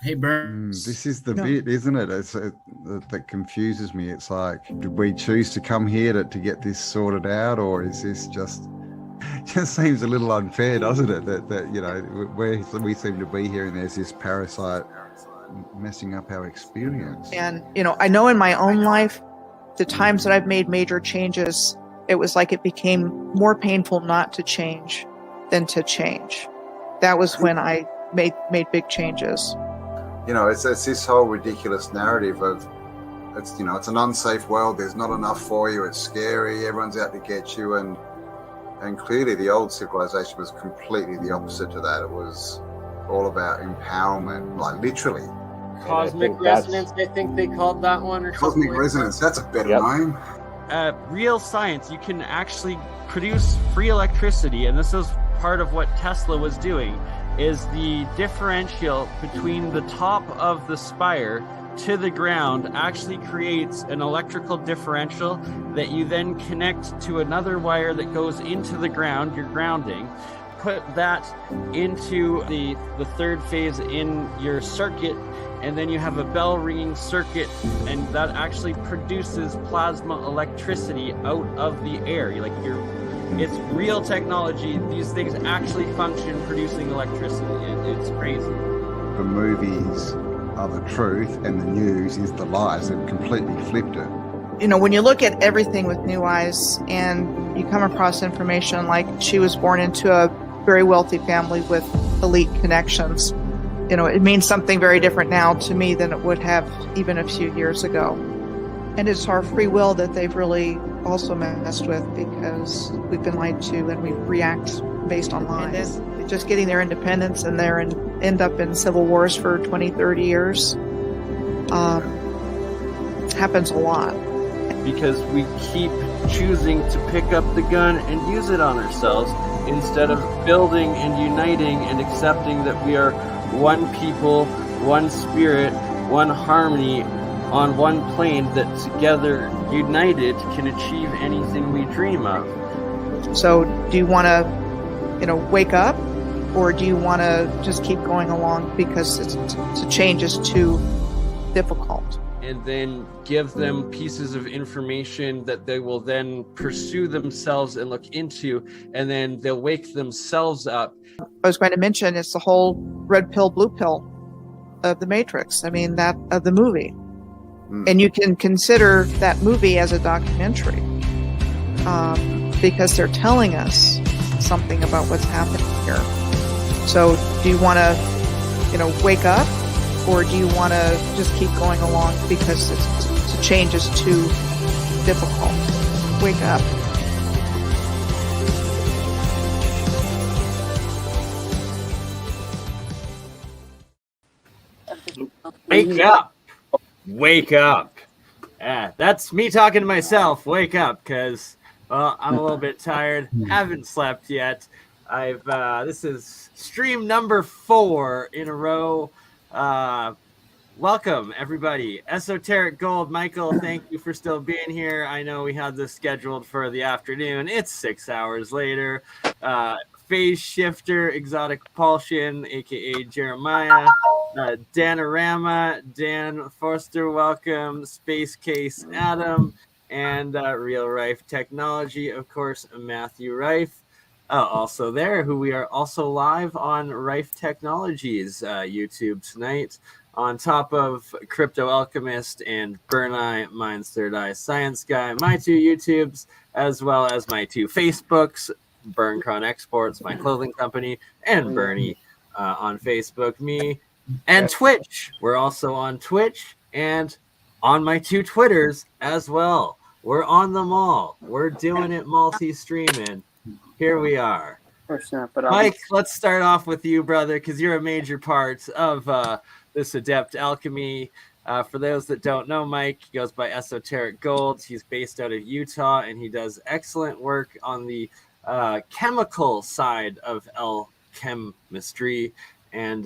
Hey, Burn. This is the bit, isn't it? That confuses me. It's like, did we choose to come here to get this sorted out, or is this just seems a little unfair, doesn't it? That you know, we seem to be here, and there's this parasite messing up our experience. And you know, I know in my own life, the times that I've made major changes, it was like it became more painful not to change than to change. That was when I made big changes. You know, it's this whole ridiculous narrative of it's an unsafe world. There's not enough for you. It's scary. Everyone's out to get you, and clearly the old civilization was completely the opposite to that. It was all about empowerment, like literally. Cosmic resonance, I think they called that one, or cosmic resonance. That's a better name. Real science, you can actually produce free electricity, and this is part of what Tesla was doing, is the differential between the top of the spire to the ground actually creates an electrical differential that you then connect to another wire that goes into the ground, your grounding. Put that into the third phase in your circuit, and then you have a bell ringing circuit, and that actually produces plasma electricity out of the air. It's real technology. These things actually function producing electricity. It's crazy. The movies are the truth and the news is the lies. They've completely flipped it. You know, when you look at everything with new eyes and you come across information like she was born into a very wealthy family with elite connections, you know, it means something very different now to me than it would have even a few years ago. And it's our free will that they've really also messed with, because we've been lied to and we react based on lies. Just getting their independence and end up in civil wars for 20, 30 years happens a lot. Because we keep choosing to pick up the gun and use it on ourselves instead of building and uniting and accepting that we are one people, one spirit, one harmony, on one plane that together, united, can achieve anything we dream of. So do you want to, wake up, or do you want to just keep going along because the change is too difficult? And then give them pieces of information that they will then pursue themselves and look into, and then they'll wake themselves up. I was going to mention it's the whole red pill, blue pill of the Matrix. I mean, that of the movie. And you can consider that movie as a documentary because they're telling us something about what's happening here. So do you want to, wake up, or do you want to just keep going along because the change is too difficult? Wake up. Wake up. Wake up. That's me talking to myself. Wake up, because I'm a little bit tired. Haven't slept yet. This is stream number 4 in a row. Welcome, everybody. Esoteric Gold, Michael, thank you for still being here. I know we had this scheduled for the afternoon. It's 6 hours later. Phase Shifter, Exotic Propulsion, aka Jeremiah, Danorama, Dan Forster, welcome, Space Case Adam, and Real Rife Technology, of course, Matthew Rife, also there, who we are also live on Rife Technologies YouTube tonight, on top of Crypto Alchemist and BurnEye, Mine's Third Eye, ScienceGuy, my 2 YouTubes, as well as my 2 Facebooks, BurnCron Exports, my clothing company, and Bernie on Facebook, me, and Twitch. We're also on Twitch and on my 2 Twitters as well. We're on them all. We're doing it multi-streaming. Here we are. Mike, let's start off with you, brother, because you're a major part of this Adept Alchemy. For those that don't know Mike, he goes by Esoteric Gold. He's based out of Utah, and he does excellent work on the chemical side of alchemistry, and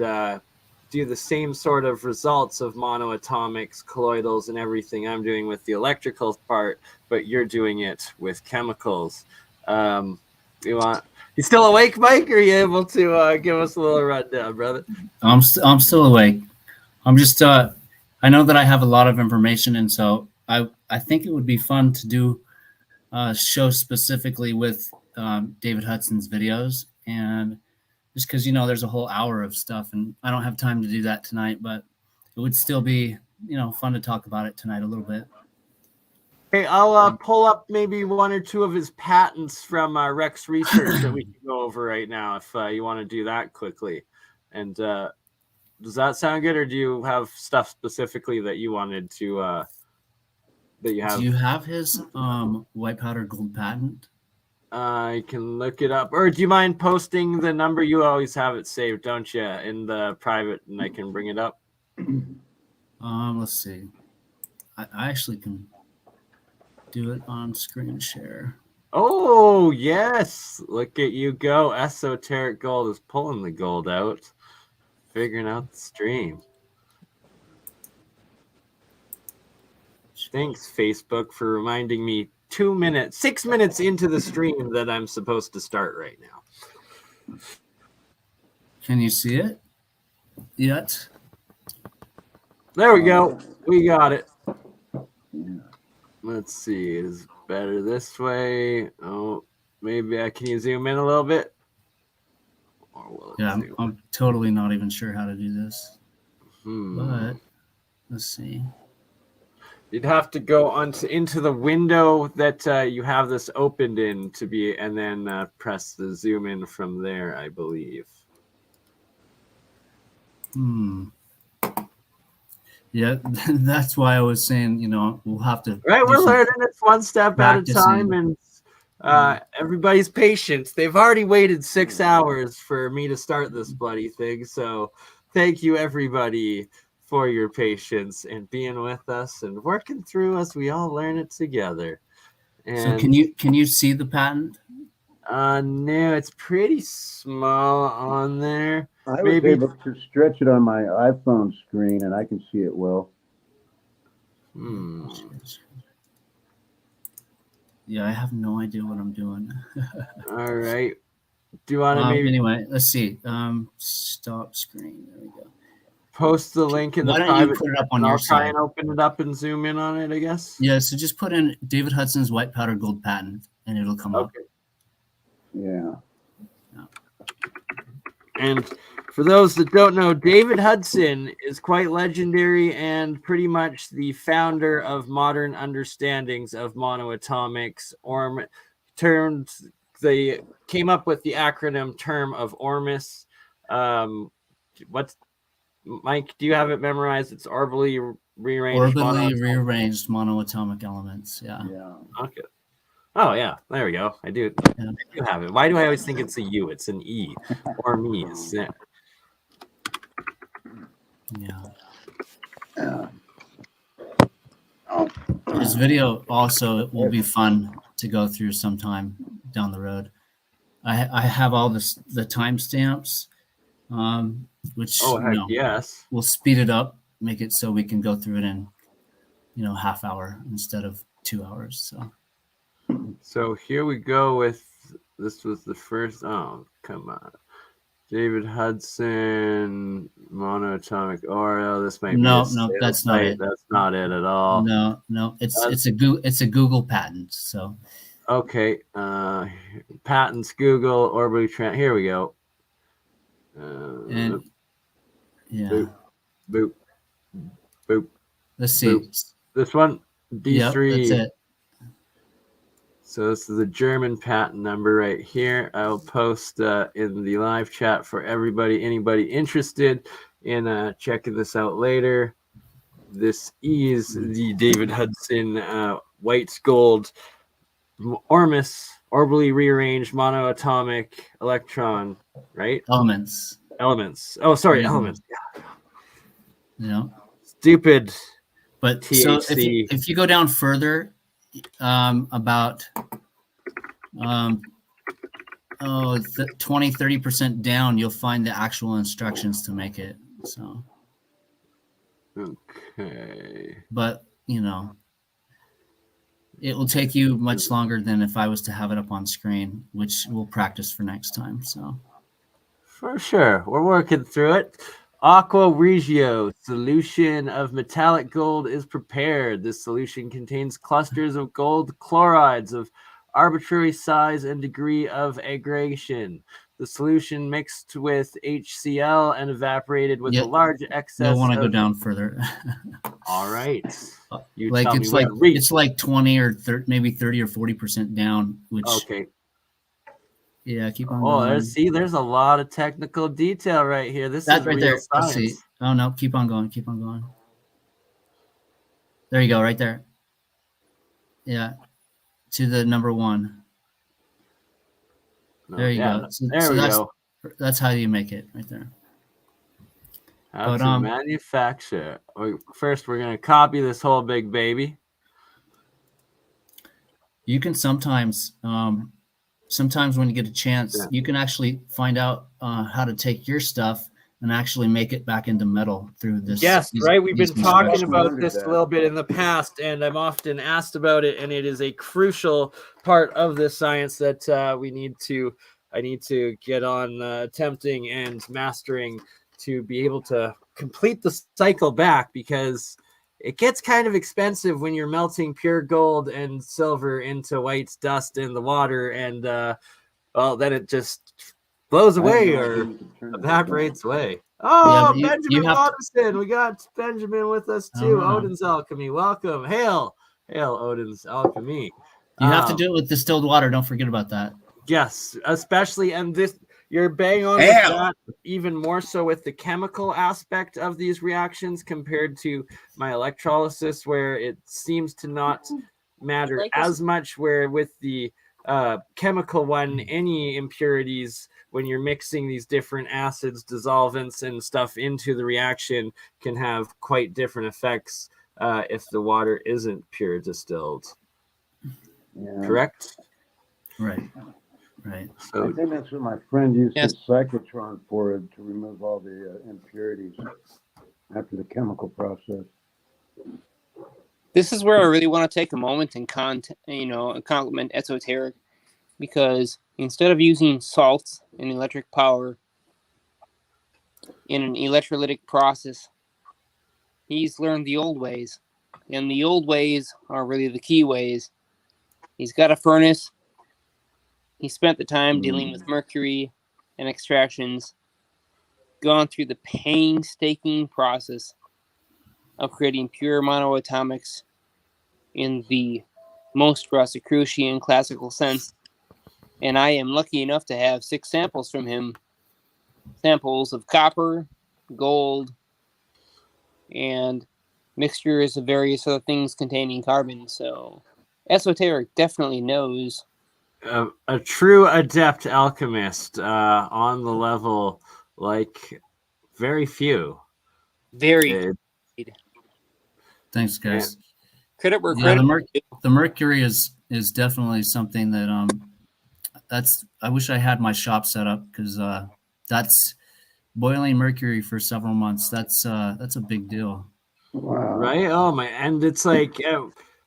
do the same sort of results of monoatomics, colloidals, and everything I'm doing with the electrical part, but you're doing it with chemicals. You still awake, Mike? Or are you able to give us a little rundown, brother? I'm still awake. I'm just I know that I have a lot of information, and so I think it would be fun to do a show specifically with David Hudson's videos, and just because there's a whole hour of stuff, and I don't have time to do that tonight, but it would still be fun to talk about it tonight a little bit. Hey, I'll pull up maybe one or two of his patents from Rex Research that we can go over right now if you want to do that quickly. And does that sound good, or do you have stuff specifically that you wanted to that you have? Do you have his white powder gold patent? I can look it up, or do you mind posting the number? You always have it saved, don't you, in the private, and I can bring it up. Let's see. I actually can do it on screen share. Oh yes, look at you go! Esoteric Gold is pulling the gold out, figuring out the stream. Thanks, Facebook, for reminding me 6 minutes into the stream that I'm supposed to start right now. Can you see it yet? There we go. We got it. Let's see. Is it better this way? Oh, maybe can you zoom in a little bit? Yeah, I'm totally not even sure how to do this. But let's see. You'd have to go into the window that you have this opened in and then press the zoom in from there, I believe. Yeah, that's why I was saying, we'll have to. Right, we're learning it one step at a time, and everybody's patient. They've already waited 6 hours for me to start this bloody thing, so thank you, everybody, for your patience and being with us and working through us. We all learn it together. And, so can you see the patent? No, it's pretty small on there. I was able to stretch it on my iPhone screen, and I can see it well. Yeah, I have no idea what I'm doing. All right. Do you want to Anyway, let's see. Stop screen. There we go. Post the link in the private. Why don't you put it up on your side? I'll try and open it up and zoom in on it, I guess. Yeah, so just put in David Hudson's white powder gold patent, and it'll come up. Yeah. And for those that don't know, David Hudson is quite legendary and pretty much the founder of modern understandings of monoatomics. They came up with the acronym term of ORMUS. Mike, do you have it memorized? It's orbitally rearranged. Rearranged monoatomic elements. Yeah. Okay. Oh yeah, there we go. I do. Yeah. I do have it. Why do I always think it's a U? It's an E. Or me. Yeah. This video also will be fun to go through sometime down the road. I have all the timestamps, which yes, we'll speed it up, make it so we can go through it in half hour instead of 2 hours. So here we go with this was the first. Oh, come on. David Hudson, monoatomic aura. This might be that's not it. That's not it at all. No, it's a Google patent. So okay, patents Google orbitally here we go. And yeah, boop. Let's see. Boop. This one D3. Yep, that's it. So this is the German patent number right here. I'll post in the live chat for anybody interested in checking this out later. This is the David Hudson white gold ORMUS, orbitally rearranged monoatomic electron, right? Elements. Oh, sorry, elements. Yeah. Stupid. But THC. So if you go down further, about 20-30% down, you'll find the actual instructions to make it. So okay, but it will take you much longer than if I was to have it up on screen, which we'll practice for next time. So for sure, we're working through it. Aqua Regio solution of metallic gold is prepared. This solution contains clusters of gold chlorides of arbitrary size and degree of aggregation. The solution mixed with HCl and evaporated with Yeah, a large You'll excess want to go of. down further. All right. You Like tell me it's where like to reach. it's like 20 or 30, maybe 30 or 40% down, which Okay. yeah, keep on Oh, going. there's a lot of technical detail right here. This That is right real there. Let's science. see. Oh no, keep on going, keep on going. There you go, right there. Yeah, to the number 1. There you go. There we go. That's how you make it right there. How But to manufacture. First, we're gonna copy this whole big baby. you can sometimes when you get a chance, you can actually find out how to take your stuff and actually make it back into metal through this. Yes, right. We've been talking machines. about this a little bit in the past, and I'm often asked about it, and it is a crucial part of this science that I need to get on attempting and mastering to be able to complete the cycle back, because it gets kind of expensive when you're melting pure gold and silver into white dust in the water, and then it just blows away or evaporates away. Oh, Yeah, Benjamin Watterson. We got Benjamin with us too. Odin's Alchemy. Welcome. Hail, Odin's Alchemy. You have to do it with distilled water. Don't forget about that. Yes, especially, and this, you're bang on with that, even more so with the chemical aspect of these reactions compared to my electrolysis, where it seems to not matter as much, where with the chemical one, any impurities when you're mixing these different acids, dissolvents, and stuff into the reaction can have quite different effects if the water isn't pure distilled. Yeah. Correct? Right. So, I think that's what my friend used his cyclotron for, to remove all the impurities after the chemical process. This is where I really want to take a moment and compliment Esoteric, because instead of using salts and electric power in an electrolytic process, he's learned the old ways, and the old ways are really the key ways. He's got a furnace. He spent the time dealing with mercury and extractions, gone through the painstaking process of creating pure monoatomics in the most Rosicrucian classical sense. And I am lucky enough to have 6 samples from him. Samples of copper, gold, and mixtures of various other things containing carbon. So Esoteric definitely knows. A true adept alchemist on the level like very few. Very. Thanks, guys. Credit where credit. The mercury is definitely something that I wish I had my shop set up, because that's boiling mercury for several months. That's a big deal. Wow. Right? Oh my! And it's like,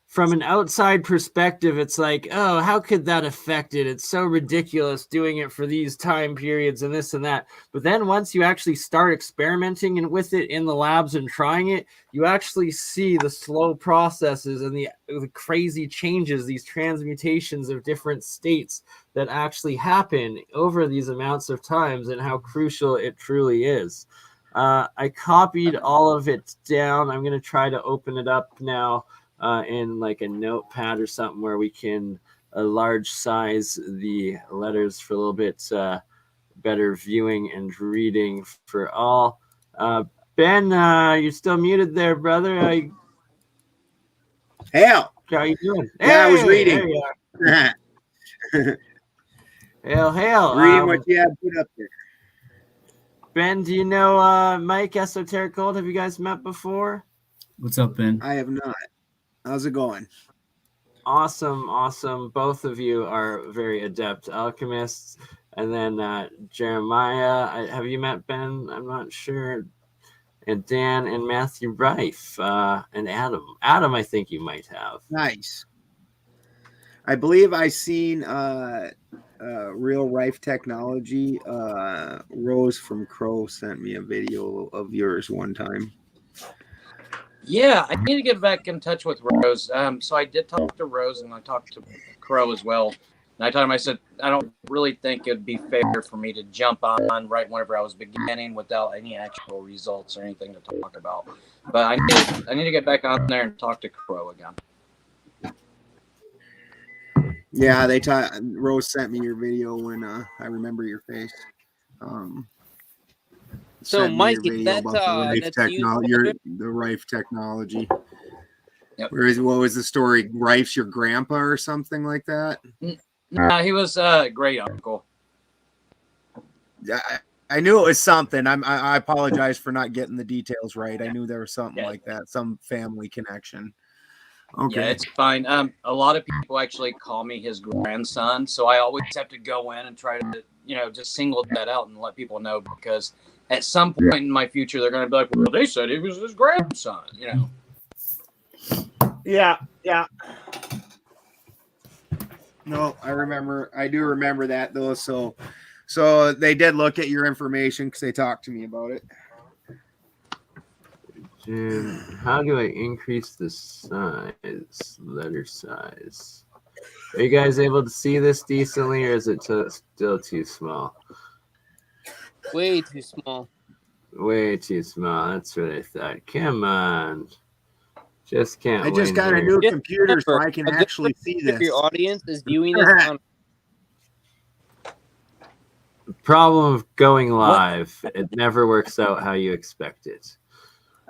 from an outside perspective, it's like, oh, how could that affect it? It's so ridiculous doing it for these time periods and this and that. But then once you actually start experimenting with it in the labs and trying it, you actually see the slow processes and the crazy changes, these transmutations of different states that actually happen over these amounts of times, and how crucial it truly is. I copied all of it down. I'm going to try to open it up now in like a notepad or something where we can large size the letters for a little bit better viewing and reading for all. Ben, you're still muted there, brother. Hail. How you doing? Yeah, I was reading. There you are. Hail. Reading what you have put up there. Ben, do you know Mike, Esoteric Gold? Have you guys met before? What's up, Ben? I have not. How's it going? Awesome. Both of you are very adept alchemists. And then Jeremiah, have you met Ben? I'm not sure. And Dan and Matthew Rife and Adam. Adam, I think you might have. Nice. I believe I seen Real Rife Technology. Rose from Crow sent me a video of yours one time. Yeah, I need to get back in touch with Rose. So I did talk to Rose and I talked to Crow as well. And I told him, I said, I don't really think it'd be fair for me to jump on right whenever I was beginning without any actual results or anything to talk about. But I need to get back on there and talk to Crow again. Yeah, Rose sent me your video when I remember your face. So, Sent me Mike, your is video that about the Rife that's technology? The Rife technology. Yep. What was the story? Rife's your grandpa or something like that? No, he was a great uncle. I knew it was something. I apologize for not getting the details right. I knew there was something like that, some family connection. Okay. Yeah, it's fine. A lot of people actually call me his grandson, so I always have to go in and try to, just single that out and let people know, because at some point in my future, they're going to be like, well, they said he was his grandson, Yeah. No, I do remember that though. So they did look at your information because they talked to me about it. Jim, how do I increase the letter size? Are you guys able to see this decently, or is it still too small? way too small? Way too small. That's what I thought. Come on. Just can't I just got a new computer so I can actually see this. If your audience is viewing this on problem of going live, it never works out how you expect it.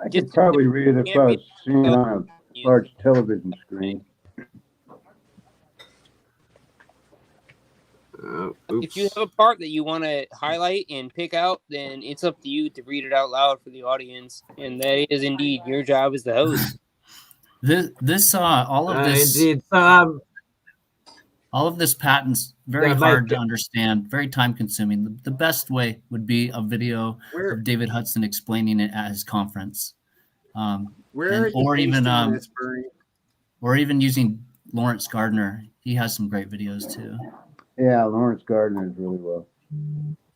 I could probably read it if I was seeing it on a large television screen. If you have a part that you want to highlight and pick out, then it's up to you to read it out loud for the audience, and that is indeed your job as the host. All of this, indeed. all of this patent's very hard to understand, very time consuming. The best way would be a video of David Hudson explaining it at his conference, or even using Lawrence Gardner. He has some great videos too. Yeah, Lawrence Gardner is really well.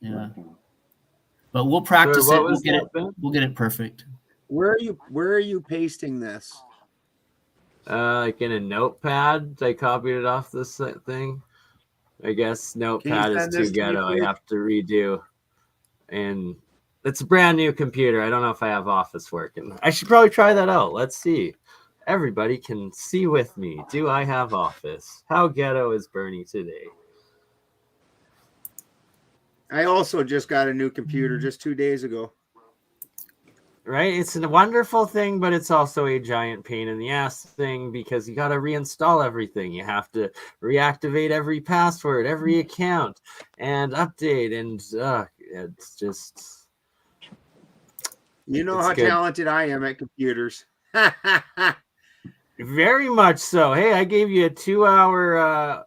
Yeah, but we'll practice it. We'll get it perfect. Where are you pasting this? Like in a notepad. I copied it off this thing. I guess notepad is too ghetto. I have to redo. And it's a brand new computer. I don't know if I have Office working. I should probably try that out. Let's see. Everybody can see with me. Do I have Office? How ghetto is Bernie today? I also just got a new computer just 2 days ago. Right? It's a wonderful thing, but it's also a giant pain in the ass thing because you got to reinstall everything. You have to reactivate every password, every account, and update. And it's just... You know how talented I am at computers. Very much so. Hey, I gave you a 2-hour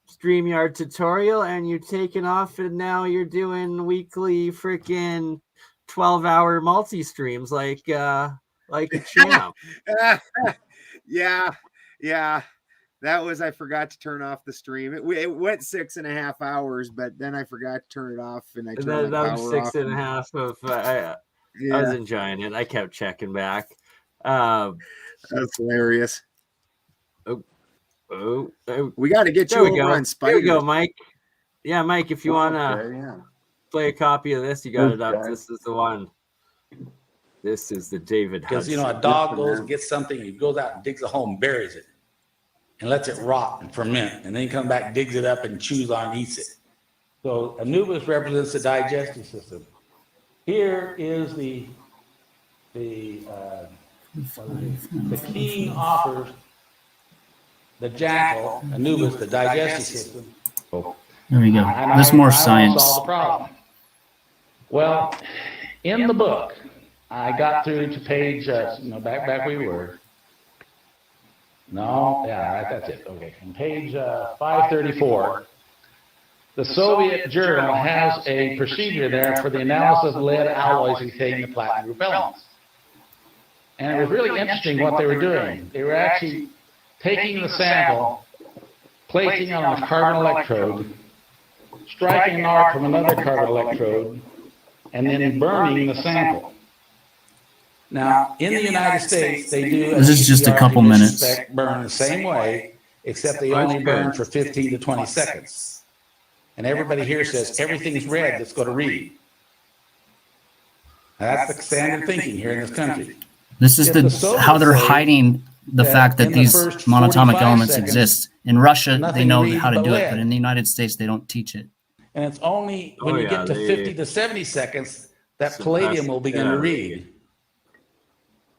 StreamYard tutorial, and you're taking off, and now you're doing weekly freaking 12-hour multi-streams like a champ. Yeah. That was, I forgot to turn off the stream. It went 6.5 hours, but then I forgot to turn it off, and I turned the power off. 6.5 of I was enjoying it. I kept checking back. That's hilarious. Oh, we got to get you over on Spider. There we go, Mike. Yeah, Mike, if you want to play a copy of this, you got it up. This is the one. This is the David Hudson. Because, a dog goes and gets something, he goes out and digs a hole and buries it and lets it rot and ferment. And then he comes back, digs it up and chews on and eats it. So Anubis represents the digestive system. Here is the king offers the jackal, Anubis, the digestive system. There we go. There's more science. Solve the problem. Well, in the book, I got through to page, back where we were. No, yeah, that's it. Okay. On page 534, the Soviet journal has a procedure there for the analysis of lead alloys containing the platinum group elements. And it was really interesting what they were doing. They were actually taking the sample, placing it on a carbon electrode, striking an arc from another carbon electrode, and then burning the sample. Now, in the United States, they do This is just a couple minutes. burn the same way, except they only burn for 15 to 20 seconds. And everybody here says everything's red, let's go to read. Now, that's the standard thinking here in this country. This is how they're hiding the fact that these monatomic elements exist. In Russia, they know how to do it, but in the United States, they don't teach it. And it's only when you get to 50 to 70 seconds that palladium will begin to read.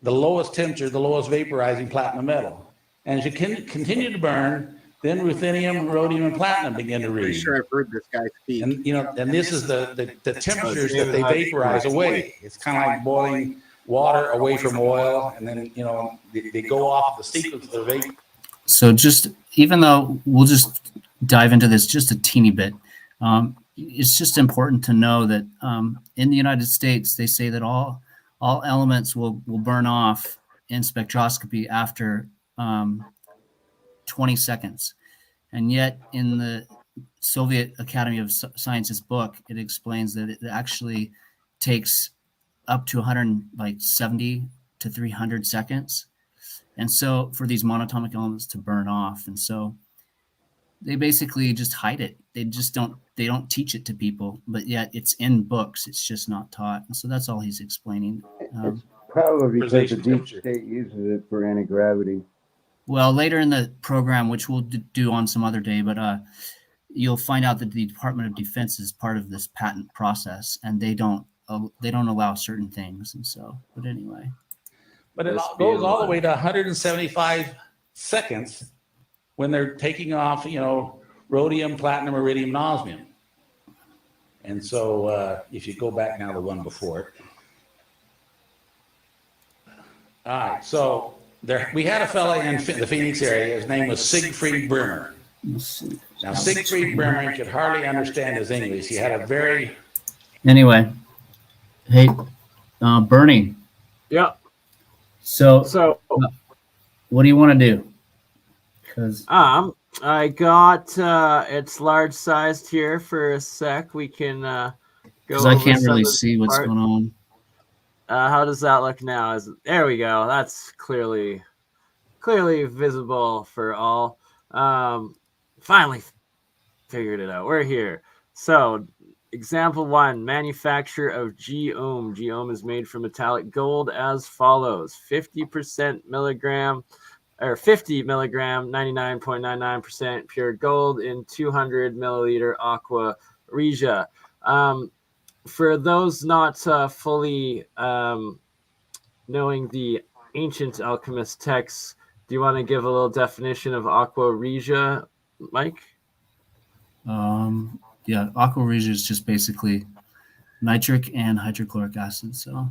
The lowest temperature, the lowest vaporizing platinum metal. And as you continue to burn, then ruthenium, rhodium, and platinum begin to read. Pretty sure I've heard this guy speak. And and this is the temperatures that they vaporize away. It's kind of like boiling water away from oil, and then they go off the sequence of the vapor. So just, even though we'll just dive into this just a teeny bit, it's just important to know that in the United States, they say that all elements will burn off in spectroscopy after 20 seconds. And yet in the Soviet Academy of Sciences book, it explains that it actually takes up to 170 to 300 seconds. And so for these monatomic elements to burn off. And so they basically just hide it. They don't teach it to people, but yet it's in books. It's just not taught. And so that's all he's explaining. It's probably because the deep state uses it for anti-gravity. Well, later in the program, which we'll do on some other day, but you'll find out that the Department of Defense is part of this patent process, and they don't allow certain things. And so, but anyway. But it goes all the way to 175 seconds when they're taking off, rhodium, platinum, iridium, and osmium. And so if you go back now to the one before it. All right, so we had a fella in the Phoenix area. His name was Siegfried Brimmer. Now, Siegfried Brimmer could hardly understand his English. He had a very... Anyway, hey, Bernie. Yeah. So what do you want to do? Because I got it's large sized here for a sec. We can go. Because I can't really see what's going on. How does that look now? There we go. That's clearly visible for all. Finally figured it out. We're here. So example 1, manufacture of G-ohm. G-ohm is made from metallic gold as follows: 50% milligram, or 50 milligram, 99.99% pure gold in 200 milliliter aqua regia. For those not fully knowing the ancient alchemist texts, do you want to give a little definition of aqua regia, Mike? Yeah, aqua regia is just basically nitric and hydrochloric acid. So,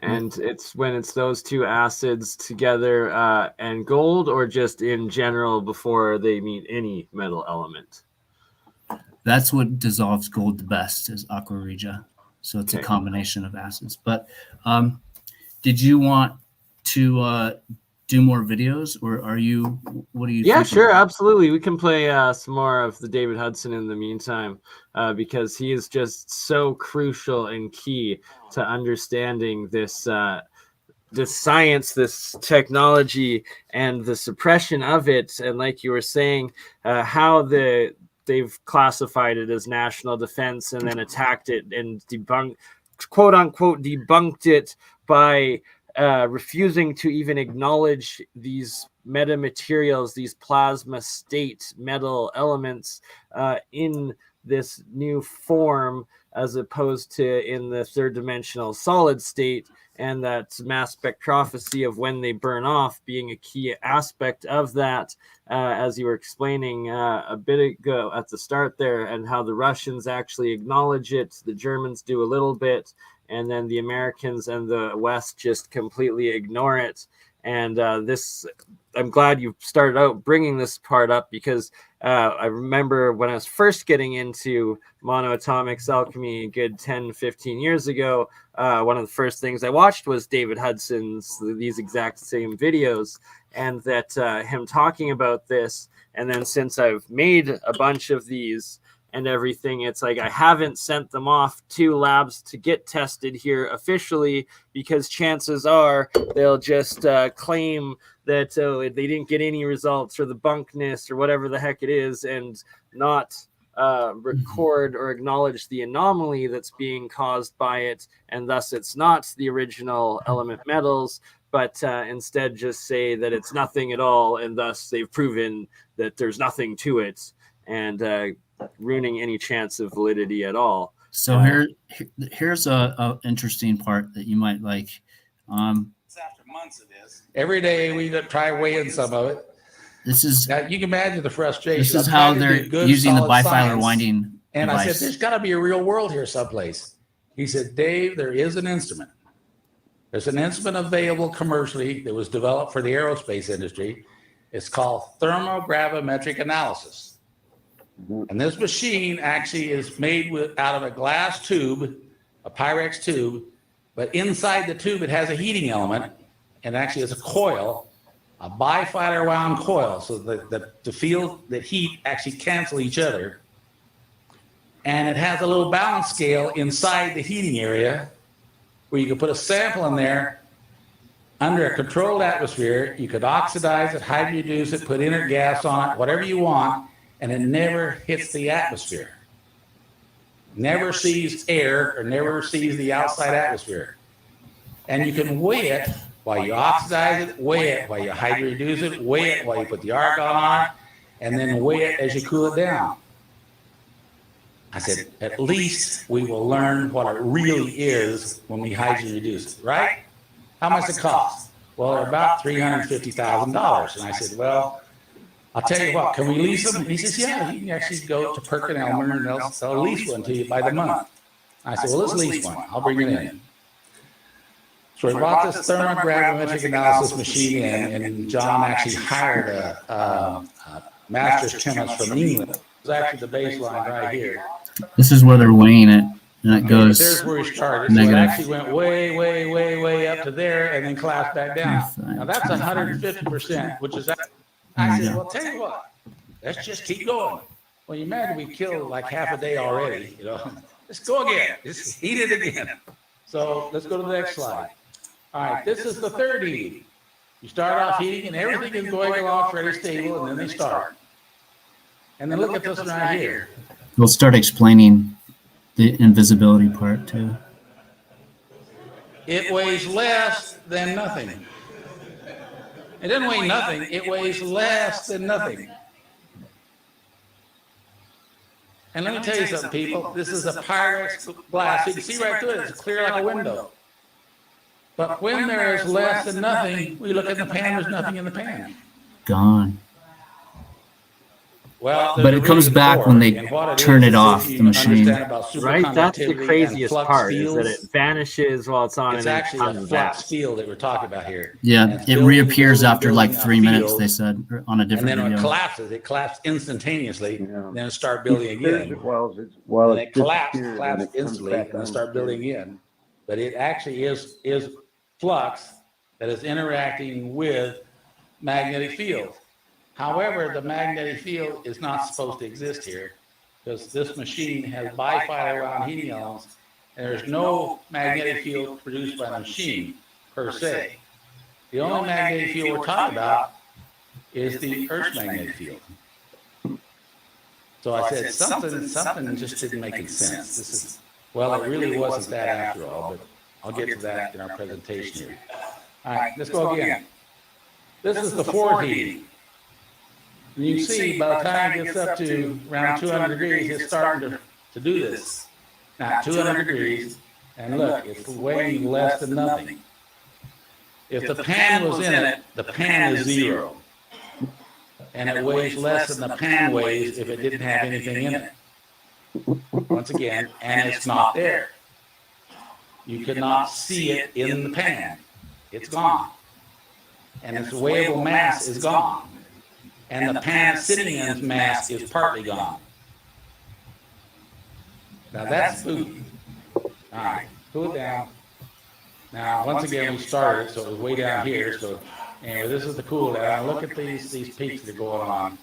and it's when it's those two acids together and gold, or just in general before they meet any metal element. That's what dissolves gold the best, is aqua regia. So it's a combination of acids. But did you want to do more videos, or what are you Yeah, thinking? sure, absolutely. We can play some more of the David Hudson in the meantime, because he is just so crucial and key to understanding this science, this technology, and the suppression of it. And like you were saying, how they've classified it as national defense and then attacked it and quote unquote debunked it by refusing to even acknowledge these metamaterials, these plasma state metal elements in this new form, as opposed to in the third dimensional solid state, and that mass spectrophy of when they burn off being a key aspect of that, as you were explaining a bit ago at the start there, and how the Russians actually acknowledge it, the Germans do a little bit, and then the Americans and the West just completely ignore it. And I'm glad you started out bringing this part up, because I remember when I was first getting into monoatomics alchemy a good 10, 15 years ago, one of the first things I watched was David Hudson's, these exact same videos, and that him talking about this. And then since I've made a bunch of these, and everything. It's like I haven't sent them off to labs to get tested here officially, because chances are they'll just claim that they didn't get any results, or the bunkness, or whatever the heck it is, and not record or acknowledge the anomaly that's being caused by it, and thus it's not the original element metals, but instead just say that it's nothing at all, and thus they've proven that there's nothing to it, and ruining any chance of validity at all. So here's a interesting part that you might like. After months of this, every day we try weighing some of it. This is, now, you can imagine the frustration. This is how they're using the bifilar winding And device. I said, there's got to be a real world here someplace. He said, Dave, there is an instrument. There's an instrument available commercially that was developed for the aerospace industry. It's called thermogravimetric analysis. And this machine actually is made out of a glass tube, a Pyrex tube, but inside the tube it has a heating element, and actually it's a coil, a bifilar wound coil, so that the field, the heat actually cancel each other. And it has a little balance scale inside the heating area where you can put a sample in there under a controlled atmosphere. You could oxidize it, hydroreduce it, put inert gas on it, whatever you want, and it never hits the atmosphere. Never sees air or never sees the outside atmosphere. And you can weigh it while you oxidize it, weigh it while you hydroreduce it, weigh it while you put the argon on it, and then weigh it as you cool it down. I said, at least we will learn what it really is when we hydroreduce it, right? How much it cost? Well, they're about $350,000. And I said, well, I'll tell you what, can we lease them? And he says, yeah, you can actually go to Perkin-Elmer and they'll lease one to you by the month. I said, well, let's lease one. I'll bring it in. So we bought this thermogravimetric analysis machine in, and John actually hired a master's chemist from England. It was actually the baseline right here. This is where they're weighing it, and it goes There's where we started. negative. So it actually went way, way, way, way up to there and then collapsed back down. Now that's 150%, which is, I said, well, tell you what, let's just keep going. Well, you imagine we killed like half a day already, you know. Let's go again. Let's heat it again. So let's go to the next slide. All right, this is the third heating. You start off heating and everything is going along fairly stable, and then they start. And then look at this one right here. We'll start explaining the invisibility part too. It weighs less than nothing. It doesn't weigh nothing, it weighs less than nothing. And let me tell you something, people. This is a Pyrex glass. You can see right through it. It's clear like a window. But when there is less than nothing, we look at the pan, there's nothing in the pan. Gone. Well, but it comes back when they turn it off, the machine. Right? That's the craziest part, is that it vanishes while it's on, it's and actually a flux field that we're talking about here. Yeah, it reappears after like 3 minutes, they said, on a different video. And then when it collapses instantaneously, then it start building again. Well, and it collapses instantly, and then start building again. But it actually is flux that is interacting with magnetic field. However, the magnetic field is not supposed to exist here, because this machine has bifilar wound heating elements, and there's no magnetic field produced by the machine per se. The only magnetic field we're talking about is the Earth's magnetic field. So I said something just didn't make any sense. This is, well, it really wasn't that after all, but I'll get to that in our presentation here. All right, let's go again. This is the fourth heating. And you can see by the time it gets up to around 200 degrees, it's starting to do this. Now, 200 degrees, and look, it's weighing less than nothing. If the pan was in it, the pan is zero. And it weighs less than the pan weighs if it didn't have anything in it. Once again, and it's not there. You cannot see it in the pan. It's gone. And its weighable mass is gone. And the pan sitting in its mass is partly gone. Now that's spooky. All right, cool it down. Now, once again, we started, so it was way down here. So anyway, this is the cool down. Look at these peaks that are going on.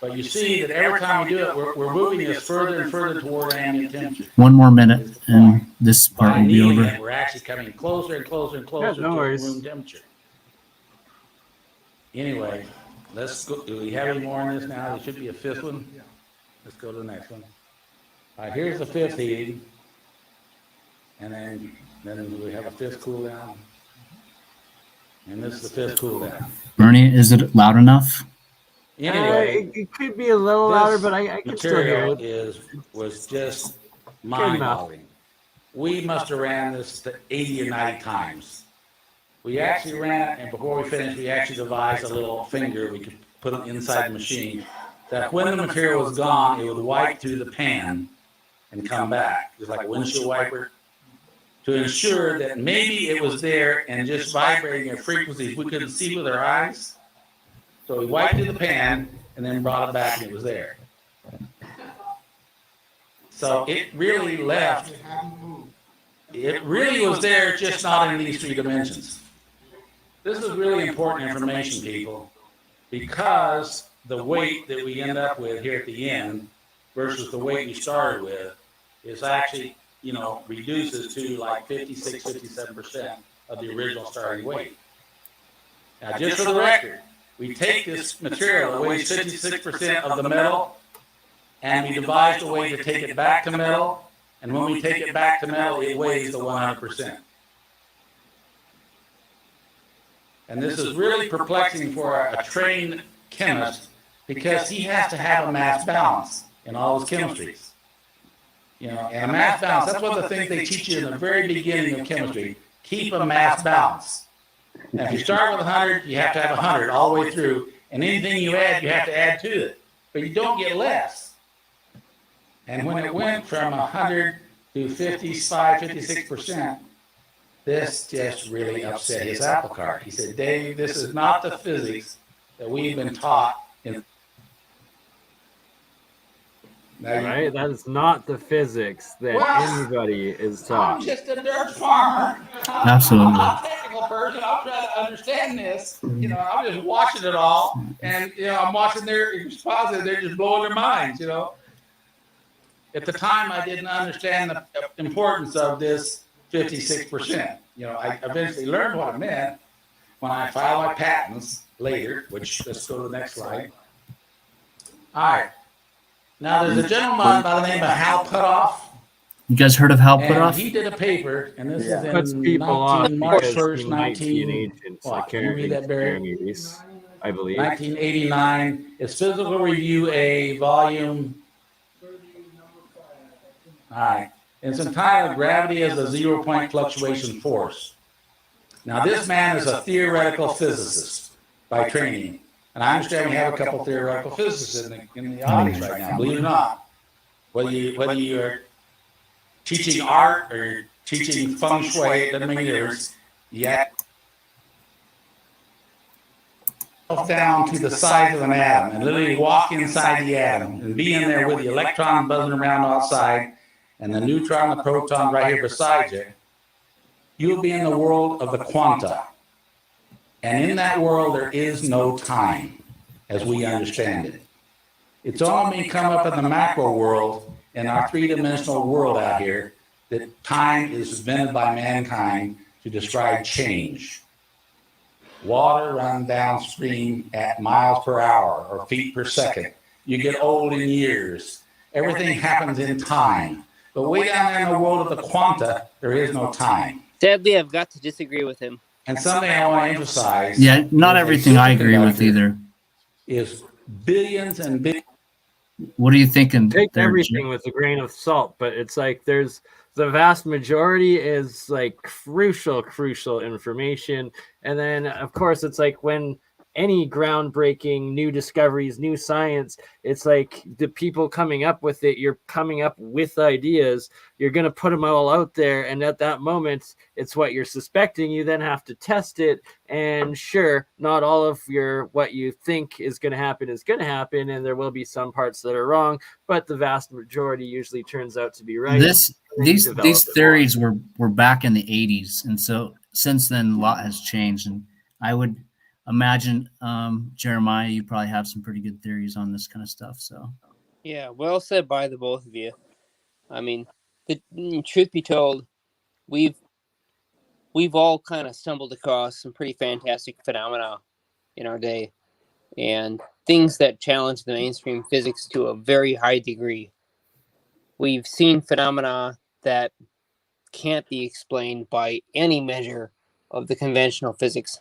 But you see that every time we do it, we're moving this further and further toward ambient temperature. 1 more minute, and this part By will be kneading over. it, we're actually coming closer and closer and closer no to worries. room temperature. Anyway, let's go. Do we have any more on this now? There should be a fifth one. Let's go to the next one. All right, here's the fifth heating. And then we have a fifth cool down. And this is the fifth cool down. Bernie, is it loud enough? Anyway, it could be a little louder, but I can still hear material it. was just mind-boggling. We must have ran this to 80 or 90 times. We actually ran it, and before we finished, we actually devised a little finger we could put inside the machine that when the material was gone, it would wipe through the pan and come back, just like a windshield wiper, to ensure that maybe it was there and just vibrating at frequencies we couldn't see with our eyes. So we wiped through the pan and then brought it back and it was there. So it really left. It really was there, just not in these 3 dimensions. This is really important information, people, because the weight that we end up with here at the end versus the weight we started with is actually, reduces to like 56, 57% of the original starting weight. Now, just for the record, we take this material that weighs 56% of the metal, and we devised a way to take it back to metal, and when we take it back to metal, it weighs the 100%. And this is really perplexing for a trained chemist because he has to have a mass balance in all his chemistries. And a mass balance, that's one of the things they teach you in the very beginning of chemistry. Keep a mass balance. Now, if you start with 100, you have to have 100 all the way through. And anything you add, you have to add to it. But you don't get less. And when it went from 100 to 55, 56%, this just really upset his apple cart. He said, Dave, this is not the physics that we've been taught in. Right? That is not the physics that anybody is taught. I'm just a dirt farmer. Absolutely. I'm a technical person. I'm trying to understand this. I'm just watching it all. And, I'm watching their responses. They're just blowing their minds, At the time, I didn't understand the importance of this 56%. I eventually learned what it meant when I filed my patents later, which, let's go to the next slide. All right. Now, there's a gentleman by the name of Hal Putoff. You guys heard of Hal And Putoff? he did a paper, and this is Puts in people off March because 1st, he might be an agent. Can you read that, Barry? I believe. 1989. It's Physical Review A, volume. All right. It's entitled Gravity as a Zero-Point Fluctuation Force. Now, this man is a theoretical physicist by training. And I understand we have a couple theoretical physicists in the audience right now, believe it or not. Whether you're teaching art or teaching feng shui, it doesn't make any difference. Yet, down to the size of an atom and literally walk inside the atom and be in there with the electron buzzing around outside and the neutron, the proton right here beside you, you'll be in the world of the quanta. And in that world, there is no time as we understand it. It's only when we come up in the macro world, in our 3-dimensional world out here, that time is invented by mankind to describe change. Water runs downstream at miles per hour or feet per second. You get old in years. Everything happens in time. But way down there in the world of the quanta, there is no time. Sadly, I've got to disagree with him. And something I want to emphasize. Yeah, not everything I agree with either. Is billions and billions. What are you thinking? Take there, everything Jim? with a grain of salt, but it's like there's the vast majority is like crucial information. And then, of course, it's like when any groundbreaking new discoveries, new science, it's like the people coming up with it, you're coming up with ideas, you're going to put them all out there. And at that moment, it's what you're suspecting. You then have to test it. And sure, not all of what you think is going to happen is going to happen. And there will be some parts that are wrong, but the vast majority usually turns out to be right. These theories were back in the 80s. And so since then, a lot has changed. And I would imagine, Jeremiah, you probably have some pretty good theories on this kind of stuff. So Yeah, well said by the both of you. I mean, the truth be told, we've all kind of stumbled across some pretty fantastic phenomena in our day, and things that challenge the mainstream physics to a very high degree. We've seen phenomena that can't be explained by any measure of the conventional physics.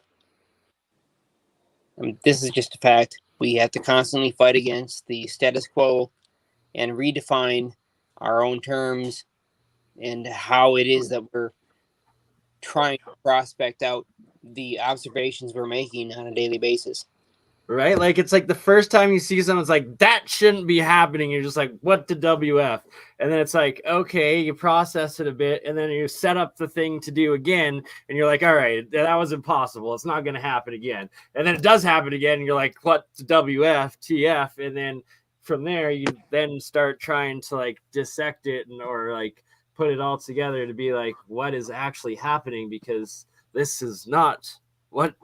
I mean, this is just a fact. We have to constantly fight against the status quo and redefine our own terms and how it is that we're trying to prospect out the observations we're making on a daily basis. Right? Like, it's like the first time you see someone, it's like, that shouldn't be happening. You're just like, what the WF? And then it's like, okay, you process it a bit, and then you set up the thing to do again, and you're like, all right, that was impossible. It's not going to happen again. And then it does happen again, and you're like, what the WF, TF? And then from there, you then start trying to, like, dissect it or, like, put it all together to be like, what is actually happening? Because this is not what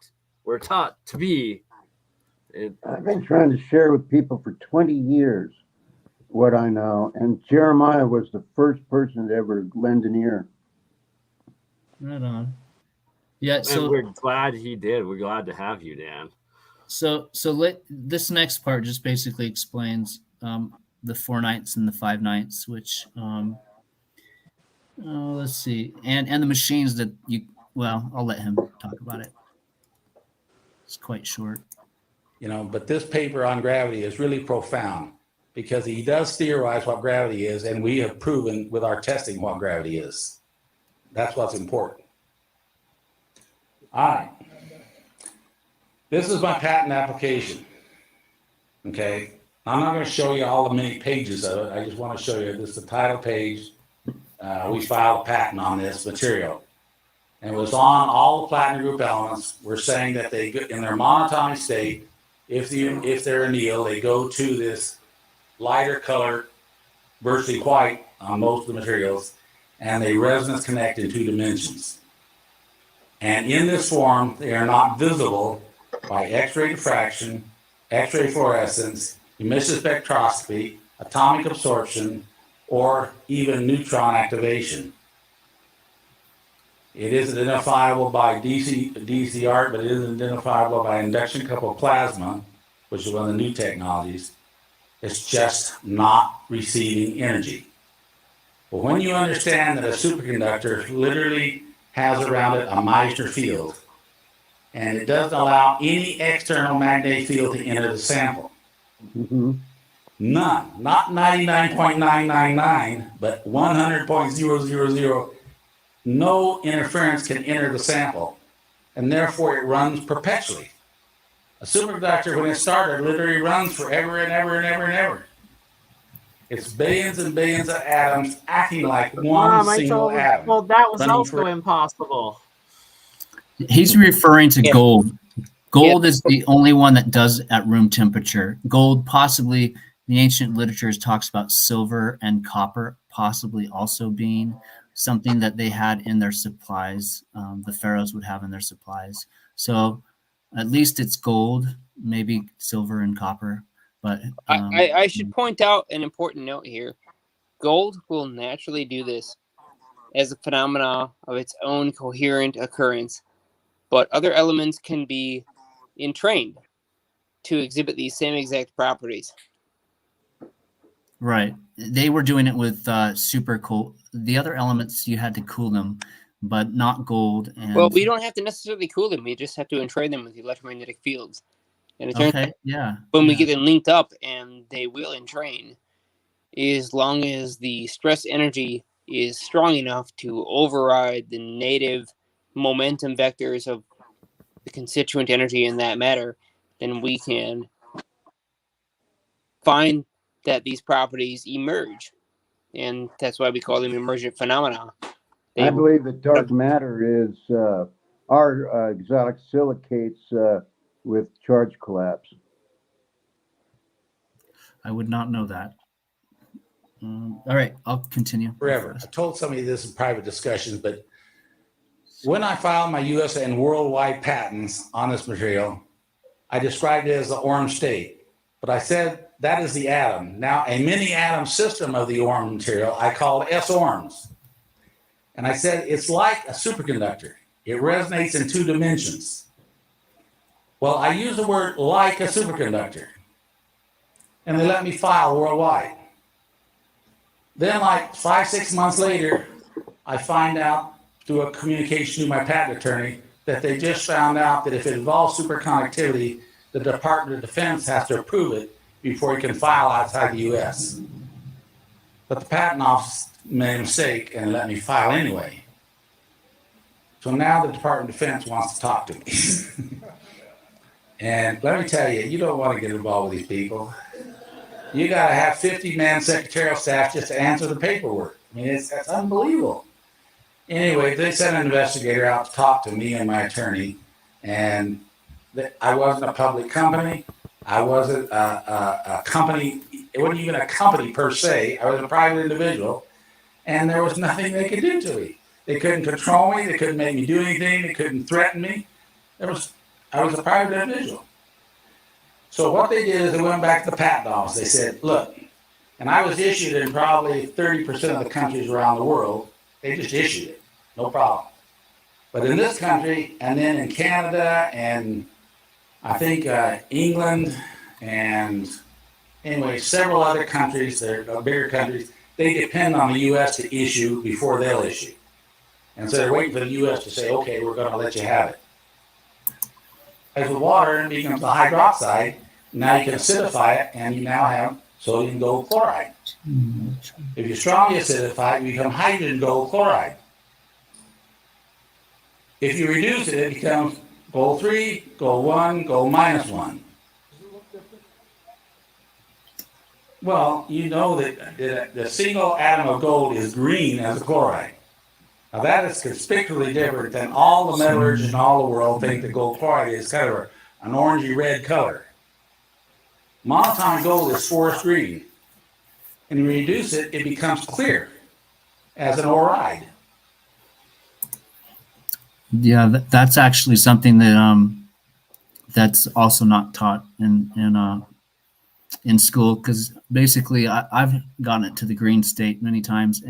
we're taught to be. I've been trying to share with people for 20 years what I know, and Jeremiah was the first person to ever lend an ear. right on. Yeah. And So we're glad he did. We're glad to have you, Dan. So this next part just basically explains the 4 nights and the 5 nights, which let's see, and the machines that you. Well, I'll let him talk about it. It's quite short. But this paper on gravity is really profound because he does theorize what gravity is, and we have proven with our testing what gravity is. That's what's important. All right. This is my patent application. Okay. I'm not going to show you all the many pages of it. I just want to show you this is the title page. We filed a patent on this material. And it was on all the platinum group elements. We're saying that they, in their monatomic state, if they're annealed, they go to this lighter color, virtually white on most of the materials, and they resonance connect in 2 dimensions. And in this form, they are not visible by X-ray diffraction, X-ray fluorescence, emission spectroscopy, atomic absorption, or even neutron activation. It is identifiable by DC art, but it isn't identifiable by induction coupled plasma, which is one of the new technologies. It's just not receiving energy. But when you understand that a superconductor literally has around it a Meissner field, and it doesn't allow any external magnetic field to enter the sample. Mm-hmm. None, not 99.999, but 100.000. No interference can enter the sample, and therefore it runs perpetually. A superconductor, when it started, literally runs forever and ever and ever and ever. It's billions and billions of atoms acting like one single atom. Well, that was also impossible. He's referring to gold. Gold is the only one that does at room temperature. Gold, possibly, the ancient literature talks about silver and copper possibly also being something that they had in their supplies. The pharaohs would have in their supplies. So at least it's gold, maybe silver and copper. But I should point out an important note here. Gold will naturally do this as a phenomena of its own coherent occurrence, but other elements can be entrained to exhibit these same exact properties. Right. They were doing it with super cool. The other elements, you had to cool them, but not gold. And well, we don't have to necessarily cool them. We just have to entrain them with electromagnetic fields. And it turns out when we get them linked up, and they will entrain, as long as the stress energy is strong enough to override the native momentum vectors of the constituent energy in that matter, then we can find that these properties emerge. And that's why we call them emergent phenomena. I believe that dark matter is our exotic silicates with charge collapse. I would not know that. All right, I'll continue. Forever. I told somebody this in private discussions, but when I filed my U.S. and worldwide patents on this material, I described it as the orange state, but I said that is the atom. Now, a mini atom system of the orange material I called S-orms. And I said it's like a superconductor. It resonates in 2 dimensions. Well, I use the word like a superconductor, and they let me file worldwide. Then like 5-6 months later, I find out through a communication to my patent attorney that they just found out that if it involves superconductivity, the Department of Defense has to approve it before it can file outside the US. But the patent office made a mistake and let me file anyway. So now the Department of Defense wants to talk to me. And let me tell you, you don't want to get involved with these people. You got to have 50-man secretarial staff just to answer the paperwork. I mean, it's unbelievable. Anyway, they sent an investigator out to talk to me and my attorney, and I wasn't a public company. I wasn't a company. It wasn't even a company per se. I was a private individual, and there was nothing they could do to me. They couldn't control me. They couldn't make me do anything. They couldn't threaten me. I was a private individual. So what they did is they went back to the patent office. They said, look, and I was issued in probably 30% of the countries around the world. They just issued it, no problem. But in this country, and then in Canada, and I think England, and anyway, several other countries, they're bigger countries, they depend on the U.S. to issue before they'll issue. And so they're waiting for the U.S. to say, okay, we're going to let you have it. As the water becomes the hydroxide, now you can acidify it, and you now have sodium gold chloride. If you strongly acidify it, you become hydrogen gold chloride. If you reduce it, it becomes gold 3, gold 1, gold -1. Well, you know that the single atom of gold is green as a chloride. Now that is conspicuously different than all the metallurgists in all the world think that gold chloride is kind of an orangey red color. Monatomic gold is forest green. And when you reduce it, it becomes clear as an oride. Yeah, that's actually something that that's also not taught in school, because basically I've gotten it to the green state many times,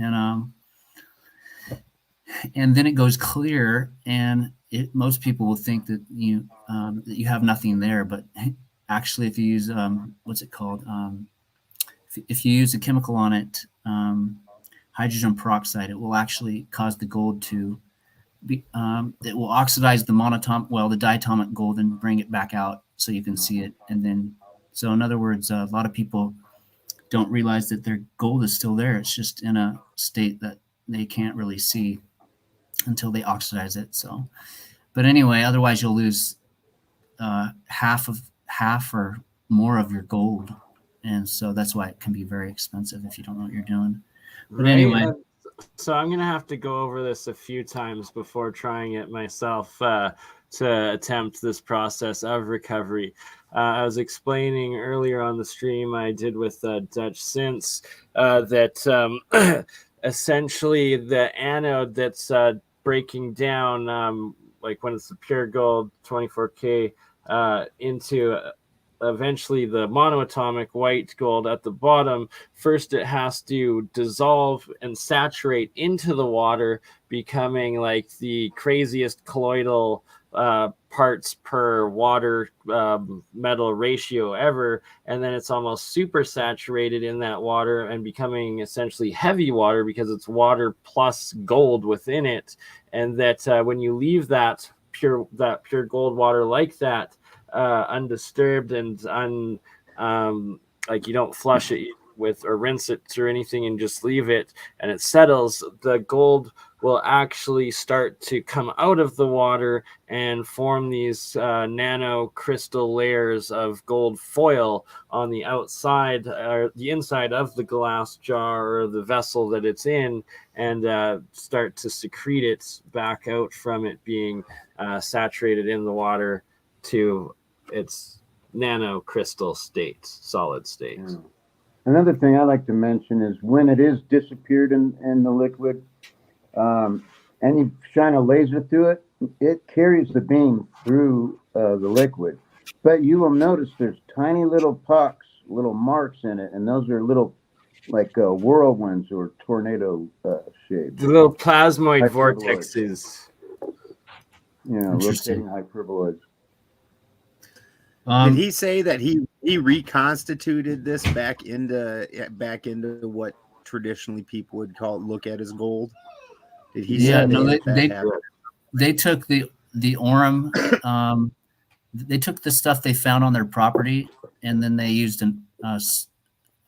and then it goes clear, and most people will think that you have nothing there, but actually if you use what's it called, if you use a chemical on it, hydrogen peroxide, it will actually cause the gold to be, it will oxidize the the diatomic gold and bring it back out so you can see it. And then, so in other words, a lot of people don't realize that their gold is still there. It's just in a state that they can't really see until they oxidize it. So, but anyway, otherwise you'll lose half or more of your gold. And so that's why it can be very expensive if you don't know what you're doing. But anyway. So I'm going to have to go over this a few times before trying it myself to attempt this process of recovery. I was explaining earlier on the stream I did with Dutch Synths that essentially the anode that's breaking down, like when it's the pure gold 24K into eventually the monoatomic white gold at the bottom, first it has to dissolve and saturate into the water, becoming like the craziest colloidal parts per water metal ratio ever, and then it's almost super saturated in that water and becoming essentially heavy water because it's water plus gold within it. And that when you leave that pure gold water like that undisturbed and like you don't flush it with or rinse it or anything and just leave it and it settles, the gold will actually start to come out of the water and form these nano crystal layers of gold foil on the outside or the inside of the glass jar or the vessel that it's in, and start to secrete it back out from it being saturated in the water to its nano crystal state, solid state. Yeah. Another thing I like to mention is when it is disappeared in the liquid, and you shine a laser through it, it carries the beam through the liquid. But you will notice there's tiny little pucks, little marks in it, and those are little like whirlwinds or tornado shapes. The little plasmoid Hyperboloids. vortexes. Yeah, Interesting. rotating hyperboloids. Did he say that he reconstituted this back into what traditionally people would look at as gold? Did he? Yeah, no, they took the Aurum. They took the stuff they found on their property, and then they used an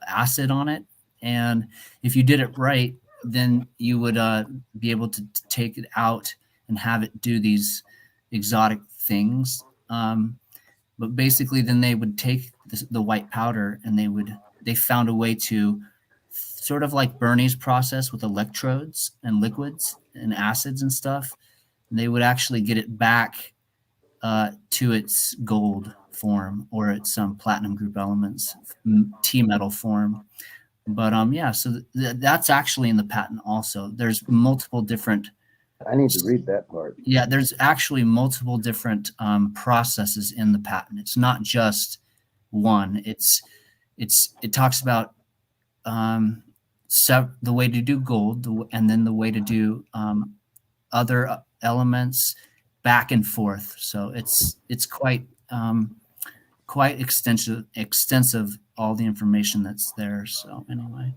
acid on it. And if you did it right, then you would be able to take it out and have it do these exotic things. But basically, then they would take the white powder, and they found a way to sort of like BurnEye's process with electrodes and liquids and acids and stuff. They would actually get it back to its gold form or its platinum group elements, T metal form. But yeah, so that's actually in the patent also. There's multiple different. I need to read that part. Yeah, there's actually multiple different processes in the patent. It's not just one. It talks about the way to do gold, and then the way to do other elements back and forth. So it's quite extensive, all the information that's there. So anyway,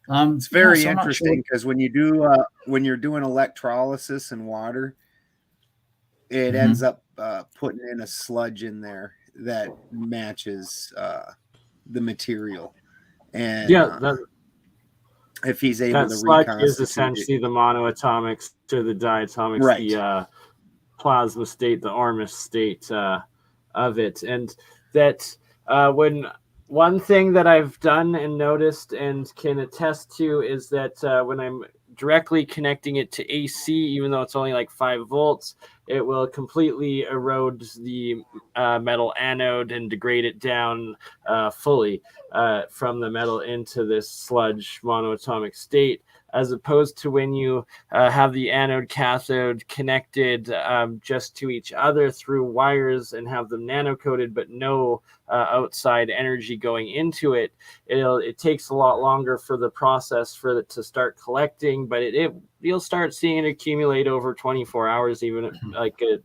it's very interesting because when you're doing electrolysis in water, it ends up putting in a sludge in there that matches the material. And if he's able to reconstitute, is essentially the monoatomics to the diatomics, right. The plasma state, the Ormus state of it. And that when one thing that I've done and noticed and can attest to is that when I'm directly connecting it to AC, even though it's only like 5 volts, it will completely erode the metal anode and degrade it down fully from the metal into this sludge monoatomic state, as opposed to when you have the anode cathode connected just to each other through wires and have them nano-coated but no outside energy going into it. It takes a lot longer for the process for it to start collecting, but you'll start seeing it accumulate over 24 hours, even like it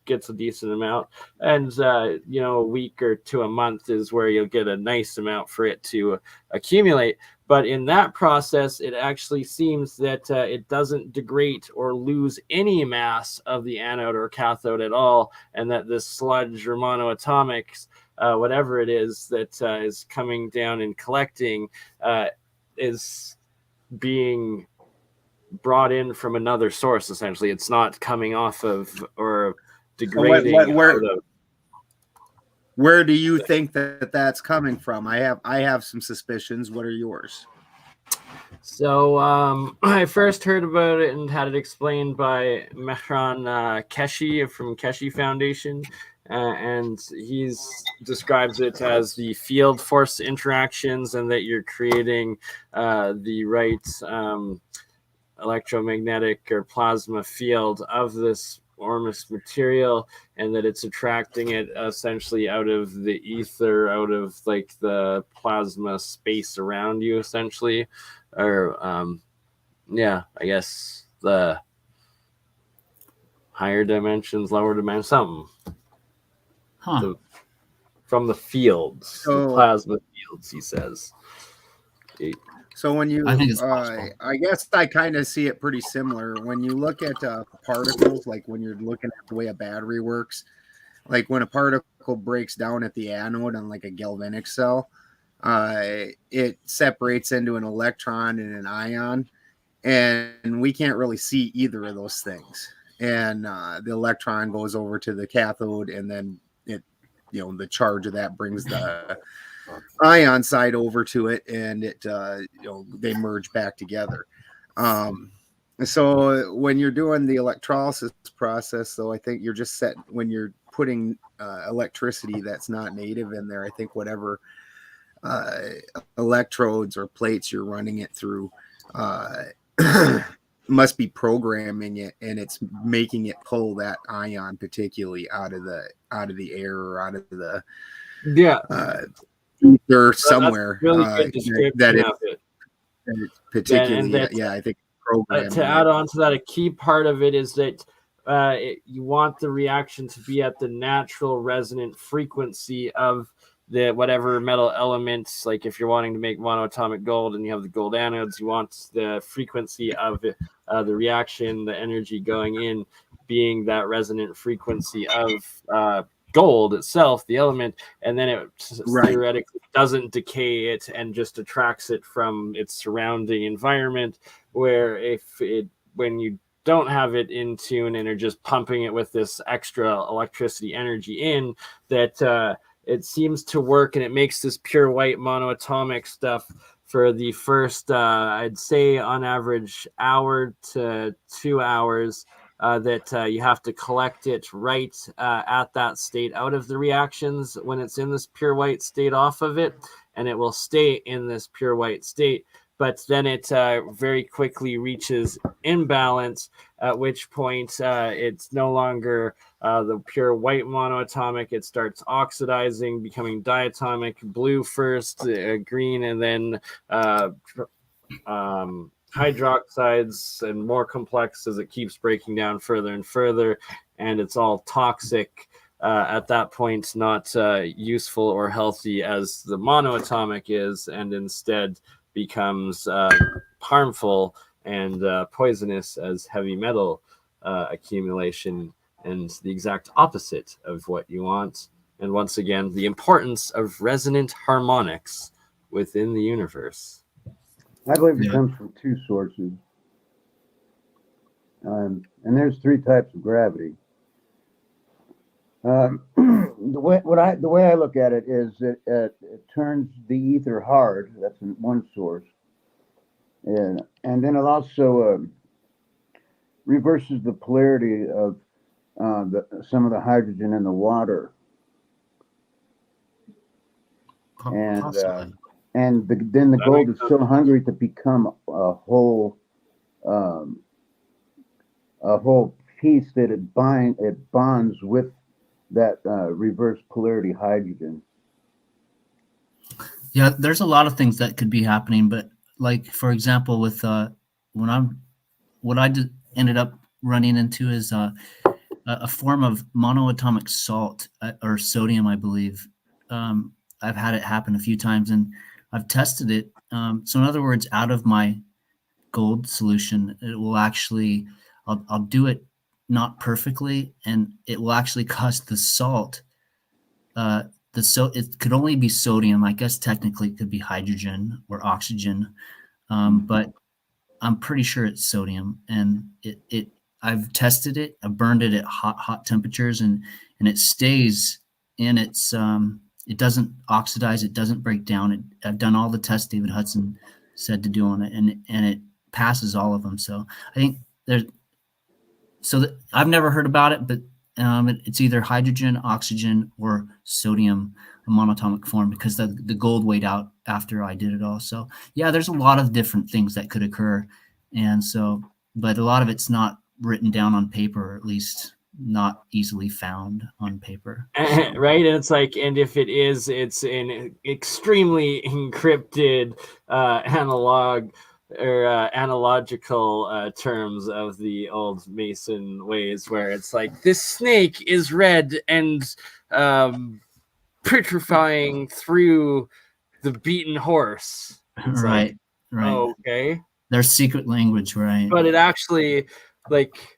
gets a decent amount. And a week or to a month is where you'll get a nice amount for it to accumulate. But in that process, it actually seems that it doesn't degrade or lose any mass of the anode or cathode at all, and that this sludge or monoatomics, whatever it is that is coming down and collecting, is being brought in from another source. Essentially, it's not coming off of or degrading. Where do you think that's coming from? I have some suspicions. What are yours? So I first heard about it and had it explained by Mehran Keshi from Keshi Foundation, and he describes it as the field force interactions, and that you're creating the right electromagnetic or plasma field of this Ormus material, and that it's attracting it essentially out of the ether, out of like the plasma space around you, essentially, or I guess the higher dimensions, lower dimensions, something from the fields, the plasma fields, he says. So when you, I guess I kind of see it pretty similar. When you look at particles, like when you're looking at the way a battery works, like when a particle breaks down at the anode on like a galvanic cell, it separates into an electron and an ion, and we can't really see either of those things. And the electron goes over to the cathode, and then the charge of that brings the ion side over to it, and it they merge back together. So when you're doing the electrolysis process, though, I think you're just set when you're putting electricity that's not native in there. I think whatever electrodes or plates you're running it through, must be programming it, and it's making it pull that ion particularly out of the air or out of the ether somewhere. Really good description of it. It's particularly, I think programming. To add on to that, a key part of it is that you want the reaction to be at the natural resonant frequency of the whatever metal elements. Like if you're wanting to make monoatomic gold and you have the gold anodes, you want the frequency of the reaction, the energy going in, being that resonant frequency of gold itself, the element, and then it theoretically doesn't decay it and just attracts it from its surrounding environment. Where when you don't have it in tune and are just pumping it with this extra electricity energy in, that it seems to work, and it makes this pure white monoatomic stuff for the first, I'd say on average, hour to 2 hours, that you have to collect it right at that state out of the reactions when it's in this pure white state off of it, and it will stay in this pure white state. But then it very quickly reaches imbalance, at which point it's no longer the pure white monoatomic. It starts oxidizing, becoming diatomic, blue first, green, and then hydroxides and more complex as it keeps breaking down further and further. And it's all toxic at that point, not useful or healthy as the monoatomic is, and instead becomes harmful and poisonous as heavy metal accumulation, and the exact opposite of what you want. And once again, the importance of resonant harmonics within the universe. I believe it comes from two sources. And there's three types of gravity. The way I look at it is that it turns the ether hard. That's one source, and then it also reverses the polarity of some of the hydrogen in the water, then the gold is so hungry to become a whole piece that it bonds with that reverse polarity hydrogen. Yeah, there's a lot of things that could be happening, but like for example, with ended up running into is a form of monoatomic salt or sodium, I believe. I've had it happen a few times, and I've tested it. So in other words, out of my gold solution, it will actually, I'll do it not perfectly, and it will actually cause the salt. It could only be sodium. I guess technically it could be hydrogen or oxygen, but I'm pretty sure it's sodium. And I've tested it. I've burned it at hot temperatures, and it stays in its. It doesn't oxidize. It doesn't break down. I've done all the tests David Hudson said to do on it, and it passes all of them. So I think there's. I've never heard about it, but it's either hydrogen, oxygen, or sodium, a monatomic form, because the gold weighed out after I did it all. So yeah, there's a lot of different things that could occur, and so, but a lot of it's not written down on paper, or at least not easily found on paper. So. Right, and it's like, and if it is, it's in extremely encrypted analog or analogical terms of the old Mason ways, where it's like, this snake is red and petrifying through the beaten horse. It's right. Oh, okay. There's secret language, right? But it actually, like,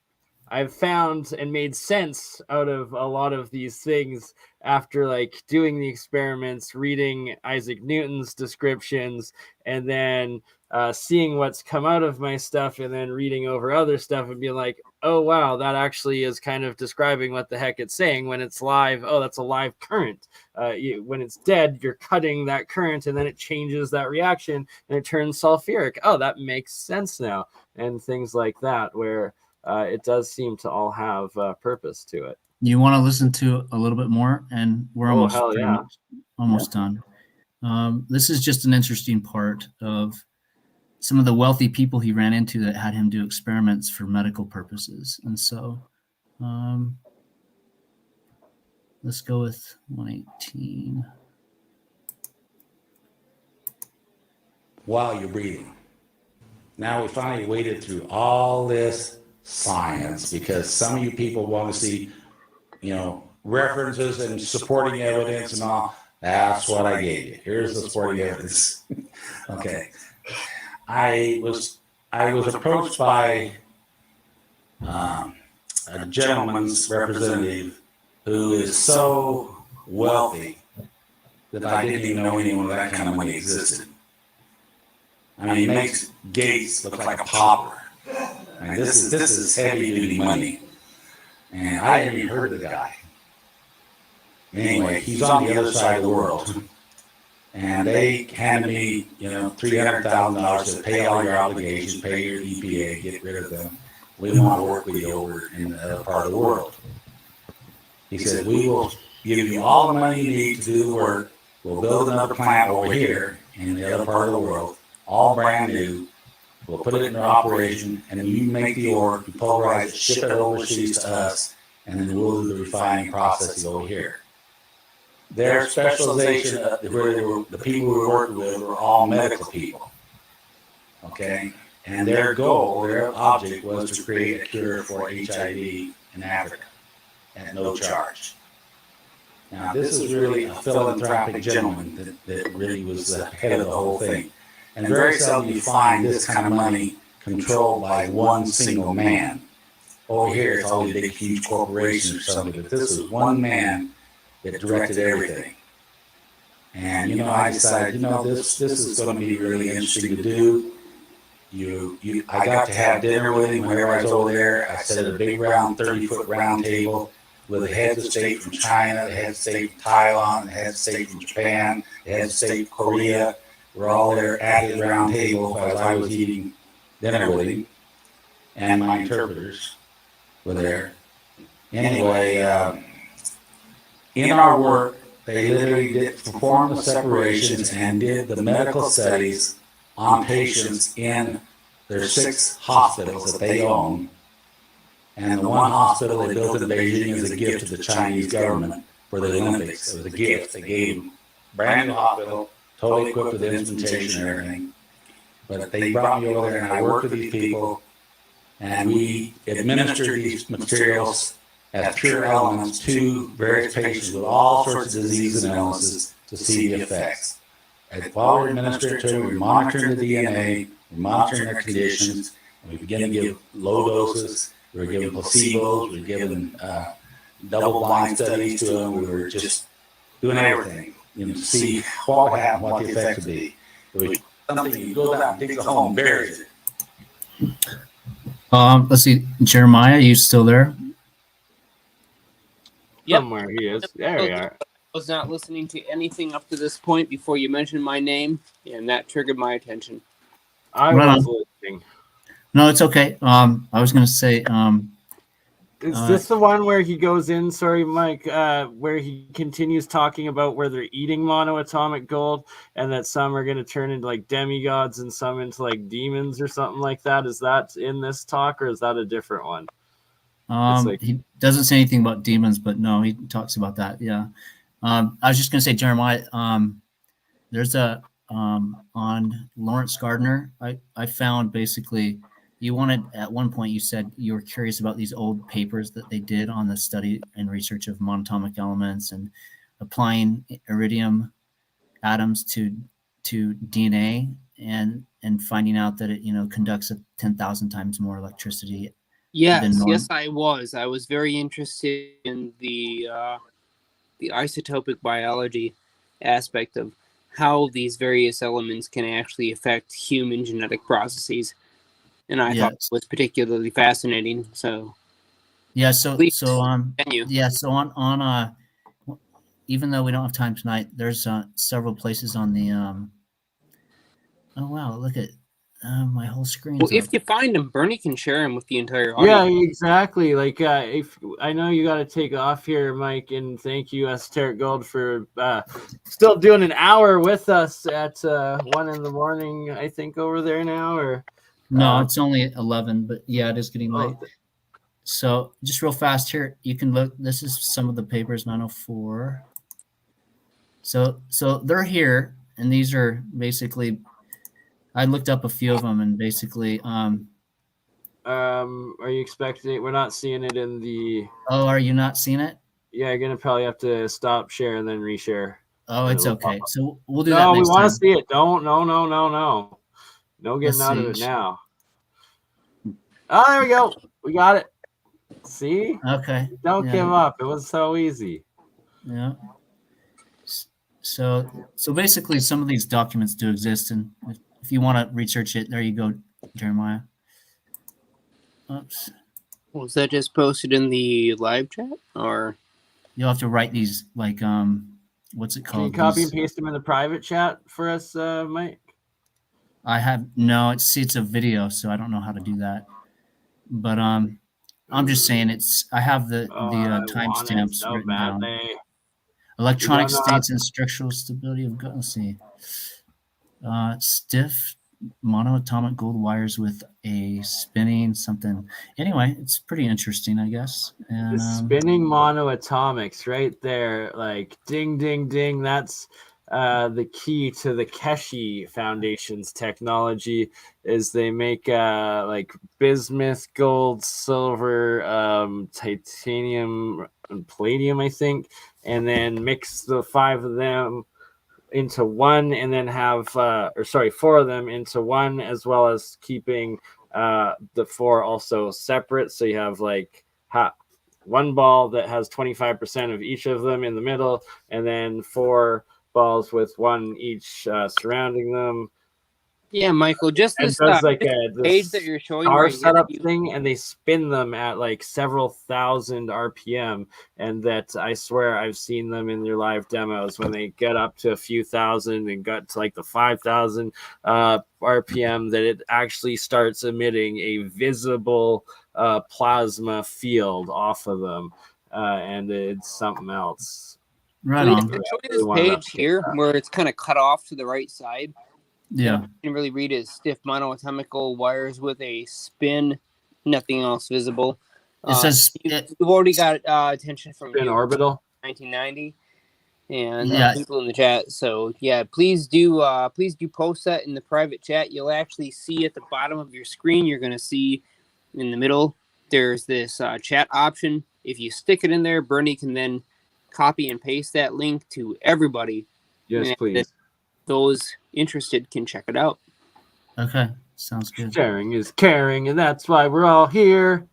I've found and made sense out of a lot of these things after like doing the experiments, reading Isaac Newton's descriptions, and then seeing what's come out of my stuff, and then reading over other stuff and being like, oh, wow, that actually is kind of describing what the heck it's saying. When it's live, oh, that's a live current. When it's dead, you're cutting that current, and then it changes that reaction and it turns sulfuric. Oh, that makes sense now. And things like that, where it does seem to all have purpose to it. You want to listen to a little bit more, and we're almost done. This is just an interesting part of some of the wealthy people he ran into that had him do experiments for medical purposes. And so let's go with 118. While you're breathing. Now we finally waded through all this science because some of you people want to see, references and supporting evidence and all. That's what I gave you. Here's the supporting evidence. Okay. I was approached by a gentleman's representative who is so wealthy that I didn't even know anyone with that kind of money existed. I mean, he makes Gates look like a pauper. I mean, this is heavy duty money, and I hadn't even heard of the guy. Anyway, he's on the other side of the world, and they handed me, $300,000 to pay all your obligations, pay your EPA, get rid of them. We want to work with you over in the other part of the world. He said, we will give you all the money you need to do the work. We'll build another plant over here in the other part of the world, all brand new. We'll put it in operation, and then you make the ore, you pulverize it, ship it overseas to us, and then we'll do the refining process over here. Their specialization, where the people we were working with were all medical people. Okay? And their goal, their object was to create a cure for HIV in Africa at no charge. Now, this is really a philanthropic gentleman that really was the head of the whole thing. And very seldom you find this kind of money controlled by one single man. Over here, it's all these big, huge corporations or something, but this is one man that directed everything. And, I decided, this is going to be really interesting to do. I got to have dinner with him whenever I was over there. I sat at a big round, 30-foot round table with the heads of state from China, the heads of state from Taiwan, the heads of state from Japan, the heads of state from Korea. We're all there at his round table as I was eating dinner with him, and my interpreters were there. Anyway, in our work, they literally performed the separations and did the medical studies on patients in their 6 hospitals that they own. And the one hospital they built in Beijing as a gift to the Chinese government for the Olympics. It was a gift. They gave them a brand new hospital, totally equipped with instrumentation and everything. But they brought me over there and I worked with these people and we administered these materials as pure elements to various patients with all sorts of diseases and illnesses to see the effects. And while we're administering it to them, we're monitoring the DNA, we're monitoring their conditions, and we begin to give low doses, we were giving placebos, we were giving double-blind studies to them, we were just doing everything, to see what would happen, what the effects would be. It was something you go down, dig the hole, and bury it. Let's see, Jeremiah, are you still there? Yep. Somewhere he is. There we are. I was not listening to anything up to this point before you mentioned my name, and that triggered my attention. I was listening. No, it's okay. I was going to say... is this the one where he goes in, sorry, Mike, where he continues talking about where they're eating monoatomic gold and that some are going to turn into like demigods and some into like demons or something like that? Is that in this talk or is that a different one? He doesn't say anything about demons, but no, he talks about that. Yeah. I was just going to say, Jeremiah, there's on Lawrence Gardner, I found basically you wanted, at one point you said you were curious about these old papers that they did on the study and research of monatomic elements and applying iridium atoms to DNA and finding out that it, conducts 10,000 times more electricity. Yes, I was. I was very interested in the isotopic biology aspect of how these various elements can actually affect human genetic processes, and I thought it was particularly fascinating. So, even though we don't have time tonight, there's several places on the. Oh wow! Look at My whole screen's Well, up. if you find them, BurnEye can share them with the entire Yeah, audience. exactly. Like, if I know you got to take off here, Mike, and thank you, Esoteric Gold, for still doing an hour with us at 1 in the morning. I think over there now, or no, it's only 11, but yeah, it is getting late. Oh, So just real fast here, you can look. This is some of the papers, 904. So they're here, and these are basically. I looked up a few of them, and basically, are you expecting? We're not seeing it in the. Oh, are you not seeing it? Yeah, you're gonna probably have to stop share and then reshare. Oh, it's okay. So we'll do no, that we next want time. to see it. Don't. No. No getting Let's out of see. it now. Oh, there we go. We got it. See? Okay. Don't Yeah. give up. It was so easy. Yeah. So basically, some of these documents do exist, and if you want to research it, there you go, Jeremiah. Oops. Was that just posted in the live chat, or you'll have to write these like what's it called? Can you copy and paste them in the private chat for us, Mike? I have no. It's a video, so I don't know how to do that. But I'm just saying I have the timestamps so written down. badly. Electronic states and structural stability of. Let's see. Stiff monoatomic gold wires with a spinning something. Anyway, it's pretty interesting, I guess. And, the spinning monoatomics right there, like ding, ding, ding. That's the key to the Keshe Foundation's technology. Is they make like bismuth, gold, silver, titanium, and palladium, I think, and then mix the 5 of them into one, and then have 4 of them into one, as well as keeping the 4 also separate. So you have like one ball that has 25% of each of them in the middle, and then 4 balls with one each surrounding them. Yeah, Michael, just this like page that you're showing our right setup here. thing, and they spin them at like several thousand RPM, and that I swear I've seen them in their live demos when they get up to a few thousand and got to like the 5,000 RPM, that it actually starts emitting a visible plasma field off of them, and it's something else. Right on. Showing this page here where it's kind of cut off to the right side. Yeah. You can really read it. Stiff monoatomical wires with a spin, nothing else visible. It says you've already got attention from spin orbital 1990 and people in the chat. So yeah, please do post that in the private chat. You'll actually see at the bottom of your screen. You're going to see in the middle there's this chat option. If you stick it in there, BurnEye can then copy and paste that link to everybody. Yes, please. Those interested can check it out. Okay, sounds good. Sharing is caring, and that's why we're all here.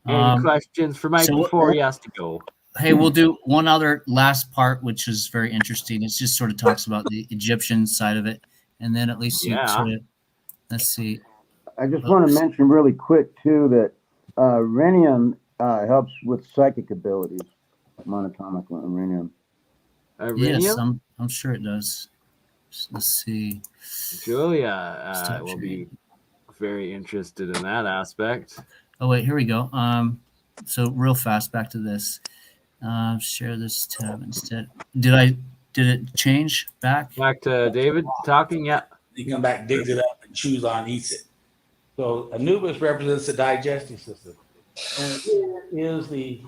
Any questions for Mike before he has to go? Hey, we'll do one other last part, which is very interesting. It just sort of talks about the Egyptian side of it, and then at least you sort of, let's see. I just want to mention really quick, too, that rhenium helps with psychic abilities, monatomic rhenium. Yes, I'm sure it does. Let's see. Julia will be very interested in that aspect. Oh wait, here we go. So real fast, back to this. Share this tab instead. Did it change back? Back to David talking. Yeah. You come back, digs it up, and chews on, eats it. So Anubis represents the digestive system, and here is the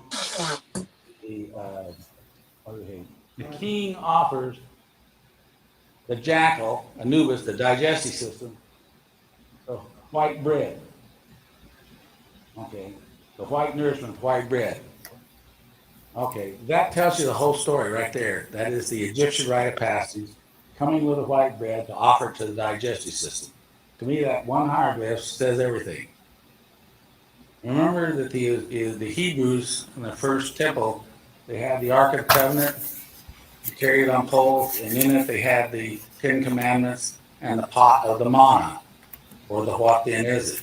king offers the jackal, Anubis, the digestive system, the white bread. Okay, the white nourishment, white bread. Okay, that tells you the whole story right there. That is the Egyptian rite of passage, coming with a white bread to offer to the digestive system. To me, that one hieroglyph says everything. Remember that the Hebrews in the first temple, they had the Ark of the Covenant, carried on poles, and in it they had the 10 Commandments and the pot of the manna, or the what then is it.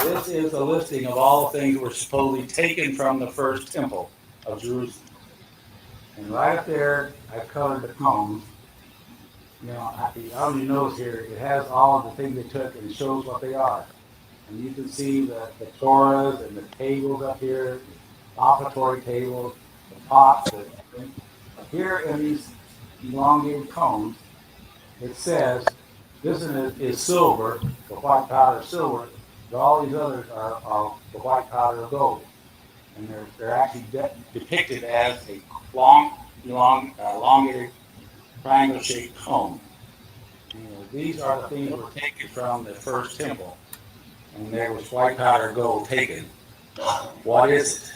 This is a listing of all the things that were supposedly taken from the first temple of Jerusalem. And right up there, I've colored the cones. on your nose here, it has all of the things they took and shows what they are. And you can see the Torahs and the tables up here, the offertory tables, the pots. Here in these elongated cones, it says this is silver, the white powder of silver, but all these others are the white powder of gold. And they're actually depicted as a elongated triangle-shaped cone. These are the things that were taken from the first temple, and there was white powder of gold taken. What is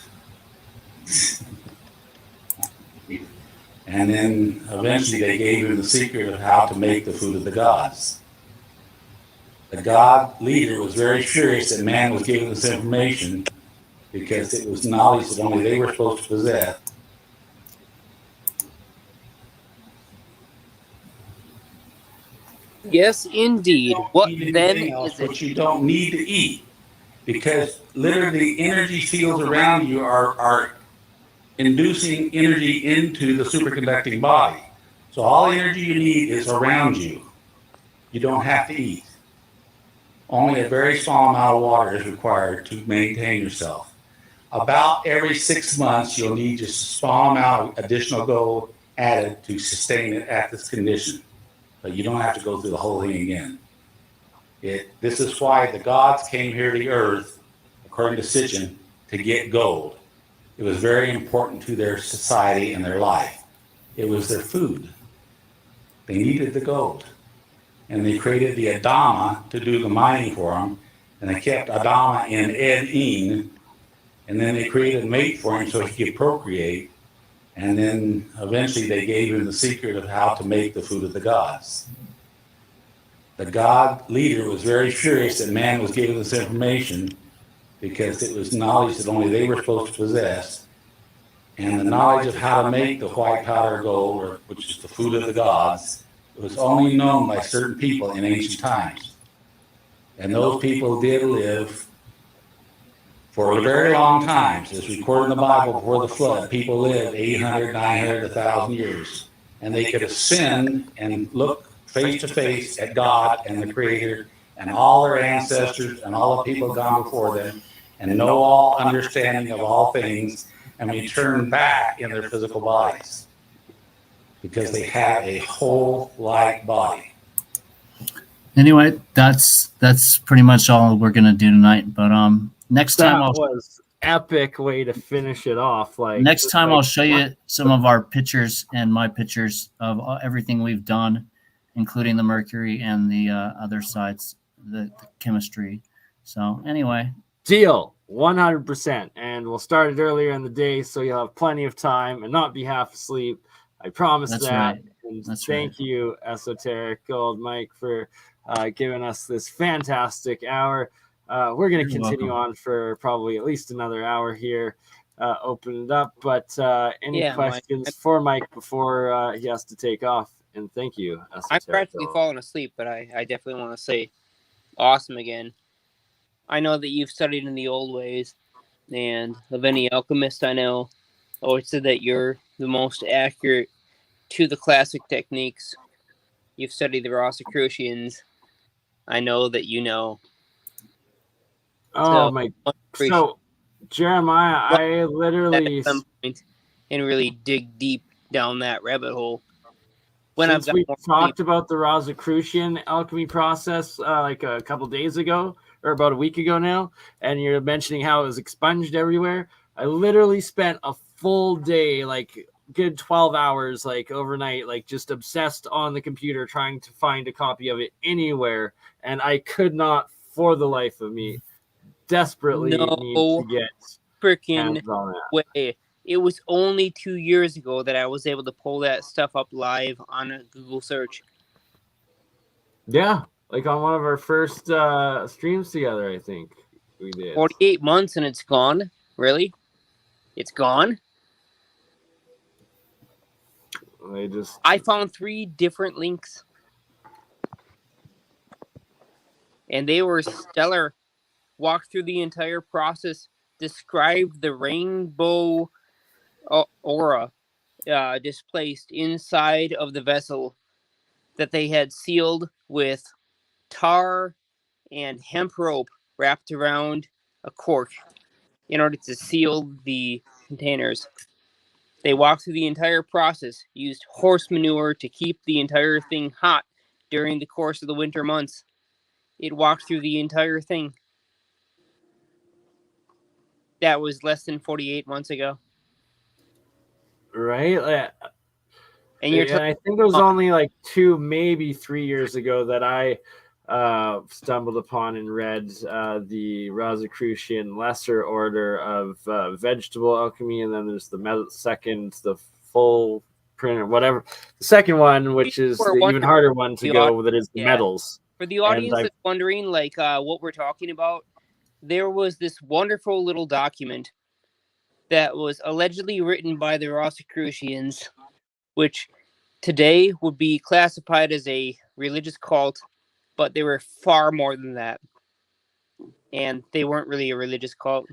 it? And then eventually they gave him the secret of how to make the food of the gods. The god leader was very furious that man was given this information because it was knowledge that only they were supposed to possess. Yes, indeed. What then is it? But you don't need to eat, because literally the energy fields around you are inducing energy into the superconducting body. So all the energy you need is around you. You don't have to eat. Only a very small amount of water is required to maintain yourself. About every 6 months, you'll need just a small amount of additional gold added to sustain it at this condition. But you don't have to go through the whole thing again. This is why the gods came here to the earth, according to Sitchin, to get gold. It was very important to their society and their life. It was their food. They needed the gold. And they created the Adama to do the mining for them. And they kept Adama in Ed-een. And then they created a mate for him so he could procreate. And then eventually they gave him the secret of how to make the food of the gods. The god leader was very furious that man was given this information because it was knowledge that only they were supposed to possess. And the knowledge of how to make the white powder gold, which is the food of the gods, was only known by certain people in ancient times. And those people did live for a very long time. As recorded in the Bible before the flood, people lived 800, 900, 1,000 years. And they could ascend and look face to face at God and the Creator and all their ancestors and all the people gone before them and know all understanding of all things and return back in their physical bodies because they have a whole light body. Anyway, that's pretty much all we're gonna do tonight. But next time that was epic way to finish it off. Next time I'll show you some of our pictures and my pictures of everything we've done, including the mercury and the other sites, the chemistry. So anyway, deal 100%, and we'll start it earlier in the day so you'll have plenty of time and not be half asleep. I promise that. Right. And That's thank you, Esoteric Gold Mike, for giving us this fantastic hour. We're going to continue on for probably at least another hour here, open it up. But any questions for Mike before he has to take off? And thank you, Esoteric. I'm practically falling asleep, but I definitely want to say awesome again. I know that you've studied in the old ways, and of any alchemist I know always said that you're the most accurate to the classic techniques. You've studied the Rosicrucians. I know that you know. Oh, my. So, Jeremiah, I literally. At some point and really dig deep down that rabbit hole. Since we talked about the Rosicrucian alchemy process like a couple days ago, or about a week ago now, and you're mentioning how it was expunged everywhere, I literally spent a full day, like good 12 hours, like overnight, like just obsessed on the computer trying to find a copy of it anywhere, and I could not, for the life of me, desperately need to get freaking way. It was only 2 years ago that I was able to pull that stuff up live on a Google search. Yeah, like on one of our first streams together, I think we did. 48 months and it's gone? Really? It's gone? I found 3 different links. And they were stellar. Walked through the entire process, described the rainbow aura displaced inside of the vessel, that they had sealed with tar and hemp rope wrapped around a cork in order to seal the containers. They walked through the entire process, used horse manure to keep the entire thing hot during the course of the winter months. It walked through the entire thing. That was less than 48 months ago. Right? And you're I think it was only like 2, maybe 3 years ago that I stumbled upon and read the Rosicrucian Lesser Order of Vegetable Alchemy, and then there's the full print or whatever. The second one, which is the even harder one to go, that is the metals. For the audience that's wondering, like, what we're talking about, there was this wonderful little document that was allegedly written by the Rosicrucians, which today would be classified as a religious cult, but they were far more than that. And they weren't really a religious cult.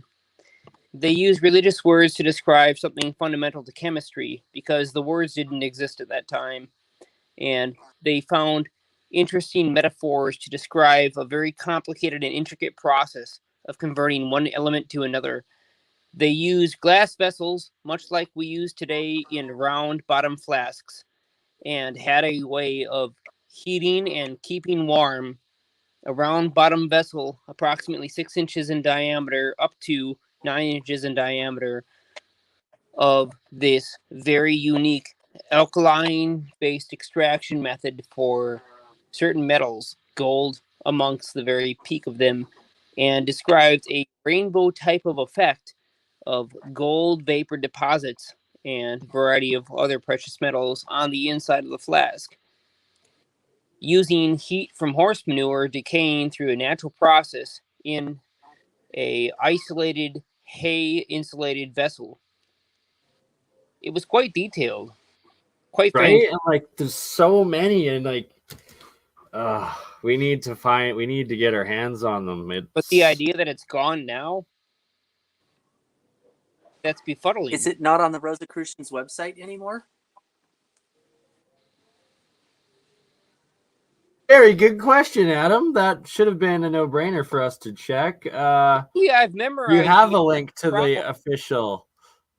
They used religious words to describe something fundamental to chemistry because the words didn't exist at that time. And they found interesting metaphors to describe a very complicated and intricate process of converting one element to another. They used glass vessels, much like we use today in round bottom flasks, and had a way of heating and keeping warm a round bottom vessel approximately 6 inches in diameter up to 9 inches in diameter of this very unique alkaline-based extraction method for certain metals, gold amongst the very peak of them, and described a rainbow type of effect of gold vapor deposits and a variety of other precious metals on the inside of the flask. Using heat from horse manure decaying through a natural process in a isolated hay insulated vessel. It was quite detailed, quite right, and like there's so many, and like we need to get our hands on them. But the idea that it's gone now, that's befuddling. Is it not on the Rosicrucians website anymore? Very good question, Adam. That should have been a no-brainer for us to check. Yeah, I've memorized. You have a link to the official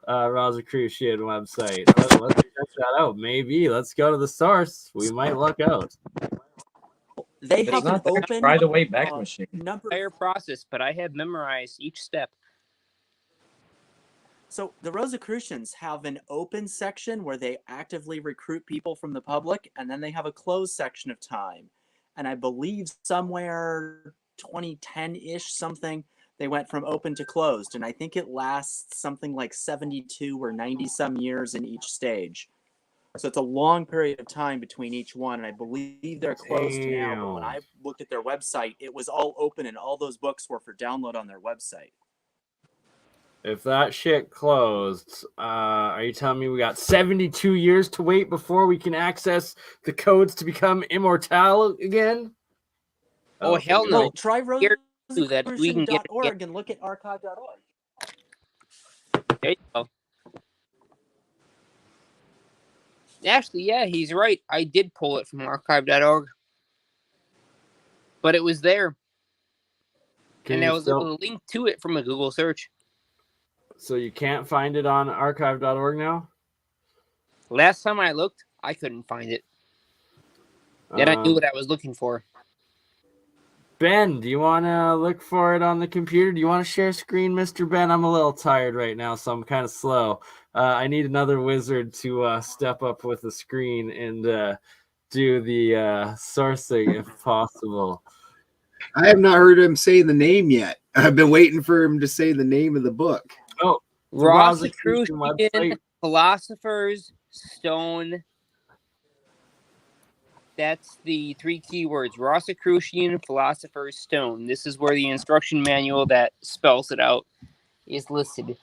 Rosicrucian website. Let's check that out. Maybe let's go to the source. We might luck out. They have an open by the way back machine entire process, but I have memorized each step. So the Rosicrucians have an open section where they actively recruit people from the public, and then they have a closed section of time. And I believe somewhere 2010-ish something, they went from open to closed. And I think it lasts something like 72 or 90 some years in each stage. So it's a long period of time between each one. And I believe they're closed now. But when I looked at their website, it was all open and all those books were for download on their website. If that shit closed, are you telling me we got 72 years to wait before we can access the codes to become immortal again? Oh, hell no. Try Rosicrucian.org and look at archive.org. There you go. Actually, yeah, he's right. I did pull it from archive.org. But it was there. And I was able to link to it from a Google search. So you can't find it on archive.org now? Last time I looked, I couldn't find it. Then I knew what I was looking for. Ben, do you want to look for it on the computer? Do you want to share screen, Mr. Ben? I'm a little tired right now, so I'm kind of slow. I need another wizard to step up with the screen and do the sourcing if possible. I have not heard him say the name yet. I've been waiting for him to say the name of the book. Oh, Rosicrucian Philosopher's Stone. That's the 3 keywords. Rosicrucian Philosopher's Stone. This is where the instruction manual that spells it out is listed.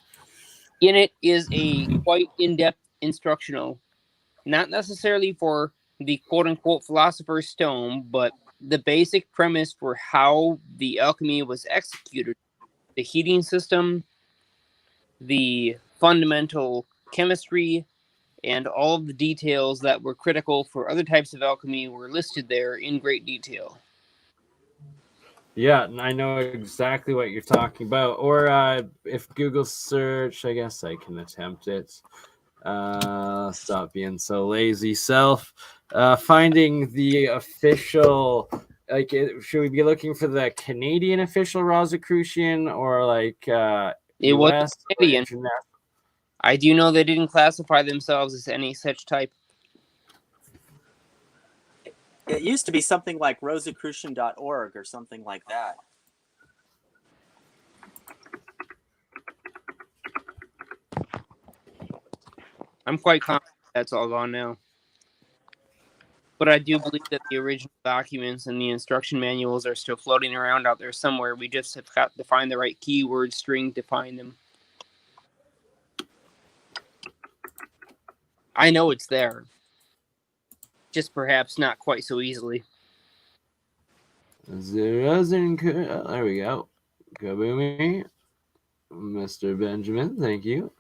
In it is a quite in-depth instructional. Not necessarily for the quote-unquote Philosopher's Stone, but the basic premise for how the alchemy was executed. The heating system, the fundamental chemistry, and all of the details that were critical for other types of alchemy were listed there in great detail. Yeah, and I know exactly what you're talking about. Or if Google search, I guess I can attempt it. Stop being so lazy. Finding the official, like, should we be looking for the Canadian official Rosicrucian or like It was US Canadian. I do know they didn't classify themselves as any such type. It used to be something like Rosicrucian.org or something like that. I'm quite confident that's all gone now. But I do believe that the original documents and the instruction manuals are still floating around out there somewhere. We just have got to find the right keyword string to find them. I know it's there. Just perhaps not quite so easily. There we go. Kaboomy. Mr. Benjamin, thank you.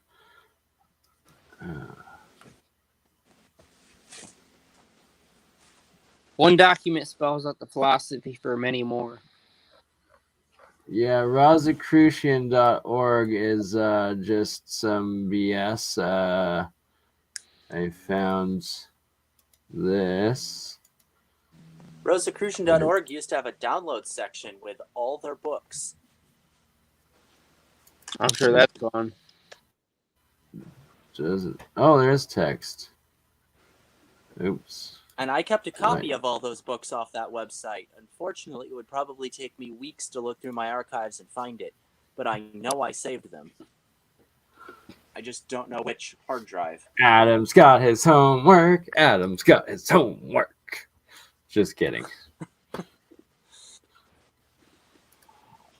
One document spells out the philosophy for many more. Yeah, Rosicrucian.org is just some BS. I found this. Rosicrucian.org used to have a download section with all their books. I'm sure that's gone. Oh, there's text. Oops. And I kept a copy of all those books off that website. Unfortunately, it would probably take me weeks to look through my archives and find it, but I know I saved them. I just don't know which hard drive. Adam's got his homework. Adam's got his homework. Just kidding.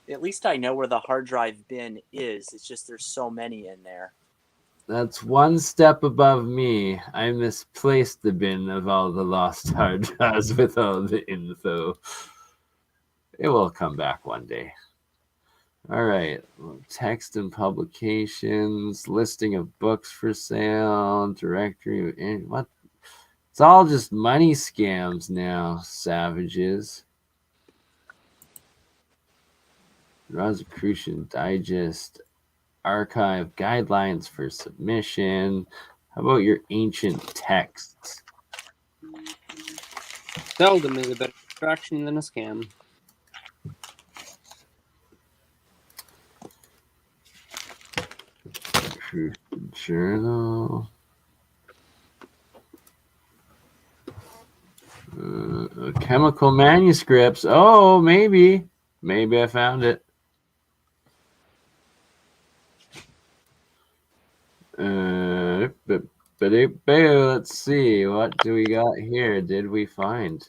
At least I know where the hard drive bin is. It's just there's so many in there. That's one step above me. I misplaced the bin of all the lost hard drives with all the info. It will come back one day. All right. Text and publications, listing of books for sale, directory of what? It's all just money scams now, savages. Rosicrucian Digest. Archive guidelines for submission. How about your ancient texts? Seldom is a better distraction than a scam. Journal. Chemical manuscripts. Oh, maybe I found it. Let's see, what do we got here? Did we find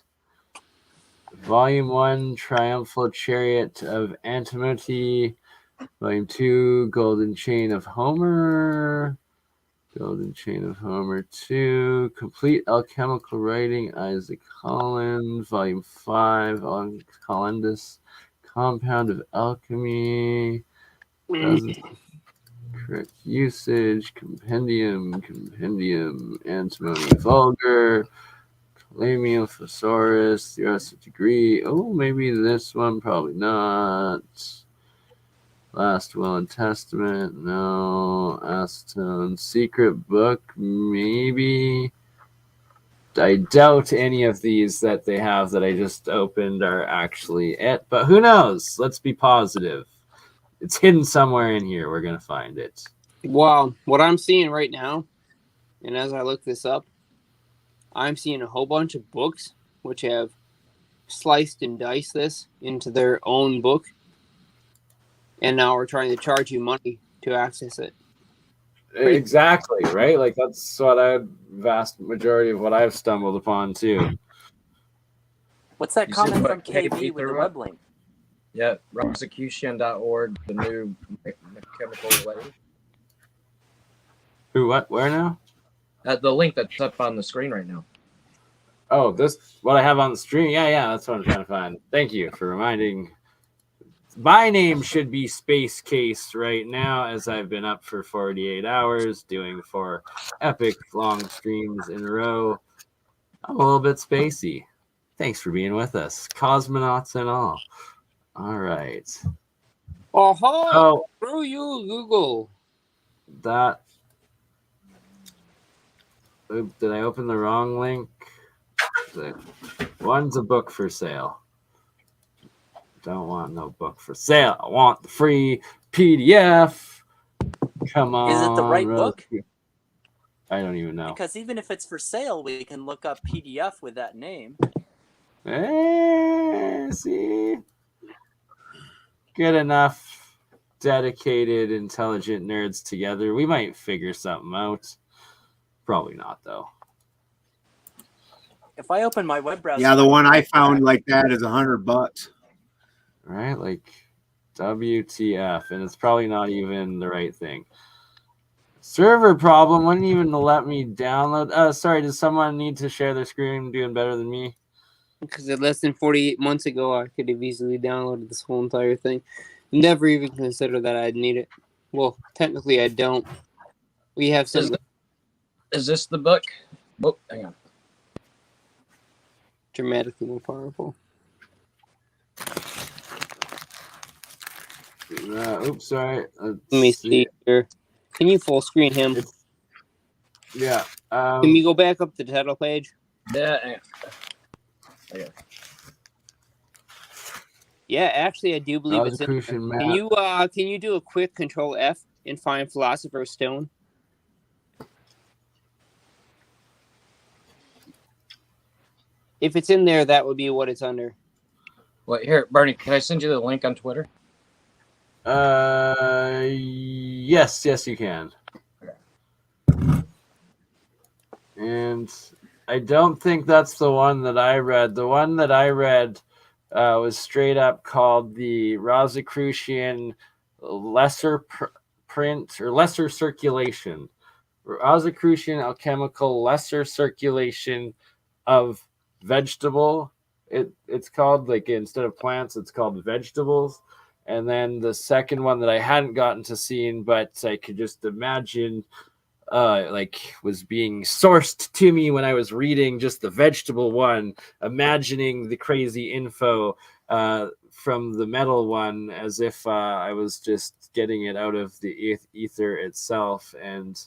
Volume 1, Triumphal Chariot of Antimonte, Volume 2, Golden Chain of Homer, Golden Chain of Homer 2, Complete Alchemical Writing, Isaac Holland, Volume 5, Hollandus, Compound of Alchemy, correct usage, compendium, antimony vulgar, Calamium thesaurus, theoretical degree. Oh, maybe this one, probably not. Last Will and Testament, no. Acetone, secret book, maybe. I doubt any of these that they have that I just opened are actually it, but who knows? Let's be positive. It's hidden somewhere in here. We're going to find it. Well, what I'm seeing right now, and as I look this up, I'm seeing a whole bunch of books which have sliced and diced this into their own book. And now we're trying to charge you money to access it. Exactly, right? Like that's what vast majority of what I've stumbled upon too. What's that comment from KB with the web link? Yeah, Rosicrucian.org, the new chemical writing. Who, what, where now? The link that's up on the screen right now. Oh, this, what I have on the screen? Yeah, that's what I'm trying to find. Thank you for reminding. my name should be Space Case right now, as I've been up for 48 hours doing 4 epic long streams in a row. I'm a little bit spacey. Thanks for being with us, cosmonauts and all. All right. Oh, screw you, Google. That. Oop, did I open the wrong link? One's a book for sale. Don't want no book for sale. I want the free PDF. Come on. Is it the right book? I don't even know. Because even if it's for sale, we can look up PDF with that name. See? Good enough dedicated, intelligent nerds together. We might figure something out. Probably not, though. If I open my web browser... Yeah, the one I found like that is $100. Right? Like, WTF. And it's probably not even the right thing. Server problem. Wouldn't even let me download. Sorry, does someone need to share their screen doing better than me? Because less than 48 months ago, I could have easily downloaded this whole entire thing. Never even considered that I'd need it. Well, technically, I don't. We have some... Is this the book? Oh, hang on. Dramatically more powerful. Oops, sorry. Let me see here. Can you full screen him? Yeah. Can we go back up to the title page? Yeah. Okay. Yeah, actually, I do believe it's in there. Can you do a quick Control F and find Philosopher's Stone? If it's in there, that would be what it's under. Well, here, Barney, can I send you the link on Twitter? Yes, you can. Okay. And I don't think that's the one that I read. The one that I read was straight up called the Rosicrucian Lesser Print or Lesser Circulation. Rosicrucian Alchemical Lesser Circulation of Vegetable. It's called, like, instead of plants, it's called vegetables. And then the second one that I hadn't gotten to see, but I could just imagine was being sourced to me when I was reading just the vegetable one, imagining the crazy info from the metal one as if I was just getting it out of the ether itself. And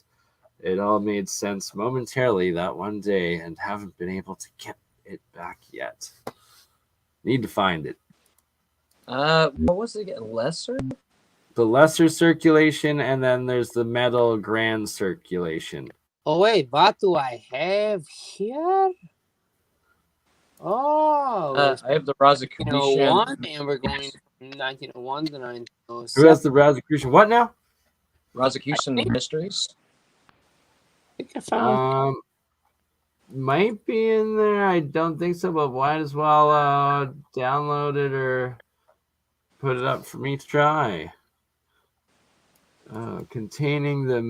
it all made sense momentarily that one day, and haven't been able to get it back yet. Need to find it. What was it again? Lesser? The lesser circulation, and then there's the metal grand circulation. Oh, wait, what do I have here? Oh, I have the Rosicrucian. 1901, and we're going from 1901 to 1907. Who has the Rosicrucian? What now? Rosicrucian Mysteries. I think I found might be in there. I don't think so, but might as well download it or put it up for me to try. Containing the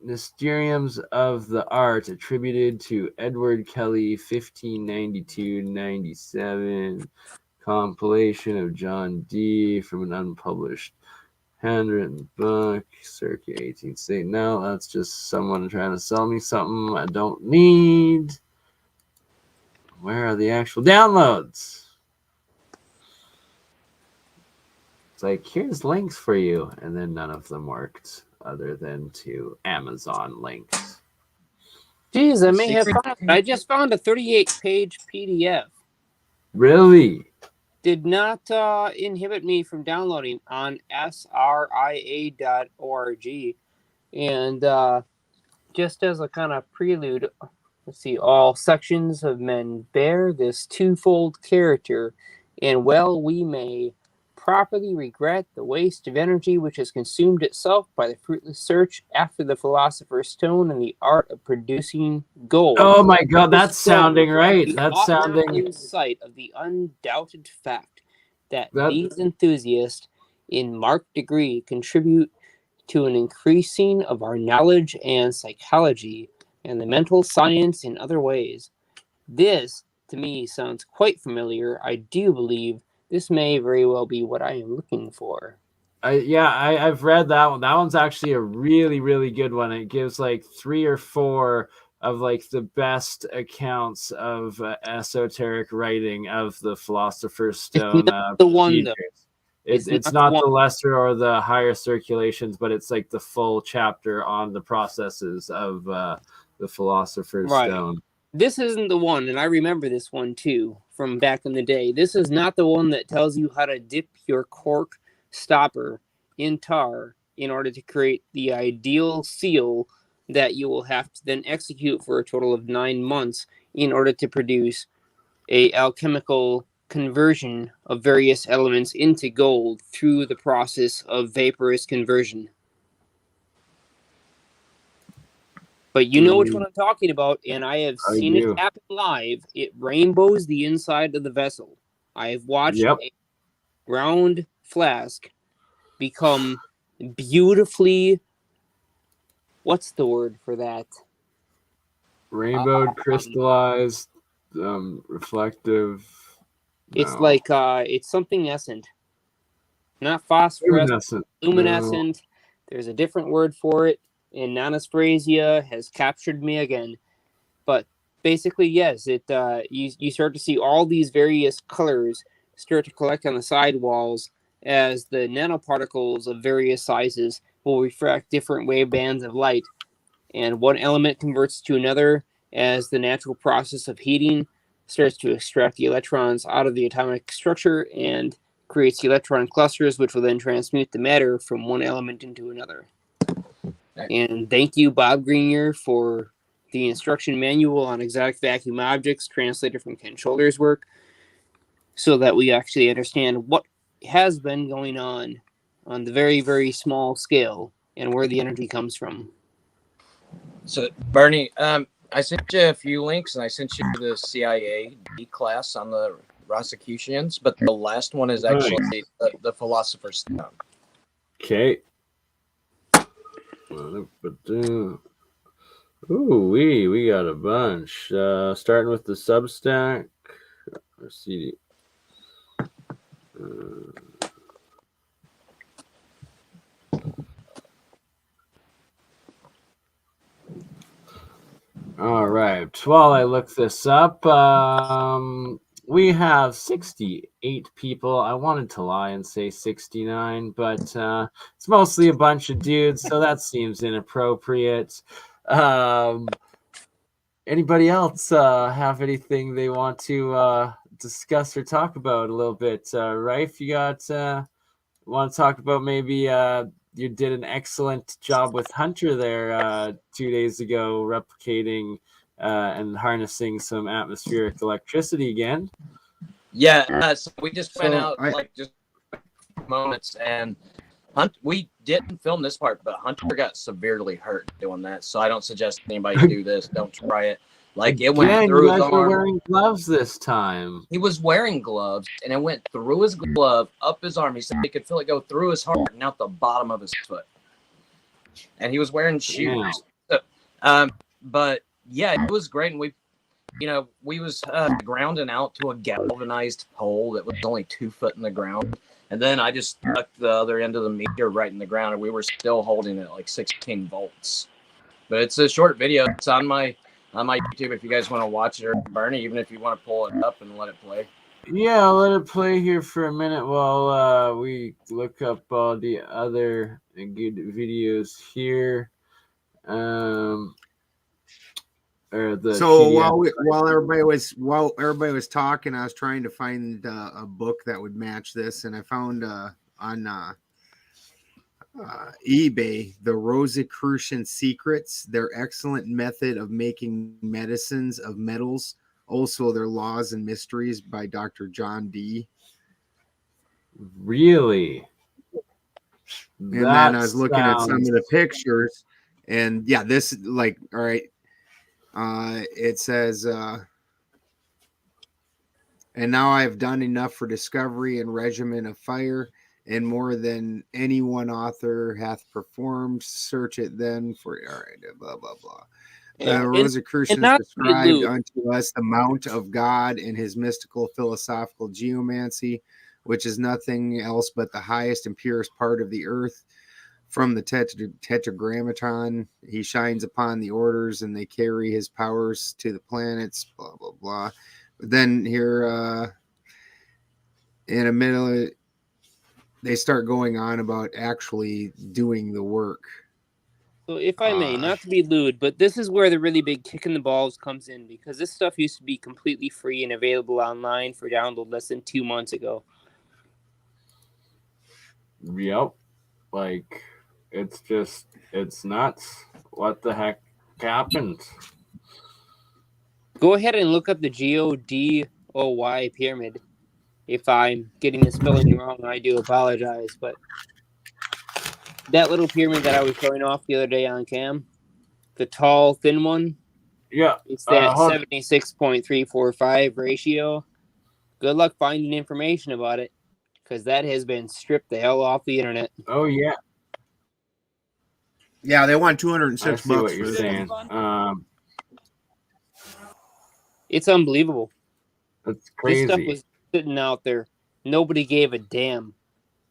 magisteriums of the art attributed to Edward Kelly, 1592-97, compilation of John Dee from an unpublished handwritten book, circa 18th. No, that's just someone trying to sell me something I don't need. Where are the actual downloads? It's like, here's links for you, and then none of them worked other than to Amazon links. Jeez, I may have found it. I just found a 38-page PDF. Really? Did not inhibit me from downloading on sria.org. And just as a kind of prelude, let's see, all sections of men bear this twofold character, and well we may properly regret the waste of energy which has consumed itself by the fruitless search after the philosopher's stone and the art of producing gold. Oh my God, that's sounding right. That's sounding in sight of the undoubted fact that these enthusiasts in marked degree contribute to an increasing of our knowledge and psychology and the mental science in other ways. This, to me, sounds quite familiar. I do believe This may very well be what I am looking for. I've read that one. That one's actually a really, really good one. It gives like 3 or 4 of like the best accounts of esoteric writing of the Philosopher's Stone. It's not the one though. It's not the lesser or the higher circulations, but it's like the full chapter on the processes of the Philosopher's Stone. This isn't the one, and I remember this one too from back in the day. This is not the one that tells you how to dip your cork stopper in tar in order to create the ideal seal that you will have to then execute for a total of 9 months in order to produce a alchemical conversion of various elements into gold through the process of vaporous conversion. But you know which one I'm talking about, and I have seen it happen live. It rainbows the inside of the vessel. I have watched a round flask become beautifully, what's the word for that? Rainbowed, crystallized, reflective. It's like it's something essent, not phosphorescent, luminescent. There's a different word for it, and Nanosphasia has captured me again. But basically, yes, it you start to see all these various colors start to collect on the sidewalls as the nanoparticles of various sizes will refract different wavebands of light, and one element converts to another as the natural process of heating starts to extract the electrons out of the atomic structure and creates electron clusters, which will then transmute the matter from one element into another. And thank you, Bob Greenyer, for the instruction manual on exotic vacuum objects translated from Ken Scholder's work, so that we actually understand what has been going on the very, very small scale and where the energy comes from. So, Bernie, I sent you a few links, and I sent you the CIA D class on the Rosicrucians, but the last one is actually the Philosopher's Stone. Okay. Ooh, we got a bunch. Starting with the Substack. Let's see. All right. While I look this up, we have 68 people. I wanted to lie and say 69, but it's mostly a bunch of dudes, so that seems inappropriate. Anybody else have anything they want to discuss or talk about a little bit? Rafe, you got want to talk about maybe you did an excellent job with Hunter there 2 days ago, replicating and harnessing some atmospheric electricity again. Yeah, so we just went out like just moments, and we didn't film this part, but Hunter got severely hurt doing that. So I don't suggest anybody do this. Don't try it. Like it went through his arm. Were wearing gloves this time. He was wearing gloves, and it went through his glove, up his arm. He said he could feel it go through his heart and out the bottom of his foot. And he was wearing shoes. So, but yeah, it was great. And we was grounding out to a galvanized pole that was only 2 foot in the ground. And then I just stuck the other end of the meter right in the ground, and we were still holding it at like 16 volts. But it's a short video. It's on my YouTube if you guys want to watch it, or Bernie, even if you want to pull it up and let it play. Yeah, I'll let it play here for a minute while we look up all the other good videos here. So while everybody was talking, I was trying to find a book that would match this, and I found on eBay the Rosicrucian Secrets, their excellent method of making medicines of metals, also their laws and mysteries, by Dr. John D. Really? And then I was looking at some of the pictures, and yeah, this like, all right. It says, and now I have done enough for discovery and regimen of fire, and more than any one author hath performed. Search it then for, all right, blah, blah, blah. The Rosicrucians described unto us the mount of God and his mystical philosophical geomancy, which is nothing else but the highest and purest part of the earth. From the tetragrammaton, he shines upon the orders, and they carry his powers to the planets, blah, blah, blah. But then here in a minute, they start going on about actually doing the work. So if I may, not to be lewd, but this is where the really big kick in the balls comes in, because this stuff used to be completely free and available online for download less than 2 months ago. Yep. Like, it's nuts. What the heck happened? Go ahead and look up the GODOY pyramid. If I'm getting the spelling wrong, I do apologize, but that little pyramid that I was showing off the other day on cam, the tall, thin one, yeah, it's that 76.345 ratio. Good luck finding information about it, because that has been stripped the hell off the internet. Oh, yeah. Yeah, they want $206 I see what you're saying. It's unbelievable. It's crazy. This stuff was sitting out there. Nobody gave a damn.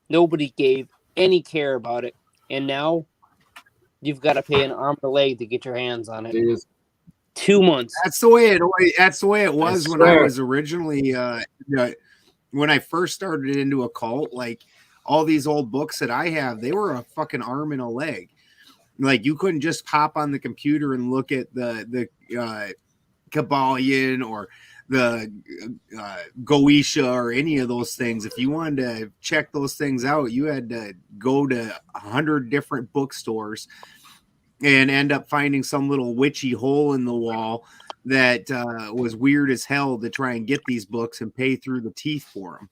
Nobody gave any care about it. And now you've got to pay an arm and a leg to get your hands on it. 2 months. That's the way it was when I was originally when I first started into a cult. Like, all these old books that I have, they were a fucking arm and a leg. Like, you couldn't just pop on the computer and look at the Kabbalion or the Goetia or any of those things. If you wanted to check those things out, you had to go to 100 different bookstores and end up finding some little witchy hole in the wall that was weird as hell to try and get these books and pay through the teeth for them.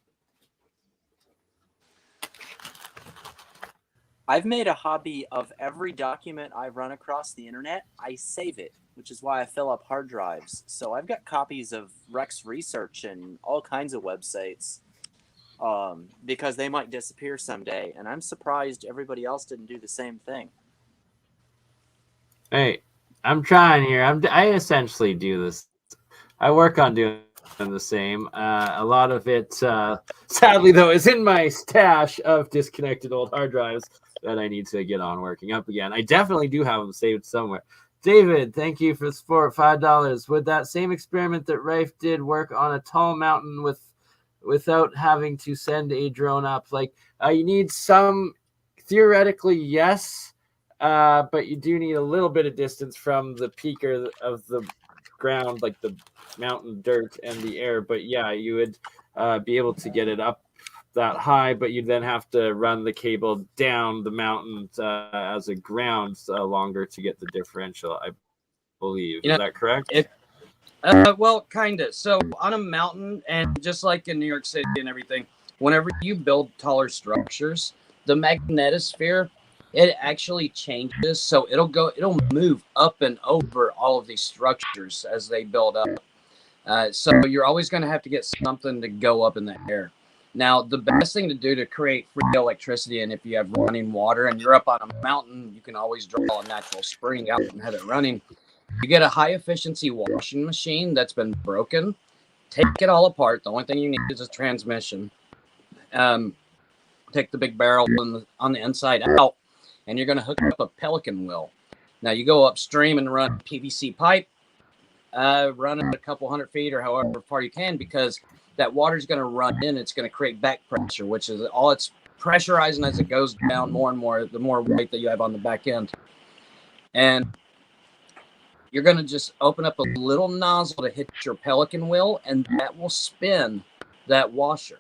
I've made a hobby of every document I run across the internet, I save it, which is why I fill up hard drives. So I've got copies of Rex Research and all kinds of websites because they might disappear someday. And I'm surprised everybody else didn't do the same thing. Hey, I'm trying here. I essentially do this. I work on doing the same. A lot of it, sadly, though, is in my stash of disconnected old hard drives that I need to get on working up again. I definitely do have them saved somewhere. David, thank you for the support. $5. Would that same experiment that Rafe did work on a tall mountain without having to send a drone up? Like, you need some, theoretically, yes, but you do need a little bit of distance from the peak of the ground, like the mountain dirt and the air. But yeah, you would be able to get it up that high, but you then have to run the cable down the mountain as a ground longer to get the differential, I believe. Is that correct? Well, kind of. So on a mountain, and just like in New York City and everything, whenever you build taller structures, the magnetosphere, it actually changes. So it'll move up and over all of these structures as they build up. So you're always going to have to get something to go up in the air. Now, the best thing to do to create free electricity, and if you have running water and you're up on a mountain, you can always draw a natural spring out and have it running. You get a high efficiency washing machine that's been broken. Take it all apart. The only thing you need is a transmission. Take the big barrel on the inside out, and you're going to hook up a pelican wheel. Now, you go upstream and run PVC pipe. Run it a couple 100 feet or however far you can, because that water is going to run in. It's going to create back pressure, which is all it's pressurizing as it goes down more and more, the more weight that you have on the back end. And you're going to just open up a little nozzle to hit your pelican wheel, and that will spin that washer.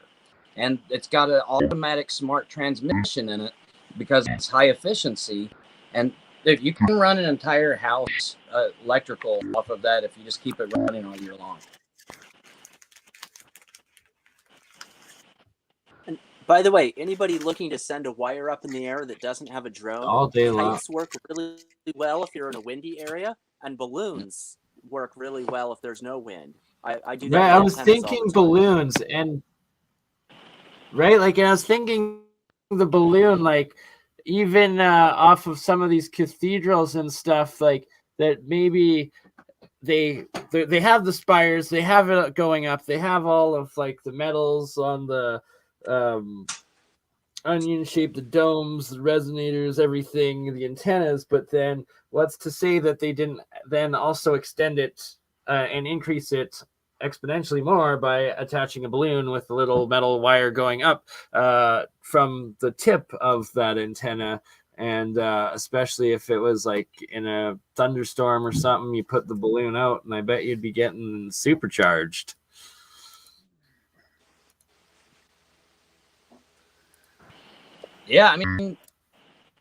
And it's got an automatic smart transmission in it because it's high efficiency. And if you can run an entire house electrical off of that if you just keep it running all year long. And by the way, anybody looking to send a wire up in the air that doesn't have a drone, all day long, kites work really well if you're in a windy area, and balloons work really well if there's no wind. I do that. Right, I was thinking balloons, and like I was thinking the balloon, like even off of some of these cathedrals and stuff, like that maybe they have the spires, they have it going up, they have all of like the metals on the onion-shaped domes, the resonators, everything, the antennas. But then what's to say that they didn't then also extend it and increase it exponentially more by attaching a balloon with a little metal wire going up from the tip of that antenna. And especially if it was like in a thunderstorm or something, you put the balloon out, and I bet you'd be getting supercharged. Yeah, I mean,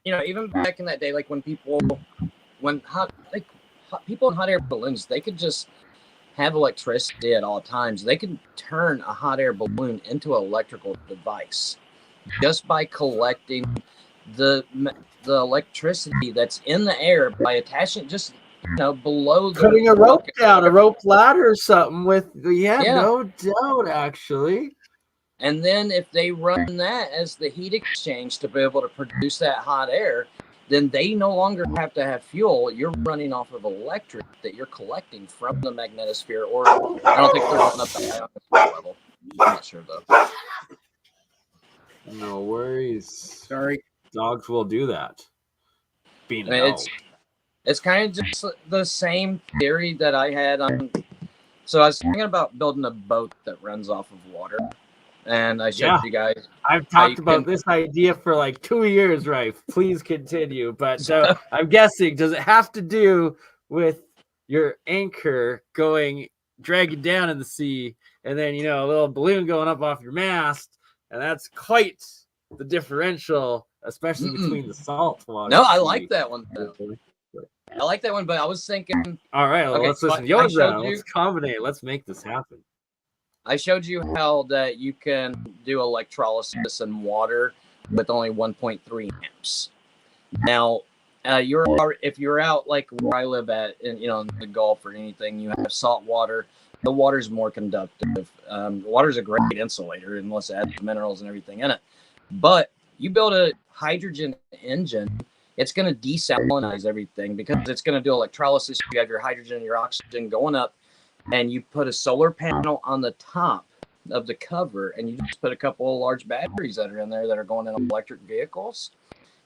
you know, even back in that day, like when people in hot air balloons, they could just have electricity at all times. They could turn a hot air balloon into an electrical device just by collecting the electricity that's in the air by attaching just below the putting a rope down, a rope ladder or something with no doubt actually. And then if they run that as the heat exchange to be able to produce that hot air, then they no longer have to have fuel. You're running off of electric that you're collecting from the magnetosphere, or I don't think they're going up the ionosphere level. I'm not sure though. No worries. Sorry. Dogs will do that. It's kind of just the same theory that I had on. So I was thinking about building a boat that runs off of water. And I showed you guys. I've talked about this idea for like 2 years, right? Please continue. But so I'm guessing, does it have to do with your anchor dragging down in the sea, and then a little balloon going up off your mast, and that's quite the differential, especially between the salt water. No, I like that one. I like that one, but I was thinking. All right, well, let's listen. Let's combine. Let's make this happen. I showed you how that you can do electrolysis in water with only 1.3 amps. Now, if you're out like where I live at, in the Gulf or anything, you have salt water. The water's more conductive. Water's a great insulator unless it has minerals and everything in it. But you build a hydrogen engine, it's going to desalinize everything because it's going to do electrolysis. You have your hydrogen and your oxygen going up. And you put a solar panel on the top of the cover, and you just put a couple of large batteries that are in there that are going in electric vehicles.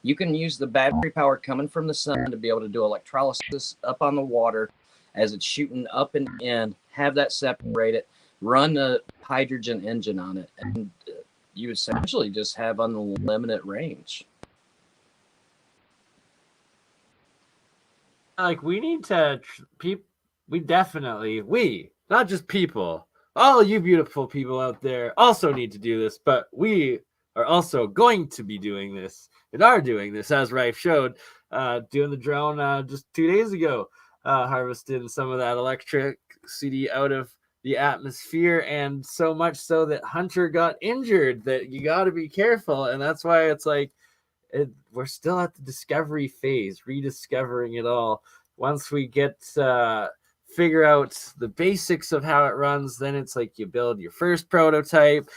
You can use the battery power coming from the sun to be able to do electrolysis up on the water as it's shooting up and in, have that separated, run a hydrogen engine on it, and you essentially just have unlimited range. Like, we need to not just people, all you beautiful people out there also need to do this, but we are also going to be doing this and are doing this, as Rife showed, doing the drone just 2 days ago, harvesting some of that electricity out of the atmosphere, and so much so that Hunter got injured, that you got to be careful. And that's why it's like we're still at the discovery phase, rediscovering it all. Once we get figure out the basics of how it runs, then it's like you build your first prototype.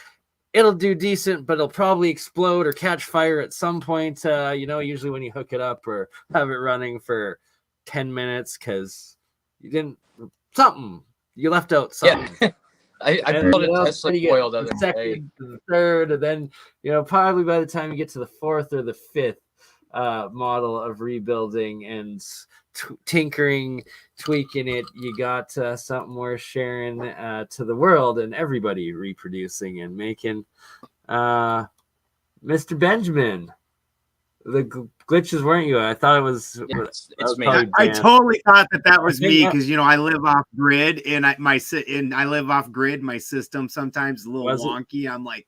It'll do decent, but it'll probably explode or catch fire at some point, usually when you hook it up or have it running for 10 minutes because you left out something. Yeah. I built a Tesla coil the other day. Second, the third, and then probably by the time you get to the fourth or the fifth model of rebuilding and tinkering, tweaking it, you got something worth sharing to the world and everybody reproducing and making. Mr. Benjamin, the glitches weren't you? I thought it was. It's me. I totally thought that was me because I live off grid and I live off grid. My system sometimes is a little wonky. I'm like,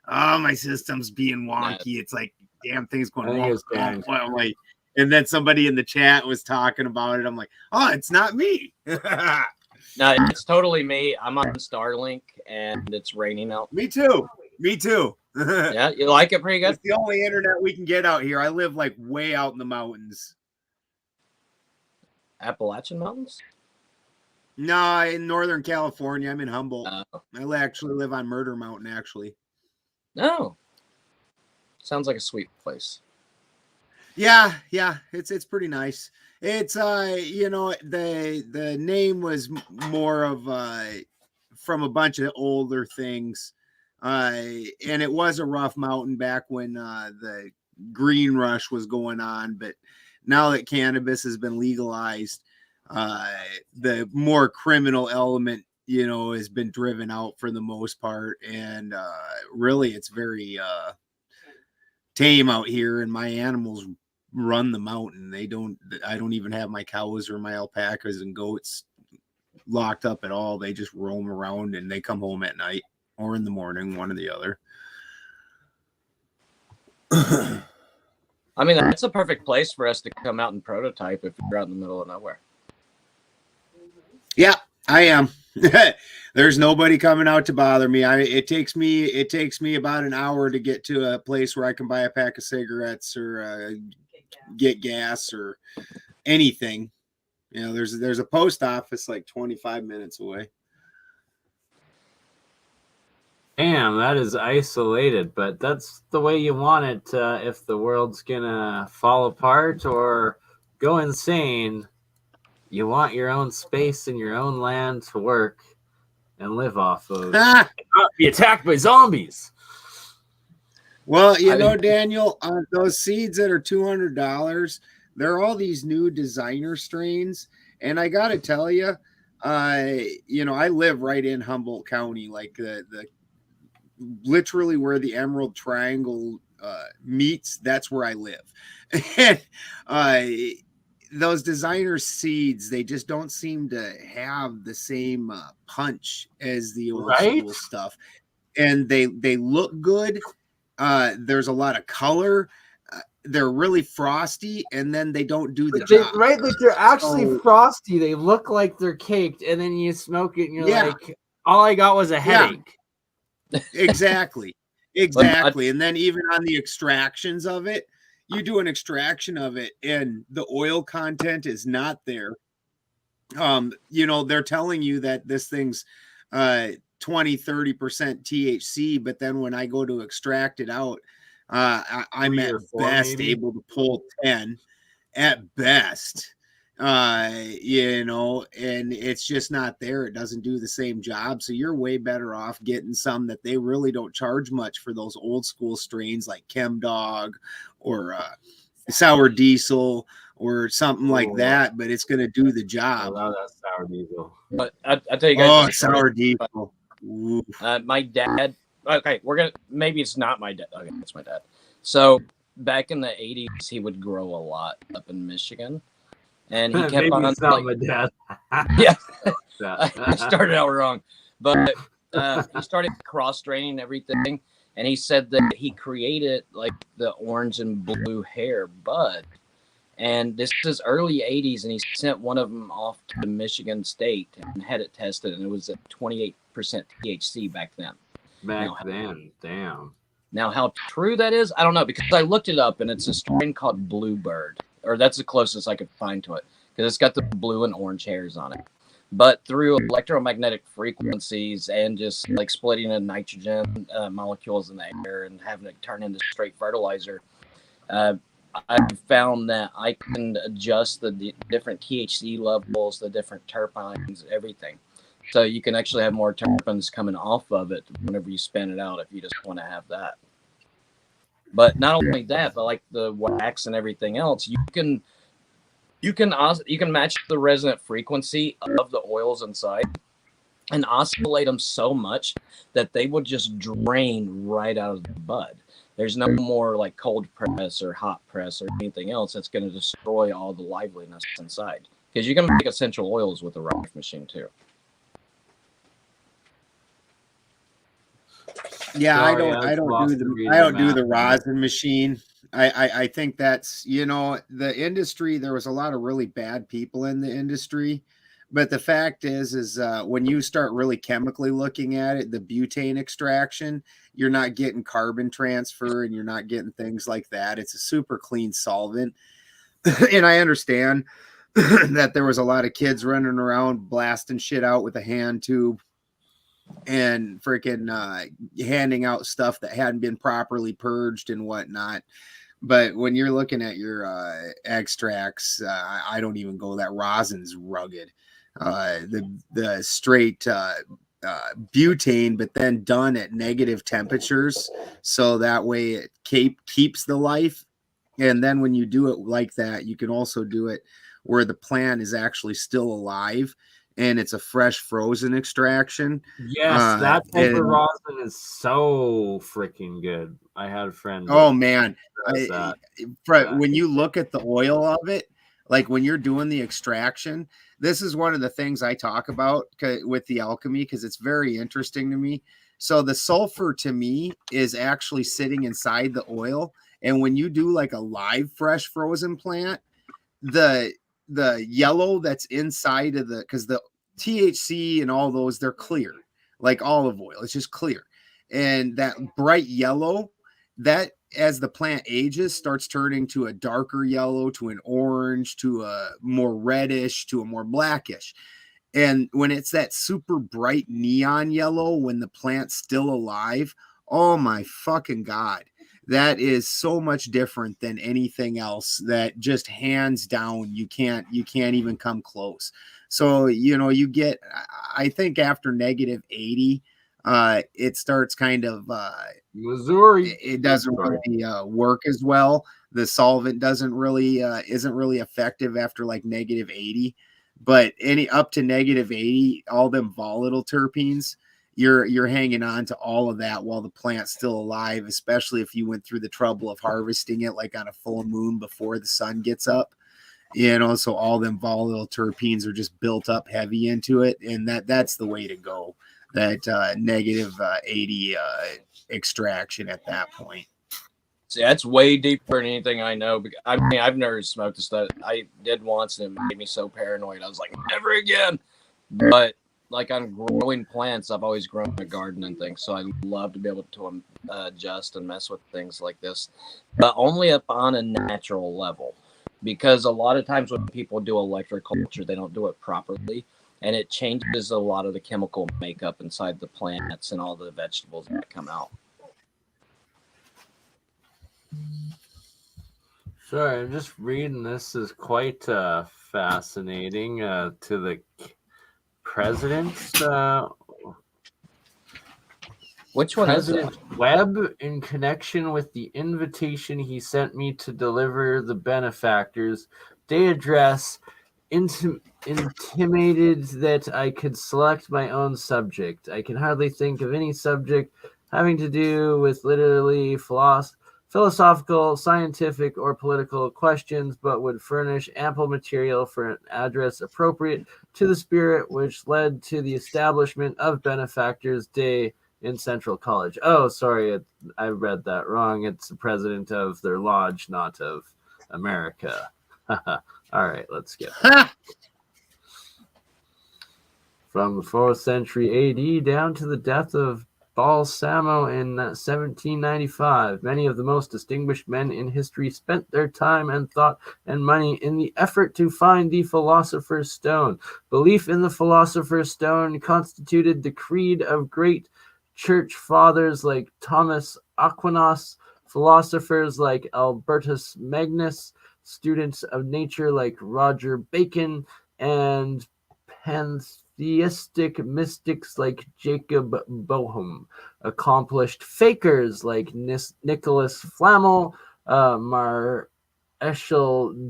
oh, my system's being wonky. It's like damn thing's going wrong. And then somebody in the chat was talking about it. I'm like, oh, it's not me. No, it's totally me. I'm on Starlink and it's raining out. Me too. Yeah, you like it pretty good? It's the only internet we can get out here. I live like way out in the mountains. Appalachian Mountains? No, in Northern California. I'm in Humboldt. I actually live on Murder Mountain, actually. Oh. Sounds like a sweet place. Yeah, it's pretty nice. It's the name was more of from a bunch of older things. And it was a rough mountain back when the green rush was going on. But now that cannabis has been legalized, the more criminal element, you know, has been driven out for the most part. And really, it's very tame out here. And my animals run the mountain. I don't even have my cows or my alpacas and goats locked up at all. They just roam around and they come home at night or in the morning, one or the other. I mean, that's a perfect place for us to come out and prototype if you're out in the middle of nowhere. Yeah, I am. There's nobody coming out to bother me. It takes me about an hour to get to a place where I can buy a pack of cigarettes or get gas or anything. You know, there's a post office like 25 minutes away. Damn, that is isolated, but that's the way you want it. If the world's gonna fall apart or go insane, you want your own space and your own land to work and live off of. Not be attacked by zombies. Well, you know, Daniel, those seeds that are $200, there are all these new designer strains, and I got to tell you, you know, I live right in Humboldt County, like the literally where the Emerald Triangle meets. That's where I live, and those designer seeds, they just don't seem to have the same punch as the old school stuff, and they look good. There's a lot of color. They're really frosty, and then they don't do the job. Right, like they're actually frosty. They look like they're caked, and then you smoke it, and you're like, all I got was a headache. Exactly. And then even on the extractions of it, you do an extraction of it, and the oil content is not there. You know, they're telling you that this thing's 20-30% THC, but then when I go to extract it out, I'm at best able to pull 10 at best, you know, and it's just not there. It doesn't do the same job. So you're way better off getting some that they really don't charge much for, those old school strains like Chem Dog or Sour Diesel or something like that, but it's going to do the job. I love that Sour Diesel. But I tell you guys, Sour Diesel. My dad. Okay, maybe it's not my dad. Okay, it's my dad. So back in the 80s, he would grow a lot up in Michigan, and he kept on. It's not my dad. Yeah, I started out wrong, but he started cross draining everything, and he said that he created like the orange and blue hair bud. And this is early 80s, and he sent one of them off to Michigan State and had it tested, and it was at 28% THC back then. Damn. Now, how true that is, I don't know, because I looked it up, and it's a strain called Bluebird, or that's the closest I could find to it, because it's got the blue and orange hairs on it. But through electromagnetic frequencies and just like splitting the nitrogen molecules in the air and having it turn into straight fertilizer, I've found that I can adjust the different THC levels, the different terpenes, everything. So you can actually have more terpenes coming off of it whenever you spin it out if you just want to have that. But not only that, but like the wax and everything else, you can match the resonant frequency of the oils inside and oscillate them so much that they will just drain right out of the bud. There's no more like cold press or hot press or anything else that's going to destroy all the liveliness inside. Because you can make essential oils with a rife machine too. Yeah, I don't do the rosin machine. I think that's, you know, the industry, there was a lot of really bad people in the industry, but the fact is when you start really chemically looking at it, the butane extraction, you're not getting carbon transfer and you're not getting things like that. It's a super clean solvent. And I understand that there was a lot of kids running around blasting shit out with a hand tube and freaking handing out stuff that hadn't been properly purged and whatnot. But when you're looking at your extracts, I don't even go that rosin's rugged. The straight butane, but then done at negative temperatures, so that way it keeps the life. And then when you do it like that, you can also do it where the plant is actually still alive and it's a fresh frozen extraction. Yes, that type of rosin is so freaking good. I had a friend. Oh man, when you look at the oil of it, like when you're doing the extraction, this is one of the things I talk about with the alchemy because it's very interesting to me. So the sulfur to me is actually sitting inside the oil, and when you do like a live fresh frozen plant, the yellow that's inside of because the THC and all those, they're clear like olive oil. It's just clear, and that bright yellow, that as the plant ages starts turning to a darker yellow, to an orange, to a more reddish, to a more blackish. And when it's that super bright neon yellow when the plant's still alive, oh my fucking God, that is so much different than anything else. That just hands down, you can't even come close. So, you get, I think after negative 80, it starts kind of Missouri. It doesn't really work as well. The solvent doesn't really isn't really effective after like negative 80. But any up to negative 80, all them volatile terpenes, you're hanging on to all of that while the plant's still alive, especially if you went through the trouble of harvesting it like on a full moon before the sun gets up. So all them volatile terpenes are just built up heavy into it, and that's the way to go. That negative 80 extraction at that point. See, that's way deeper than anything I know. I mean, I've never smoked this stuff. I did once, and it made me so paranoid. I was like, never again. But like on growing plants, I've always grown a garden and things, so I love to be able to adjust and mess with things like this, but only up on a natural level. Because a lot of times when people do electroculture, they don't do it properly, and it changes a lot of the chemical makeup inside the plants and all the vegetables that come out. Sorry, I'm just reading. This is quite fascinating. To the president's which one President is that? Webb, in connection with the invitation he sent me to deliver the benefactors day address, intimated that I could select my own subject. I can hardly think of any subject having to do with literally philosophical, scientific, or political questions, but would furnish ample material for an address appropriate to the spirit which led to the establishment of Benefactors Day in Central College. Oh, sorry, I read that wrong. It's the president of their lodge, not of America. All right, let's get that. From the 4th century AD down to the death of Balsamo in 1795, many of the most distinguished men in history spent their time and thought and money in the effort to find the Philosopher's Stone. Belief in the Philosopher's Stone constituted the creed of great church fathers like Thomas Aquinas, philosophers like Albertus Magnus, students of nature like Roger Bacon, and pantheistic mystics like Jacob Boehme, accomplished fakers like Nicholas Flamel, Marechal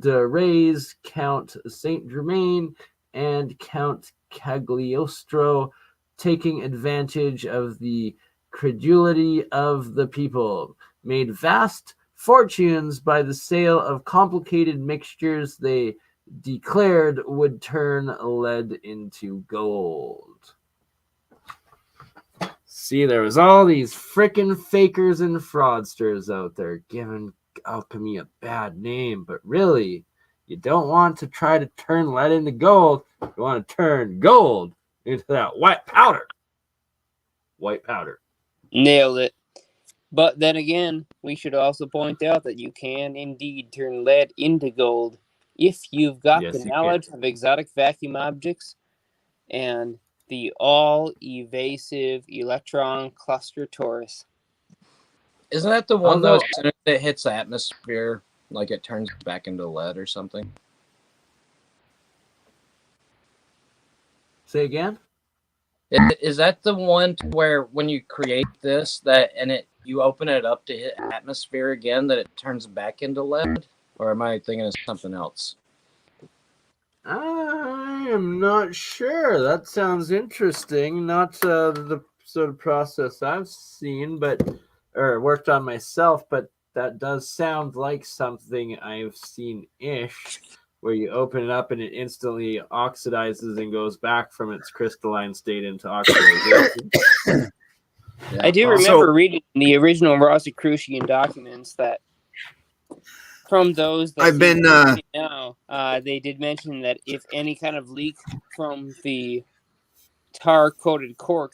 de Reyes, Count Saint Germain, and Count Cagliostro, taking advantage of the credulity of the people, made vast fortunes by the sale of complicated mixtures they declared would turn lead into gold. See, there was all these frickin' fakers and fraudsters out there giving alchemy a bad name, but really, you don't want to try to turn lead into gold. You want to turn gold into that white powder. White powder. Nailed it. But then again, we should also point out that you can indeed turn lead into gold if you've got the knowledge of exotic vacuum objects and the all-evasive electron cluster torus. Isn't that the one though? As soon as it hits the atmosphere, like it turns back into lead or something? Say again? Is that the one where when you create this you open it up to hit atmosphere again, that it turns back into lead? Or am I thinking of something else? I am not sure. That sounds interesting. Not the sort of process I've seen, or worked on myself, but that does sound like something I've seen ish, where you open it up and it instantly oxidizes and goes back from its crystalline state into oxidization. I do remember reading the original Rosicrucian documents that from those that I've been now, they did mention that if any kind of leak from the tar-coated cork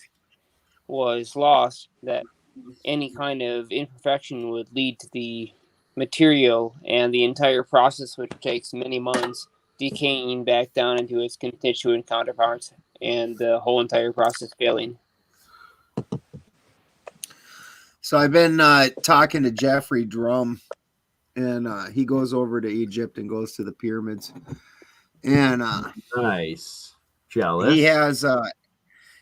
was lost, that any kind of imperfection would lead to the material and the entire process, which takes many months, decaying back down into its constituent counterparts and the whole entire process failing. So I've been talking to Jeffrey Drum, and he goes over to Egypt and goes to the pyramids. And nice. Jealous.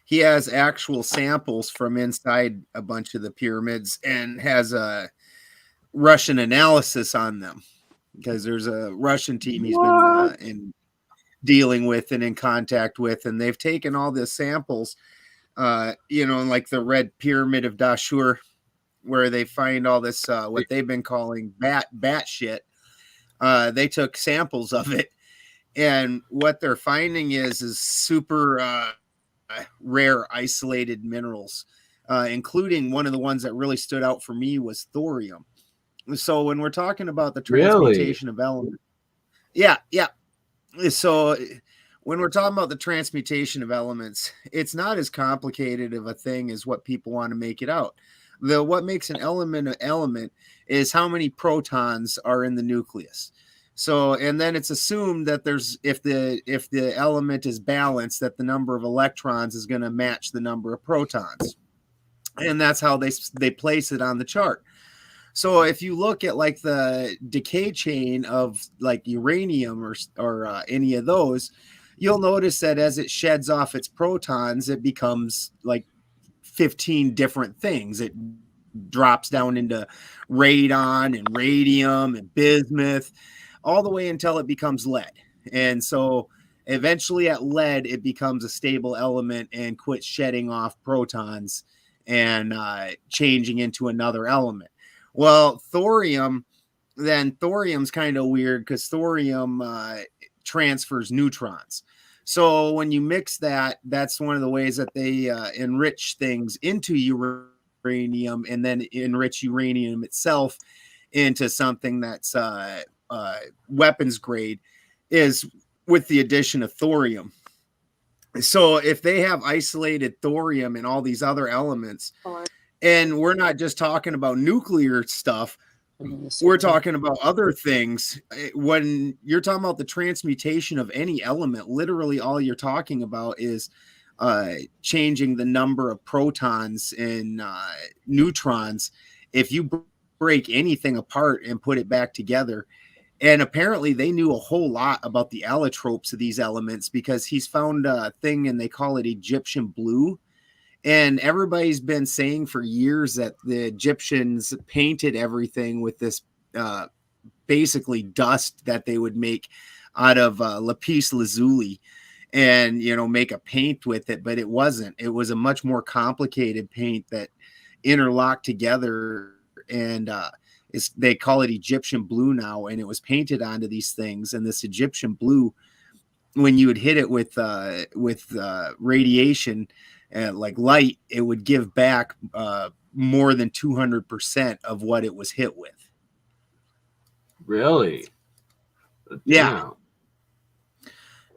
He has actual samples from inside a bunch of the pyramids and has a Russian analysis on them, because there's a Russian team he's been in dealing with and in contact with, and they've taken all the samples, like the Red Pyramid of Dashur, where they find all this what they've been calling bat shit. They took samples of it, and what they're finding is super rare isolated minerals, including one of the ones that really stood out for me was thorium. So when we're talking about the transmutation of elements, so when we're talking about the transmutation of elements, it's not as complicated of a thing as what people want to make it out. What makes an element an element is how many protons are in the nucleus. So, and then it's assumed that if the element is balanced, that the number of electrons is going to match the number of protons, and that's how they place it on the chart. So if you look at like the decay chain of like uranium or any of those, you'll notice that as it sheds off its protons, it becomes like 15 different things. It drops down into radon and radium and bismuth, all the way until it becomes lead. And so eventually at lead, it becomes a stable element and quits shedding off protons and changing into another element. Well, thorium's kind of weird because thorium transfers neutrons. So when you mix that, that's one of the ways that they enrich things into uranium and then enrich uranium itself into something that's weapons grade, is with the addition of thorium. So if they have isolated thorium and all these other elements, and we're not just talking about nuclear stuff, we're talking about other things. When you're talking about the transmutation of any element, literally all you're talking about is changing the number of protons and neutrons. If you break anything apart and put it back together, and apparently they knew a whole lot about the allotropes of these elements, because he's found a thing and they call it Egyptian blue. And everybody's been saying for years that the Egyptians painted everything with this basically dust that they would make out of lapis lazuli and, make a paint with it. But it wasn't. It was a much more complicated paint that interlocked together. And they call it Egyptian blue now. And it was painted onto these things. And this Egyptian blue, when you would hit it with radiation, like light, it would give back more than 200% of what it was hit with. Really? Yeah.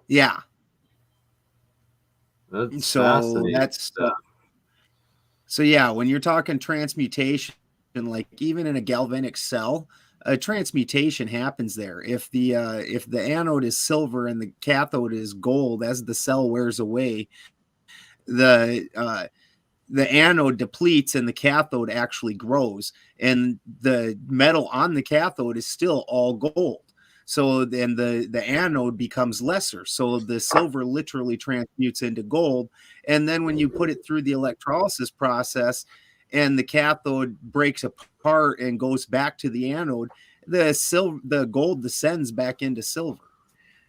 Yeah. That's fascinating. So yeah, when you're talking transmutation, like even in a galvanic cell, a transmutation happens there. If the anode is silver and the cathode is gold, as the cell wears away, the anode depletes and the cathode actually grows, and the metal on the cathode is still all gold. So then the anode becomes lesser. So the silver literally transmutes into gold. And then when you put it through the electrolysis process and the cathode breaks apart and goes back to the anode, the gold descends back into silver.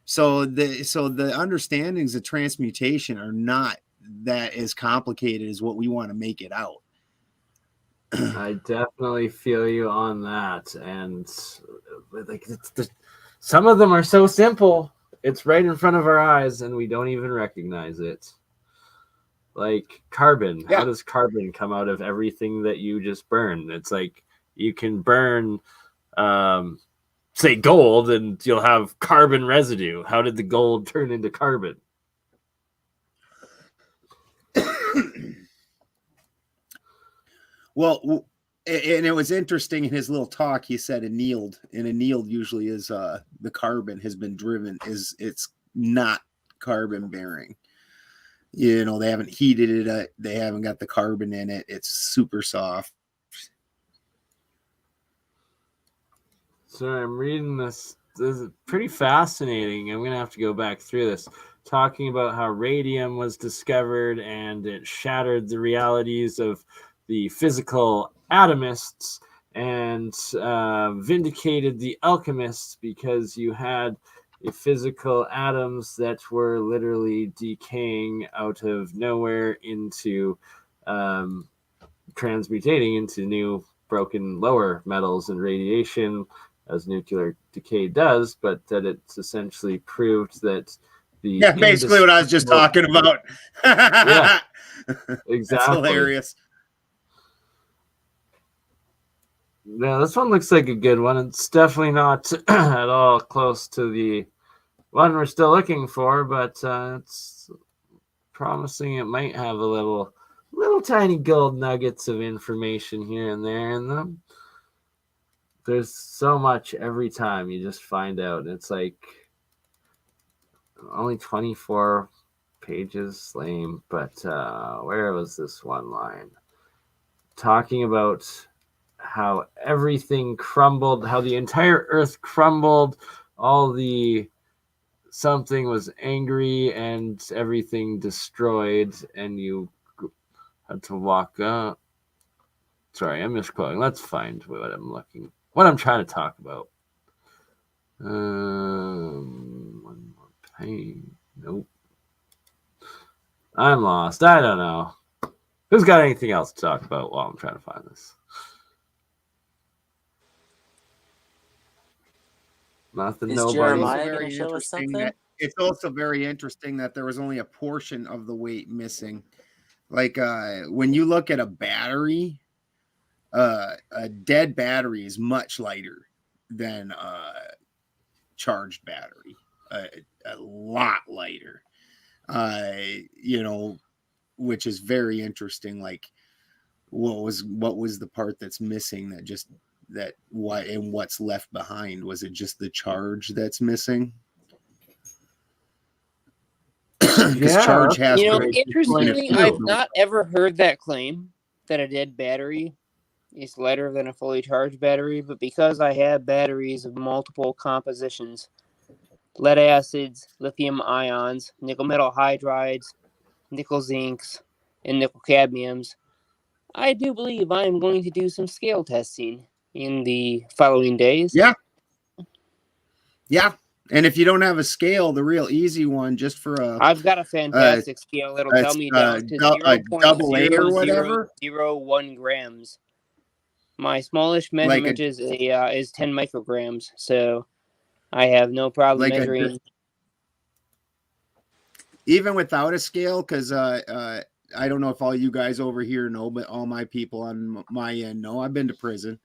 So the understandings of transmutation are not that as complicated as what we want to make it out. I definitely feel you on that. And like some of them are so simple. It's right in front of our eyes and we don't even recognize it. Like carbon. How does carbon come out of everything that you just burn? It's like you can burn say gold and you'll have carbon residue. How did the gold turn into carbon? Well, and it was interesting in his little talk. He said annealed, and annealed usually is the carbon has been driven. It's not carbon bearing. You know, they haven't heated it. They haven't got the carbon in it. It's super soft. So I'm reading this. This is pretty fascinating. I'm going to have to go back through this. Talking about how radium was discovered and it shattered the realities of the physical atomists and vindicated the alchemists because you had physical atoms that were literally decaying out of nowhere into transmutating into new broken lower metals and radiation as nuclear decay does, but that it's essentially proved that the basically what I was just talking about. Yeah, exactly. That's hilarious. Yeah, this one looks like a good one. It's definitely not at all close to the one we're still looking for, but it's promising. It might have a little tiny gold nuggets of information here and there in them. There's so much every time you just find out. It's like only 24 pages, lame, but where was this one line? Talking about how everything crumbled, how the entire earth crumbled, something was angry and everything destroyed, and you had to walk up. Sorry, I'm misquoting. Let's find what I'm trying to talk about. One more page. Nope. I'm lost. I don't know. Who's got anything else to talk about while I'm trying to find this? Nothing. Is Nobody. Jeremiah going to show us something? It's also very interesting that there was only a portion of the weight missing. Like when you look at a battery, a dead battery is much lighter than a charged battery. A lot lighter. You know, which is very interesting. Like, what was the part that's missing and what's left behind? Was it just the charge that's missing? Because charge has, interestingly, I've not ever heard that claim that a dead battery is lighter than a fully charged battery, but because I have batteries of multiple compositions, lead acids, lithium ions, nickel metal hydrides, nickel zincs, and nickel cadmiums, I do believe I'm going to do some scale testing in the following days. Yeah. And if you don't have a scale, the real easy one, just for I've got a fantastic scale. It'll tell me down to double A or whatever. 0.0001 grams. My smallest measurement is 10 micrograms, so I have no problem measuring. Even without a scale, because I don't know if all you guys over here know, but all my people on my end know. I've been to prison,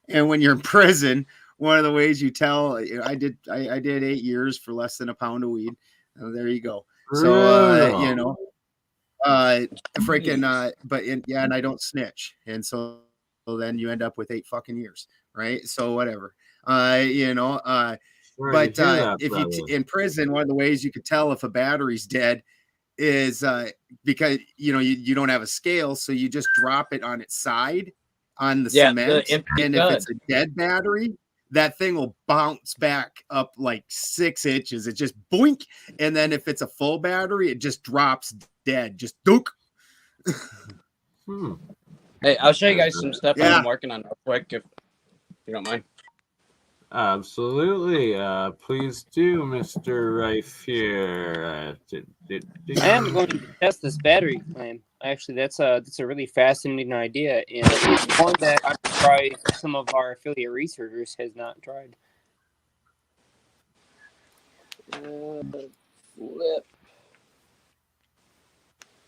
and when you're in prison, one of the ways you tell, I did 8 years for less than a pound of weed. There you go. So you know, freaking, and I don't snitch, and so then you end up with 8 fucking years, right? So whatever, you know, but if you in prison, one of the ways you could tell if a battery's dead is because you don't have a scale, so you just drop it on its side on the cement, and if it's a dead battery, that thing will bounce back up like 6 inches. It just boink. And then if it's a full battery, it just drops dead. Just dook. Hey, I'll show you guys some stuff I'm working on real quick if you don't mind. Absolutely. Please do, Mr. Rife here. I am going to test this battery claim. Actually, that's a really fascinating idea, and it's one that I'm surprised some of our affiliate researchers has not tried. Flip.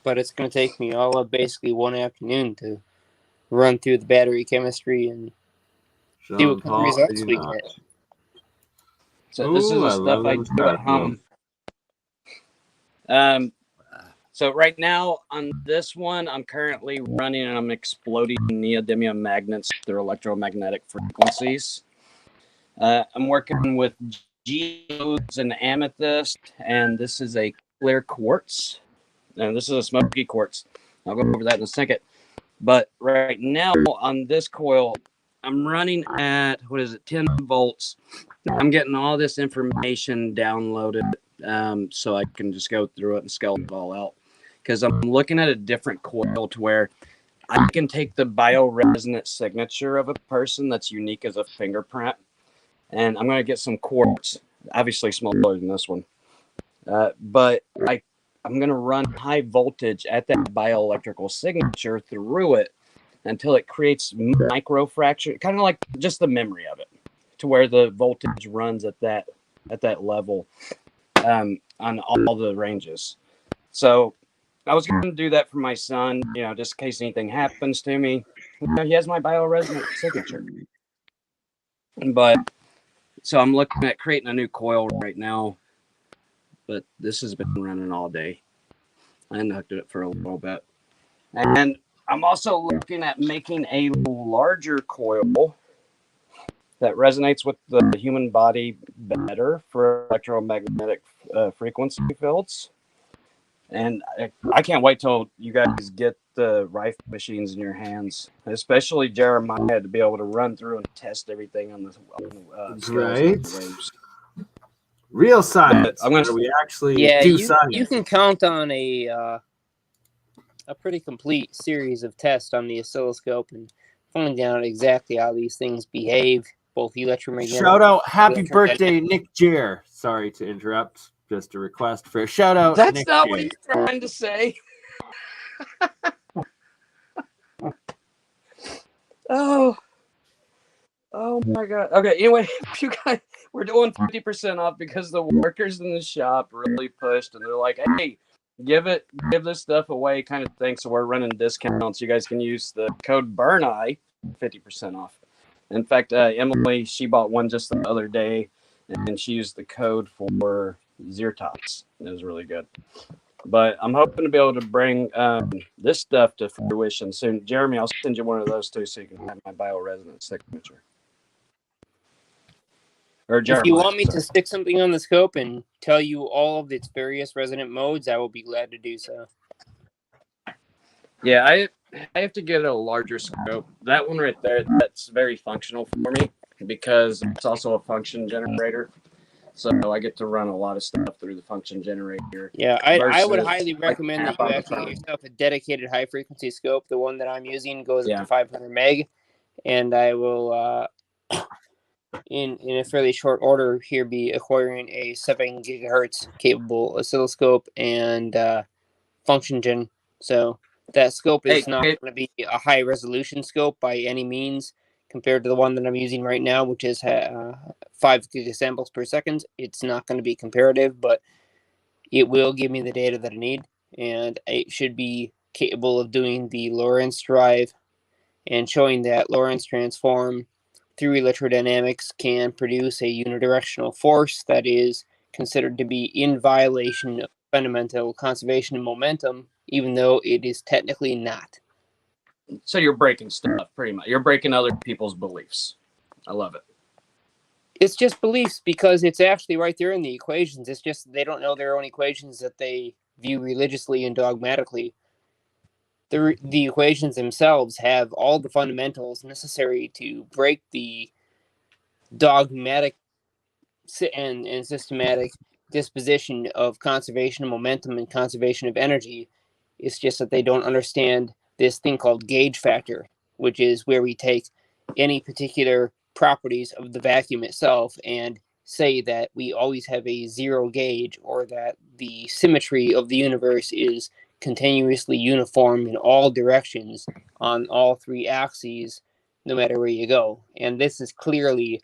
But it's going to take me all of basically one afternoon to run through the battery chemistry and see what kind of results we get. So this is the stuff I do at home. So right now on this one, I'm currently running and I'm exploding neodymium magnets through electromagnetic frequencies. I'm working with geodes and amethyst, and this is a clear quartz. And this is a smoky quartz. I'll go over that in a second. But right now on this coil, I'm running at, 10 volts. I'm getting all this information downloaded so I can just go through it and scale it all out. Because I'm looking at a different coil to where I can take the bioresonant signature of a person that's unique as a fingerprint, and I'm going to get some quartz, obviously smaller than this one. But I'm going to run high voltage at that bioelectrical signature through it until it creates microfracture, kind of like just the memory of it, to where the voltage runs at that level on all the ranges. So I was going to do that for my son, just in case anything happens to me. He has my bioresonant signature. But so I'm looking at creating a new coil right now, but this has been running all day. I hooked it for a little bit. And I'm also looking at making a larger coil that resonates with the human body better for electromagnetic frequency fields. And I can't wait till you guys get the Rife machines in your hands, especially Jeremiah, to be able to run through and test everything on the right. waves. Real science. I'm gonna, we actually do science. You can count on a pretty complete series of tests on the oscilloscope and finding out exactly how these things behave, both electromagnetic. Shout out, happy birthday, Nick Jer. Sorry to interrupt. Just a request for a shout out. That's Nick not Jer. what he's trying to say. Oh my God. Okay, anyway, you guys, we're doing 50% off because the workers in the shop really pushed, and they're like, hey, give this stuff away kind of thing. So we're running discounts. You guys can use the code BurnEye, 50% off. In fact, Emily, she bought one just the other day, and she used the code for Zertox. It was really good. But I'm hoping to be able to bring this stuff to fruition soon. Jeremy, I'll send you one of those too so you can have my bioresonant signature. Or Jeremiah, if you want me to stick something on the scope and tell you all of its various resonant modes, I will be glad to do so. Yeah, I have to get a larger scope. That one right there, that's very functional for me because it's also a function generator. So I get to run a lot of stuff through the function generator. Yeah, I would highly recommend that you actually get yourself a dedicated high frequency scope. The one that I'm using goes up to 500 meg, and I will in a fairly short order here be acquiring a 7 gigahertz capable oscilloscope and function gen. So that scope is not going to be a high resolution scope by any means compared to the one that I'm using right now, which is 5 gigasamples per second. It's not going to be comparative, but it will give me the data that I need, and it should be capable of doing the Lorentz drive and showing that Lorentz transform through electrodynamics can produce a unidirectional force that is considered to be in violation of fundamental conservation of momentum, even though it is technically not. So you're breaking stuff, pretty much. You're breaking other people's beliefs. I love it. It's just beliefs because it's actually right there in the equations. It's just they don't know their own equations that they view religiously and dogmatically. The equations themselves have all the fundamentals necessary to break the dogmatic and systematic disposition of conservation of momentum and conservation of energy. It's just that they don't understand this thing called gauge factor, which is where we take any particular properties of the vacuum itself and say that we always have a zero gauge, or that the symmetry of the universe is continuously uniform in all directions on all three axes, no matter where you go. And this is clearly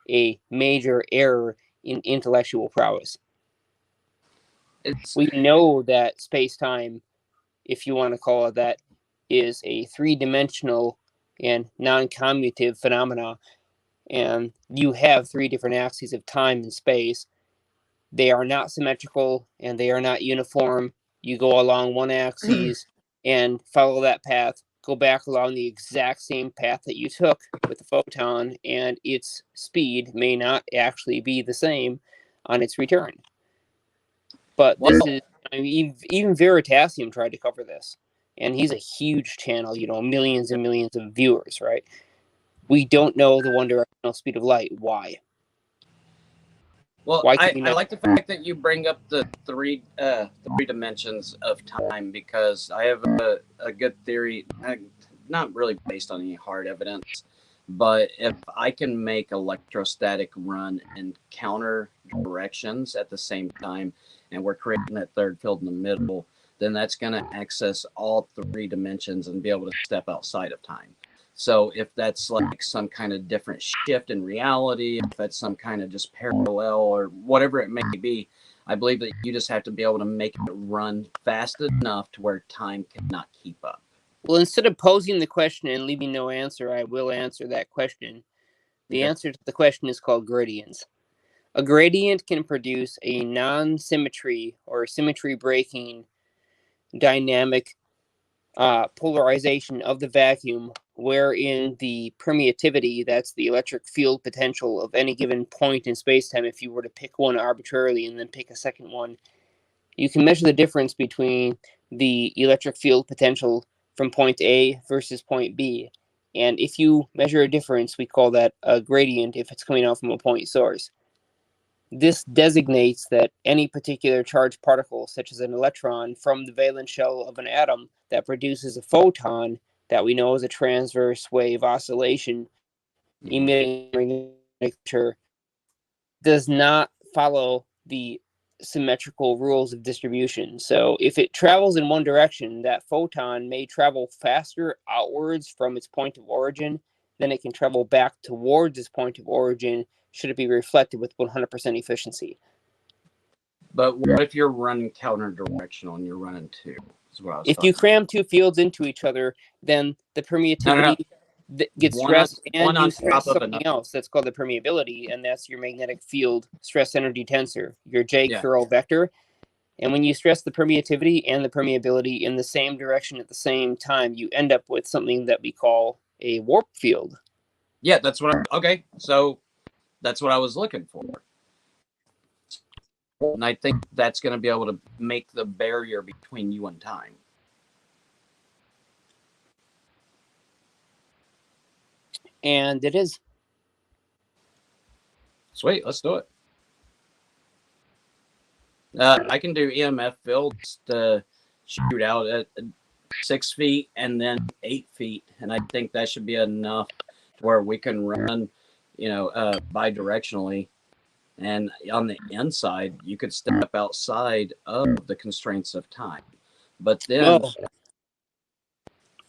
a major error in intellectual prowess. We know that space-time, if you want to call it that, is a three-dimensional and non-commutative phenomena, and you have three different axes of time and space. They are not symmetrical and they are not uniform. You go along one axis and follow that path, go back along the exact same path that you took with the photon, and its speed may not actually be the same on its return. But this is, I mean, even Veritasium tried to cover this, and he's a huge channel, you know, millions and millions of viewers, right? We don't know the one directional speed of light. Why? Well, Why I can we not? like the fact that you bring up the three dimensions of time, because I have a good theory, not really based on any hard evidence, but if I can make electrostatic run in counter directions at the same time, and we're creating that third field in the middle, then that's going to access all three dimensions and be able to step outside of time. So if that's like some kind of different shift in reality, if that's some kind of just parallel or whatever it may be, I believe that you just have to be able to make it run fast enough to where time cannot keep up. Well, instead of posing the question and leaving no answer, I will answer that question. The answer to the question is called gradients. A gradient can produce a non-symmetry or symmetry breaking dynamic polarization of the vacuum, wherein the permeativity, that's the electric field potential of any given point in spacetime, if you were to pick one arbitrarily and then pick a second one, you can measure the difference between the electric field potential from point A versus point B. And if you measure a difference, we call that a gradient if it's coming out from a point source. This designates that any particular charged particle, such as an electron, from the valence shell of an atom that produces a photon that we know is a transverse wave oscillation emitting signature, does not follow the symmetrical rules of distribution. So if it travels in one direction, that photon may travel faster outwards from its point of origin than it can travel back towards its point of origin should it be reflected with 100% efficiency. But what if you're running counter directional and you're running two? Is what I was if you cram two fields into each other, then the permeativity gets stressed, and you stress something else that's called the permeability, and that's your magnetic field stress energy tensor, your J curl vector. And when you stress the permeativity and the permeability in the same direction at the same time, you end up with something that we call a warp field. Yeah, that's what so that's what I was looking for. And I think that's going to be able to make the barrier between you and time. And it is. Sweet, let's do it. I can do EMF fields to shoot out at 6 feet and then 8 feet. And I think that should be enough where we can run, bidirectionally. And on the inside, you could step outside of the constraints of time. But then...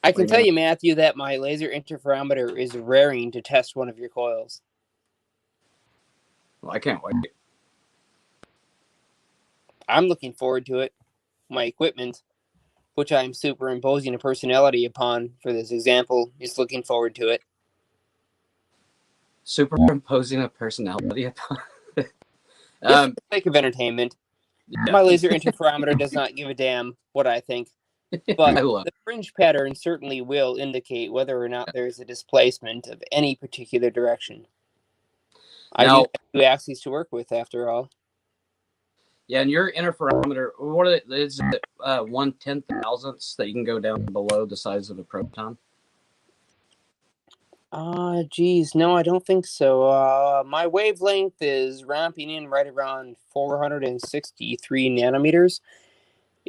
I can tell you, Matthew, that my laser interferometer is raring to test one of your coils. Well, I can't wait. I'm looking forward to it. My equipment, which I'm superimposing a personality upon for this example, is looking forward to it. Superimposing a personality upon just for the sake of entertainment. Yeah. My laser interferometer does not give a damn what I think. But the fringe pattern certainly will indicate whether or not there is a displacement of any particular direction. I do have two axes to work with, after all. Yeah, and your interferometer, what is it, 1/10,000ths that you can go down below the size of a proton? Geez, no, I don't think so. My wavelength is ramping in right around 463 nanometers.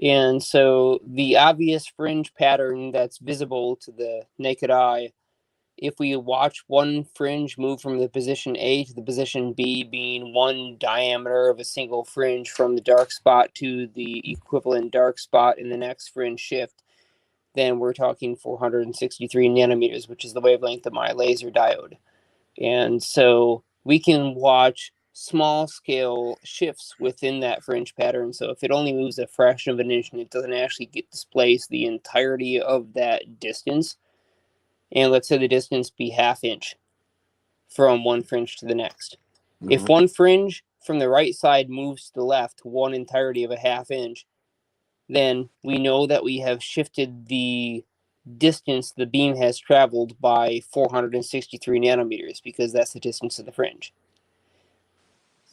And so the obvious fringe pattern that's visible to the naked eye, if we watch one fringe move from the position A to the position B, being one diameter of a single fringe from the dark spot to the equivalent dark spot in the next fringe shift, then we're talking 463 nanometers, which is the wavelength of my laser diode. And so we can watch small scale shifts within that fringe pattern. So if it only moves a fraction of an inch and it doesn't actually get displaced the entirety of that distance, and let's say the distance be half inch from one fringe to the next. Mm-hmm. If one fringe from the right side moves to the left one entirety of a half inch, then we know that we have shifted the distance the beam has traveled by 463 nanometers, because that's the distance of the fringe.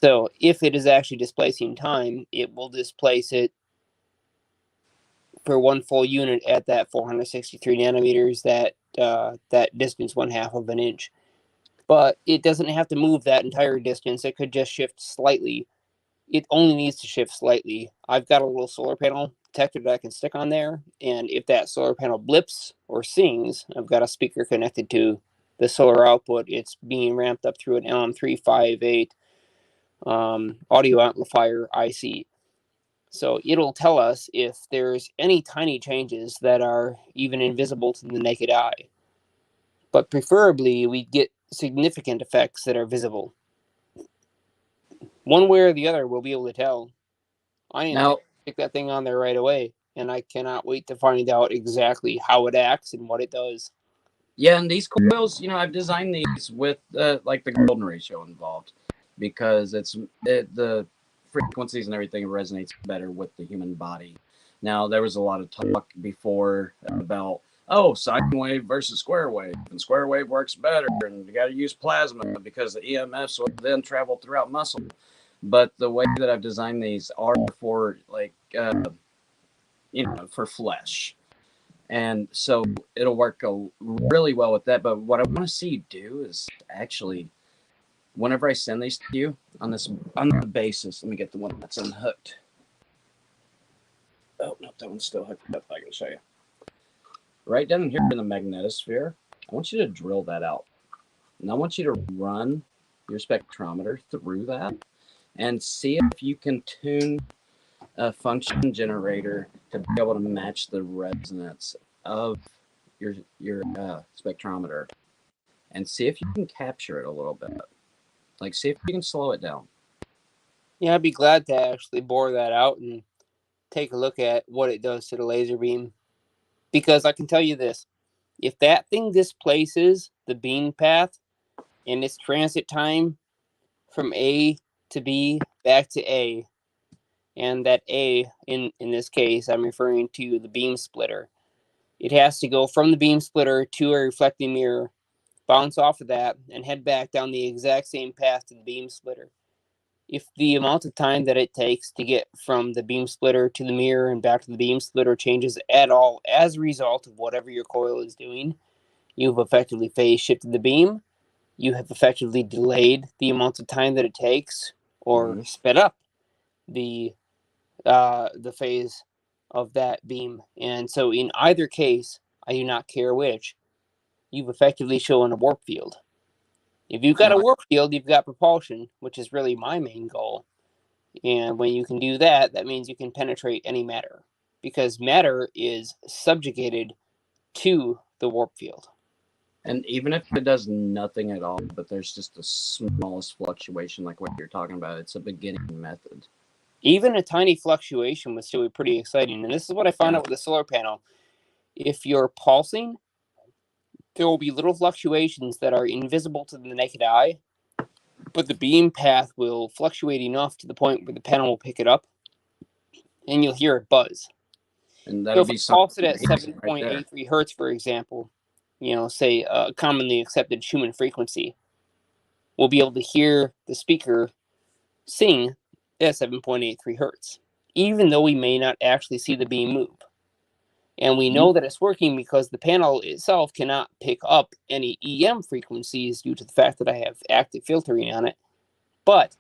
So if it is actually displacing time, it will displace it for one full unit at that 463 nanometers, that distance 1/2 of an inch. But it doesn't have to move that entire distance. It could just shift slightly. It only needs to shift slightly. I've got a little solar panel detector that I can stick on there, and if that solar panel blips or sings, I've got a speaker connected to the solar output. It's being ramped up through an LM358 audio amplifier IC. So it'll tell us if there's any tiny changes that are even invisible to the naked eye. But preferably, we get significant effects that are visible. One way or the other, we'll be able to tell. I intend to stick that thing on there right away, and I cannot wait to find out exactly how it acts and what it does. Yeah, and these coils, I've designed these with like the golden ratio involved, because the frequencies and everything resonates better with the human body. Now, there was a lot of talk before about, sine wave versus square wave, and square wave works better, and you got to use plasma because the EMFs will then travel throughout muscle. But the way that I've designed these are for for flesh. And so it'll work really well with that. But what I want to see you do is actually, whenever I send these to you on the basis, let me get the one that's unhooked. Oh, no, that one's still hooked up. I can show you. Right down here in the magnetosphere, I want you to drill that out. And I want you to run your spectrometer through that and see if you can tune a function generator to be able to match the resonance of your spectrometer, and see if you can capture it a little bit. Like, see if you can slow it down. Yeah, I'd be glad to actually bore that out and take a look at what it does to the laser beam. Because I can tell you this, if that thing displaces the beam path in its transit time from A to B back to A, and that A, in this case, I'm referring to the beam splitter. It has to go from the beam splitter to a reflecting mirror, bounce off of that, and head back down the exact same path to the beam splitter. If the amount of time that it takes to get from the beam splitter to the mirror and back to the beam splitter changes at all as a result of whatever your coil is doing, you've effectively phase shifted the beam. You have effectively delayed the amount of time that it takes, or sped up the phase of that beam. And so in either case, I do not care which, you've effectively shown a warp field. If you've got a warp field, you've got propulsion, which is really my main goal. And when you can do that, that means you can penetrate any matter, because matter is subjugated to the warp field. And even if it does nothing at all, but there's just the smallest fluctuation like what you're talking about, it's a beginning method. Even a tiny fluctuation would still be pretty exciting. And this is what I found out with the solar panel. If you're pulsing, there will be little fluctuations that are invisible to the naked eye, but the beam path will fluctuate enough to the point where the panel will pick it up, and you'll hear it buzz. And that'll so be if I pulse it at amazing 7.83 hertz, for example, say a commonly accepted Schumann frequency, we'll be able to hear the speaker sing at 7.83 hertz, even though we may not actually see the beam move. And we know that it's working because the panel itself cannot pick up any EM frequencies due to the fact that I have active filtering on it. But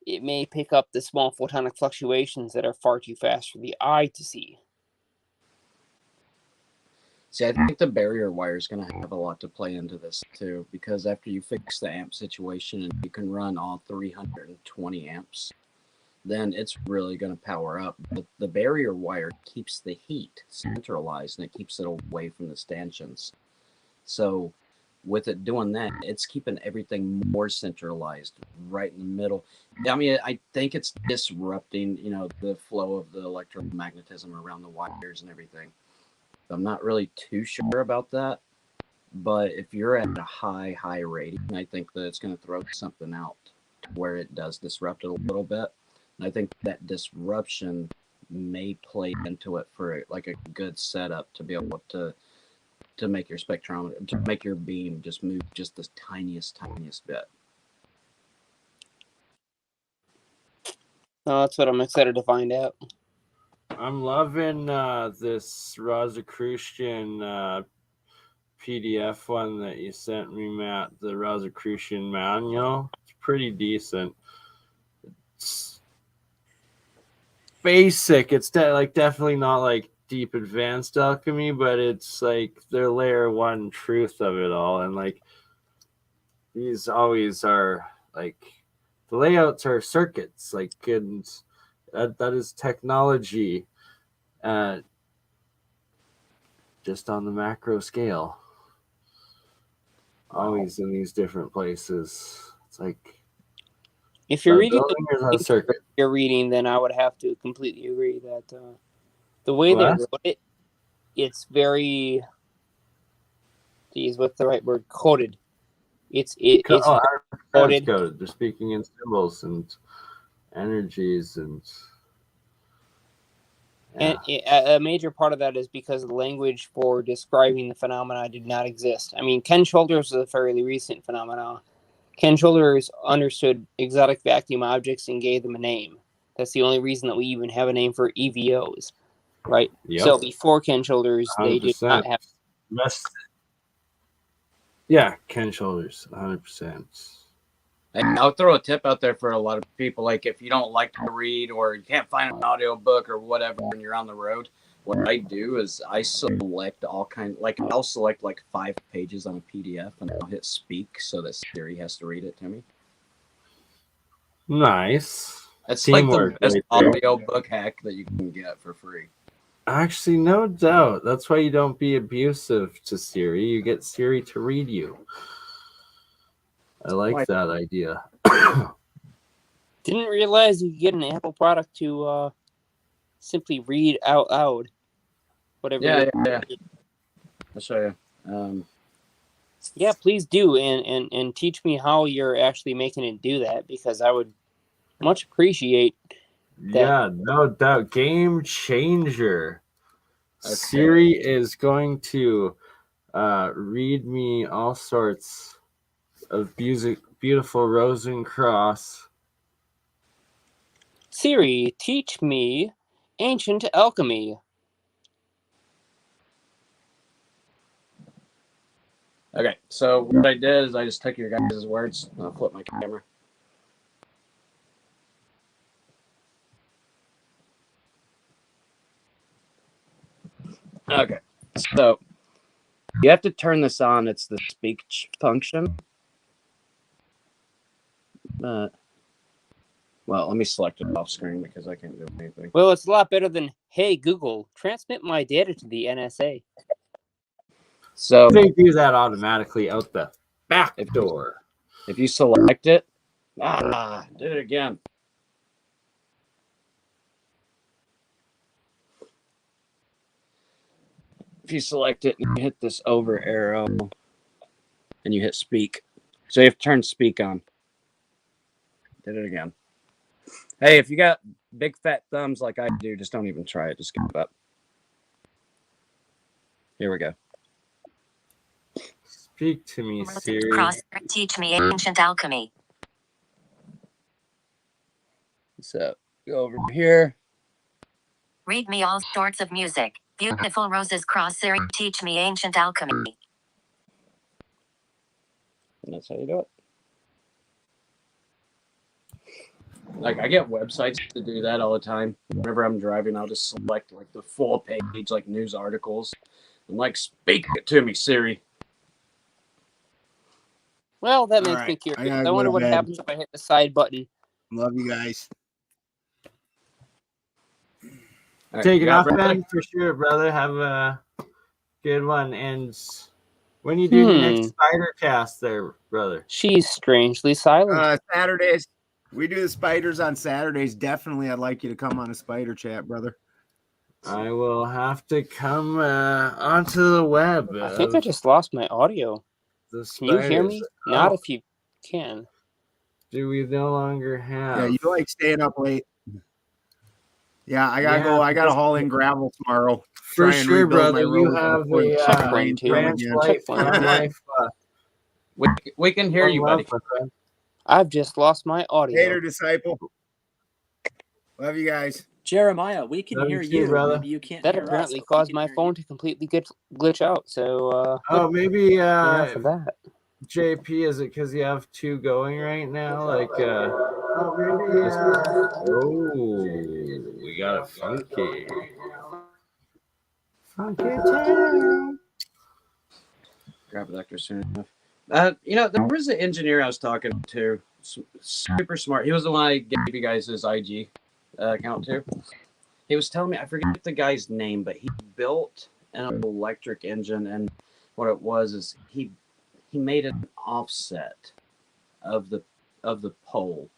it may pick up the small photonic fluctuations that are far too fast for the eye to see. See, I think the barrier wire is going to have a lot to play into this too, because after you fix the amp situation and you can run all 320 amps, then it's really going to power up. But the barrier wire keeps the heat centralized and it keeps it away from the stanchions. So with it doing that, it's keeping everything more centralized right in the middle. I mean, I think it's disrupting, the flow of the electromagnetism around the wires and everything. I'm not really too sure about that. But if you're at a high rating, I think that it's going to throw something out to where it does disrupt it a little bit. And I think that disruption may play into it for like a good setup to be able to make your spectrometer, to make your beam just move just the tiniest bit. Oh, that's what I'm excited to find out. I'm loving this Rosicrucian PDF one that you sent me, Matt. The Rosicrucian manual. It's pretty decent. It's basic. It's definitely not like deep advanced alchemy, but it's like the layer one truth of it all. And like these always are like the layouts are circuits, like, and that is technology just on the macro scale, always in these different places. It's like if you're reading circuit you're reading, then I would have to completely agree that the way they wrote it, it's very, what's the right word, coded. It's coded. They're speaking in symbols and energies and a major part of that is because the language for describing the phenomena did not exist. I mean, Ken Shoulders is a fairly recent phenomenon. Ken Shoulders understood exotic vacuum objects and gave them a name. That's the only reason that we even have a name for EVOs, right? Yep. So before Ken Shoulders, they did not have. Yeah, Ken Shoulders, 100%. And I'll throw a tip out there for a lot of people. Like if you don't like to read or you can't find an audio book or whatever when you're on the road, what I do is I select all kinds, like I'll select like 5 pages on a PDF and I'll hit speak so that Siri has to read it to me. Nice. That's Teamwork, like the best right audio book hack that you can get for free. Actually, no doubt. That's why you don't be abusive to Siri. You get Siri to read you. I like that idea. Didn't realize you could get an Apple product to simply read out loud. Whatever. Yeah. I'll show you. Yeah, please do, and teach me how you're actually making it do that, because I would much appreciate that. Yeah, no doubt. Game changer. Okay. Siri is going to read me all sorts of beautiful Rosencross. Siri, teach me ancient alchemy. Okay, so what I did is I just took your guys' words and I'll flip my camera. Okay, so you have to turn this on. It's the speech function. Well, let me select it off screen because I can't do anything. Well, it's a lot better than, hey, Google, transmit my data to the NSA. So they do that automatically out the back door. If you select it, did it again. If you select it and you hit this over arrow and you hit speak. So you have to turn speak on. Did it again. Hey, if you got big fat thumbs like I do, just don't even try it. Just give up. Here we go. Speak to me, Siri. Teach me ancient alchemy. So go over here. Read me all sorts of music. Beautiful roses cross series. Teach me ancient alchemy. And that's how you do it. Like, I get websites to do that all the time. Whenever I'm driving, I'll just select like the full page, like news articles. I'm like, speak it to me, Siri. Well, that All makes right, me I curious. gotta I go wonder to what bed. happens if I hit the side button. Love you guys. All right, Take it you got off, it, brother? Ben, for sure, brother. Have a good one. And when you do the next spider cast there, brother? She's strangely silent. Saturdays. We do the spiders on Saturdays. Definitely, I'd like you to come on a spider chat, brother. I will have to come onto the web. I think I just lost my audio. The Can you hear me? spiders. Not Oh, if you can. do we no longer have? Yeah, you like staying up late. Yeah, I gotta go. I gotta haul in gravel tomorrow. For Try and sure, rebuild my brother. You road have before the a rains come branch again. light from life. We can hear you, buddy. I've just lost my audio. Later, disciple. Love you guys. Jeremiah, we can Love hear you too, you. brother. Maybe you can't That hear us. apparently but we caused can my hear phone you. to completely glitch out. So, Oh, maybe yeah, for that. JP, is it because you have two going right now? Like, oh, we got a funky town. Grab it after soon enough. There was an engineer I was talking to, super smart. He was the one I gave you guys his IG account to. He was telling me, I forget the guy's name, but he built an electric engine, and what it was is he made an offset of the pole,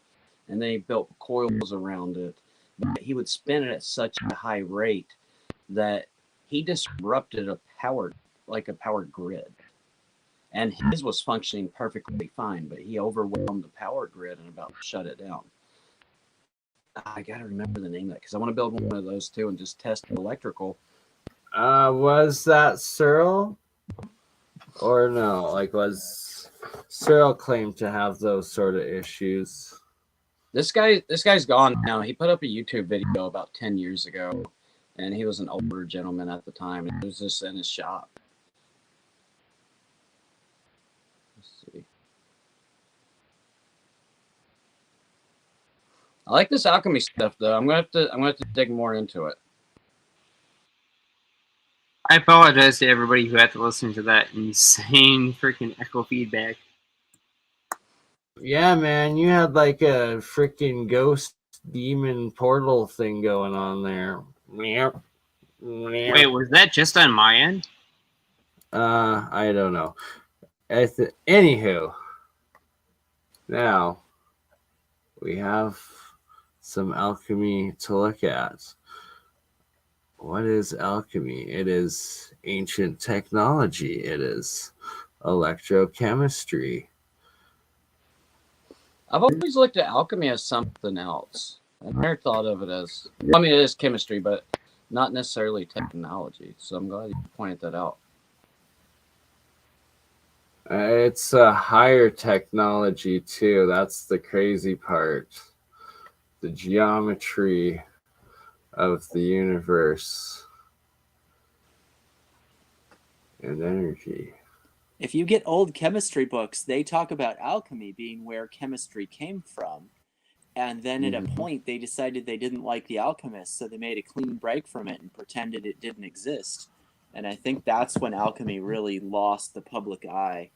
and then he built coils around it. But he would spin it at such a high rate that he disrupted a power grid. And his was functioning perfectly fine, but he overwhelmed the power grid and about shut it down. I got to remember the name of that because I want to build one of those too and just test electrical. Was that Searle? Or no? Like, was Searle claimed to have those sort of issues? This guy's gone now. He put up a YouTube video about 10 years ago, and he was an older gentleman at the time. It was just in his shop. Let's see. I like this alchemy stuff though. I'm gonna have to dig more into it. I apologize to everybody who had to listen to that insane freaking echo feedback. Yeah, man, you had like a freaking ghost demon portal thing going on there. Wait, was that just on my end? I don't know. Anywho, now we have some alchemy to look at. What is alchemy? It is ancient technology. It is electrochemistry. I've always looked at alchemy as something else. I've never thought of it as, I mean, it is chemistry, but not necessarily technology. So I'm glad you pointed that out. It's a higher technology too. That's the crazy part. The geometry of the universe and energy. If you get old chemistry books, they talk about alchemy being where chemistry came from. And then at a point, they decided they didn't like the alchemists, so they made a clean break from it and pretended it didn't exist. And I think that's when alchemy really lost the public eye.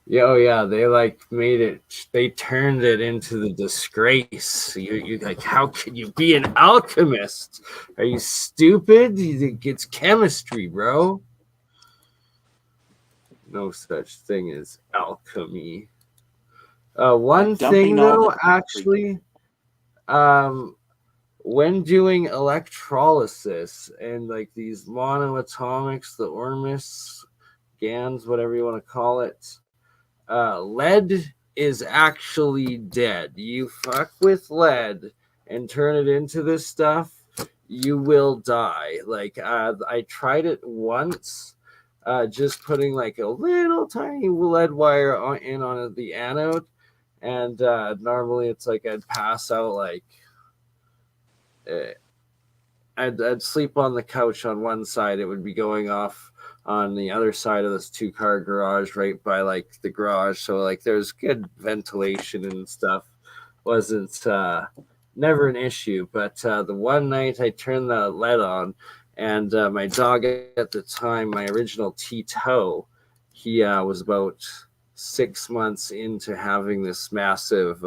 Yeah, oh yeah, they like made it. They turned it into the disgrace. You like, how can you be an alchemist? Are you stupid? It's chemistry, bro. No such thing as alchemy. One thing though, actually, when doing electrolysis and like these monoatomics, the ormus, GANs, whatever you want to call it. Lead is actually dead. You fuck with lead and turn it into this stuff, you will die. Like, I tried it once, just putting like a little tiny lead wire on the anode, and normally it's like I'd pass out like I'd sleep on the couch on one side. It would be going off on the other side of this 2-car garage right by like the garage. So like there's good ventilation and stuff. Wasn't never an issue. But the one night I turned the LED on, and my dog at the time, my original Tito, he was about 6 months into having this massive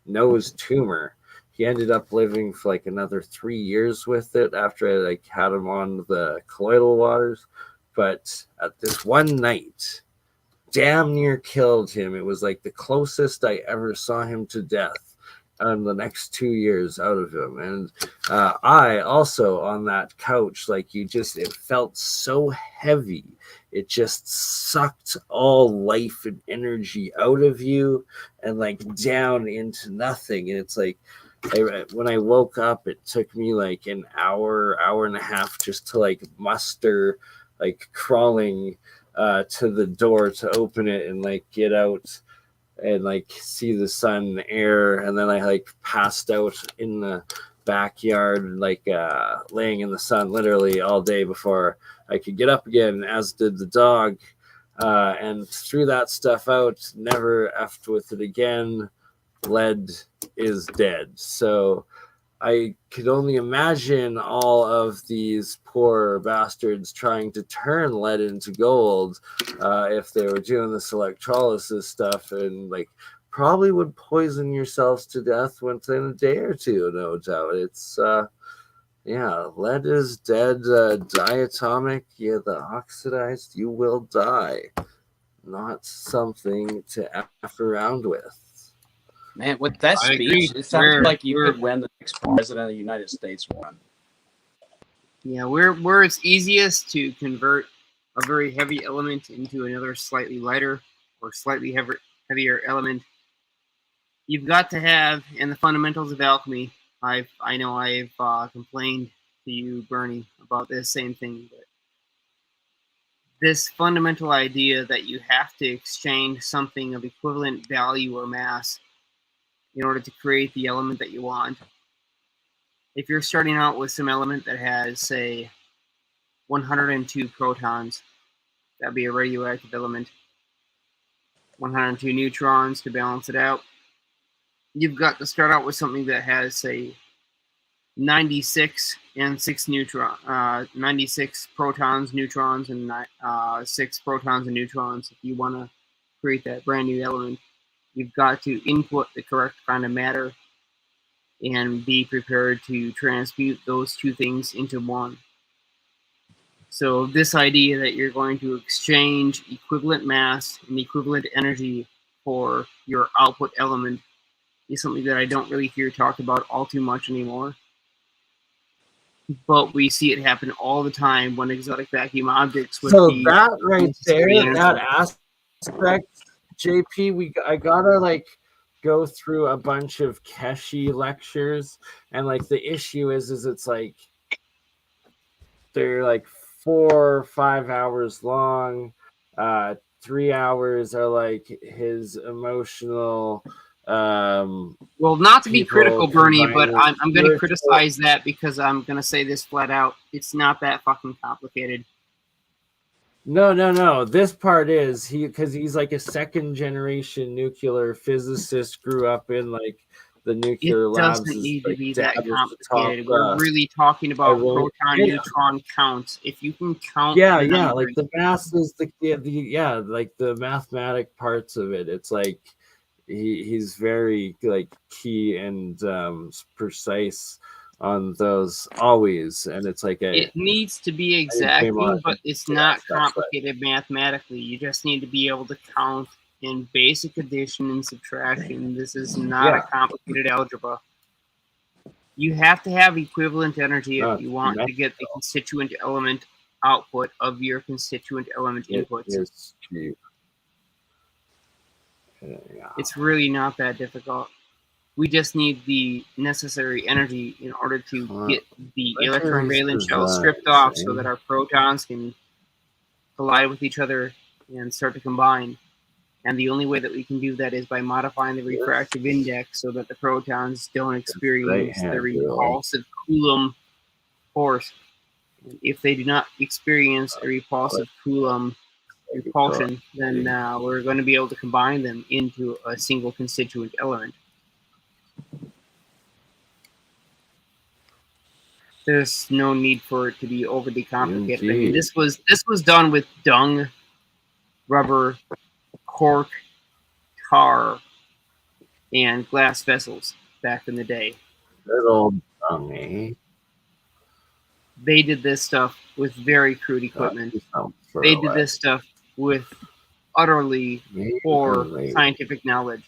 nose tumor. He ended up living for like another 3 years with it after I like had him on the colloidal waters. But at this one night, damn near killed him. It was like the closest I ever saw him to death on the next 2 years out of him. And I also on that couch, like it felt so heavy. It just sucked all life and energy out of you and like down into nothing. And it's like, when I woke up, it took me like an hour and a half just to like muster, like crawling to the door to open it and like get out and like see the sun and air. And then I like passed out in the backyard, like laying in the sun literally all day before I could get up again, as did the dog. And threw that stuff out, never effed with it again. Lead is dead. So I could only imagine all of these poor bastards trying to turn lead into gold if they were doing this electrolysis stuff, and like probably would poison yourselves to death within a day or two, no doubt. It's lead is dead. Diatomic, the oxidized, you will die. Not something to F around with. Man, with that speech, it sounds like you could win the next president of the United States one. Yeah, where it's easiest to convert a very heavy element into another slightly lighter or slightly heavier element, you've got to have, in the fundamentals of alchemy, I know I've complained to you, Bernie, about this same thing, but this fundamental idea that you have to exchange something of equivalent value or mass in order to create the element that you want. If you're starting out with some element that has, say, 102 protons, that'd be a radioactive element, 102 neutrons to balance it out, you've got to start out with something that has, say, 96 and 6 96 protons, neutrons, and 6 protons and neutrons. If you want to create that brand new element, you've got to input the correct kind of matter and be prepared to transmute those two things into one. So this idea that you're going to exchange equivalent mass and equivalent energy for your output element is something that I don't really hear talked about all too much anymore. But we see it happen all the time when exotic vacuum objects would so be... So that right there, that aspect, JP, I gotta like go through a bunch of Keshe lectures, and like the issue is it's like they're like 4 or 5 hours long. 3 hours are like his emotional well, not to be critical, Bernie, but I'm going to criticize that because I'm going to say this flat out. It's not that fucking complicated. No. This part is because he's like a second generation nuclear physicist, grew up in like the nuclear labs. It doesn't need to be that complicated. We're really talking about proton neutron counts. If you can count, like the math is like the mathematic parts of it. It's like he's very like key and precise on those always, and it's like it needs to be exacting, but it's not complicated mathematically. You just need to be able to count in basic addition and subtraction. This is not a complicated algebra. You have to have equivalent energy if you want to get the constituent element output of your constituent element inputs. It's really not that difficult. We just need the necessary energy in order to get the electron valence shell stripped off so that our protons can collide with each other and start to combine. And the only way that we can do that is by modifying the refractive index so that the protons don't experience the repulsive Coulomb force. If they do not experience a repulsive Coulomb repulsion, then we're going to be able to combine them into a single constituent element. There's no need for it to be overly complicated. Indeed. I mean, this was done with dung, rubber, cork, tar, and glass vessels back in the day. Good old dummy. They did this stuff with very crude equipment. They did this stuff with utterly poor scientific knowledge.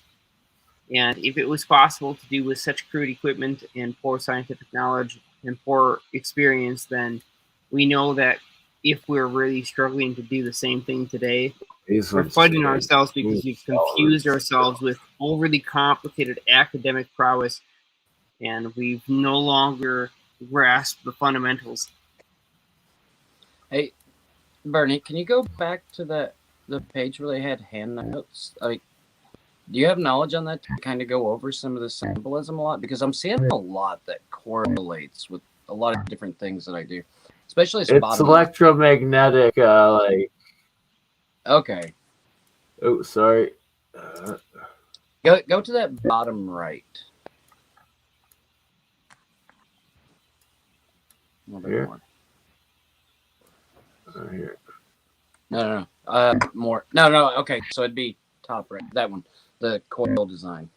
And if it was possible to do with such crude equipment and poor scientific knowledge and poor experience, then we know that if we're really struggling to do the same thing today, we're fighting ourselves because we've confused ourselves with overly complicated academic prowess, and we've no longer grasped the fundamentals. Hey, Bernie, can you go back to the page where they had hand notes? Like, do you have knowledge on that to kind of go over some of the symbolism a lot? Because I'm seeing a lot that correlates with a lot of different things that I do, especially it's electromagnetic. Like, okay. Oh, sorry. Go to that bottom right. A little bit more. Here. No. More. No. Okay, so it'd be top right. That one. The coil design.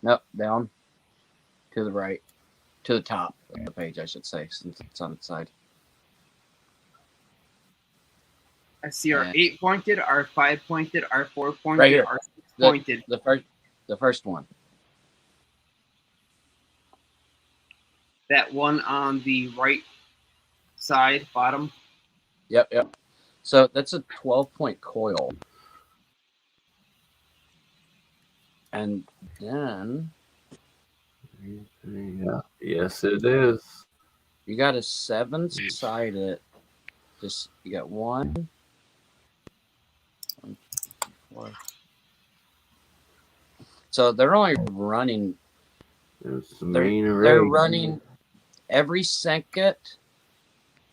Nope, down. To the right. To the top of the page, I should say, since it's on its side. I see our 8-pointed, our 5-pointed, our 4-pointed, right here. our 6-pointed. The first one. That one on the right side, bottom. Yep. So that's a 12-point coil. And then... Yeah. Yes, it is. You got a 7-sided... You got 1, 4. So they're only running... They're running every second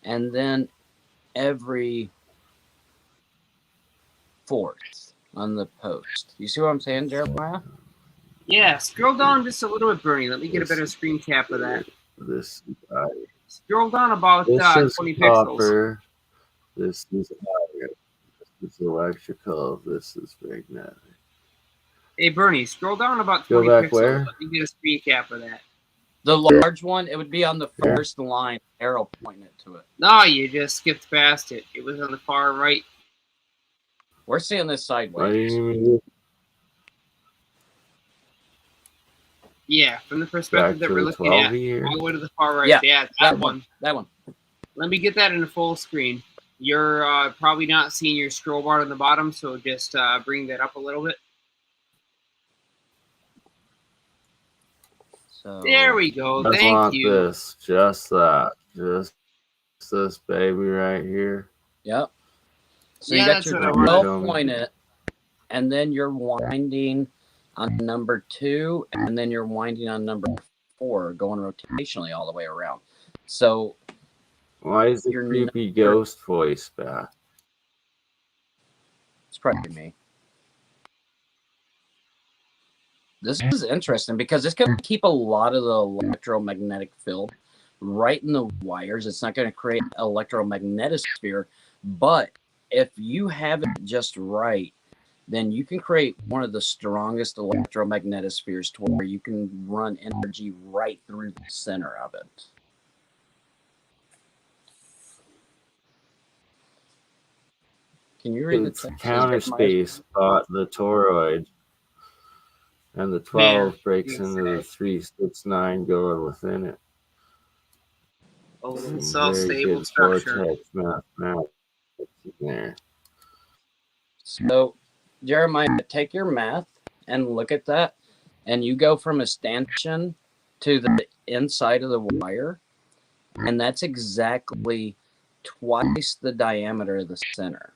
and then every fourth on the post. You see what I'm saying, Jeremiah? Yeah, scroll down just a little bit, Bernie. Let me get a better screen cap of that. Scroll down about 20 copper. pixels. This is iron. This is electrical. This is magnetic. Hey, Bernie, scroll down about 20 pixels. Where? Let me get a screen cap of that. The large one, it would be on the first line, arrow pointing it to it. No, you just skipped past it. It was on the far right. We're seeing this sideways. Yeah, from the perspective that we're looking at, all the way to the far right. Yeah, that one. That one. Let me get that in a full screen. You're probably not seeing your scroll bar on the bottom, so just bring that up a little bit. So there we go. Thank you. This, just that, just this baby right here. Yep. So you got your 12 pointed, and then you're winding on number 2, and then you're winding on number 4, going rotationally all the way around. So why is the creepy ghost voice back? It's probably me. This is interesting because this can keep a lot of the electromagnetic field right in the wires. It's not going to create an electromagnetosphere, but if you have it just right, then you can create one of the strongest electromagnetospheres to where you can run energy right through the center of it. Can you read the text? Counter space bought the toroid, and the 12 breaks into the 3, 6, 9 going within it. Oh, it's all stable structure. Mathematics there. So, Jeremiah, take your math and look at that, and you go from a stanchion to the inside of the wire, and that's exactly twice the diameter of the center.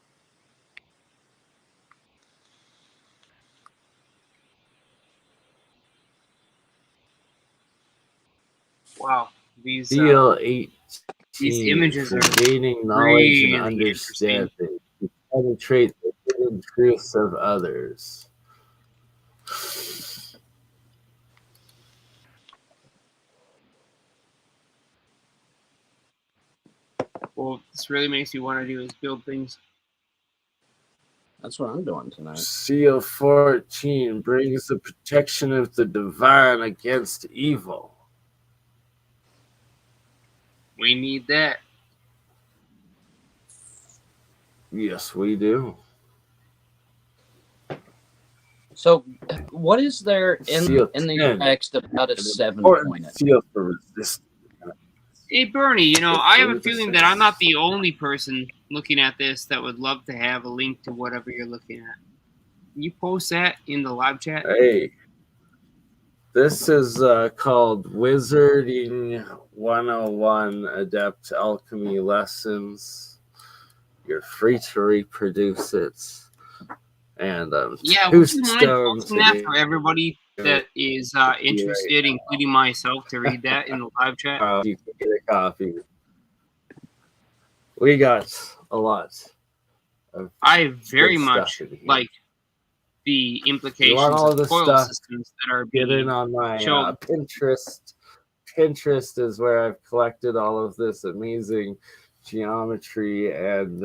Wow. These Seal 18. these images are gaining knowledge really and interesting. understanding to penetrate the hidden truths of others. Well, this really makes me want to do is build things. That's what I'm doing tonight. Seal 14 brings the protection of the divine against evil. We need that. Yes, we do. So, what is there Seal in the 10, text about a an 7 important pointed? seal for resistance. Hey, Bernie, I have a feeling that I'm not the only person looking at this that would love to have a link to whatever you're looking at. Can you post that in the live chat? Hey, this is called Wizarding 101 Adept Alchemy Lessons. You're free to reproduce it. And Yeah, would you mind posting that for everybody that is interested, including myself, to read that in the live chat? You can get a copy. We got a lot of I very good much stuff in here. like the You want implications all of this coil stuff? systems that are Get being in on my shown. Pinterest. Pinterest is where I've collected all of this amazing geometry, and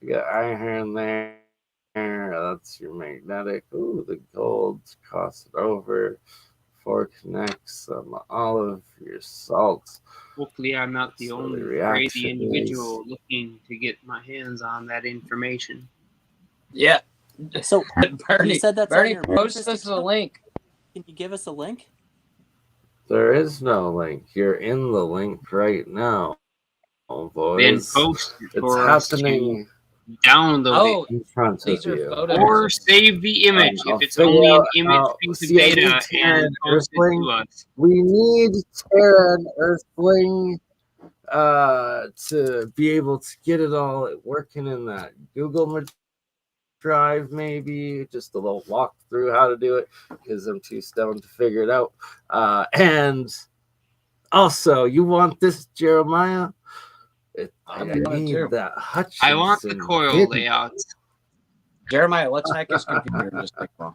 we got iron there. That's your magnetic. Ooh, the gold. Cross it over. 4 connects. All of your salts. Hopefully, I'm not the So only the crazy reaction individual looking to get my hands on that information. Yeah. So Bernie, you said that's Bernie, on your post Pinterest us a account? link. Can you give us a link? There is no link. You're in the link right now, boys. Then post it It's for us to happening download in front of these are you. photos. Or save the image I'll if it's figure only an out image how- piece of see, I need data Terra and and post it Earthling. to us. We need Terra and Earthling to be able to get it all working in that Google Drive, maybe just a little walk through how to do it because I'm too stoned to figure it out. And also, you want this, Jeremiah? I need that Hutchinson. I want the coil layouts. Jeremiah, let's hack his computer and just take off.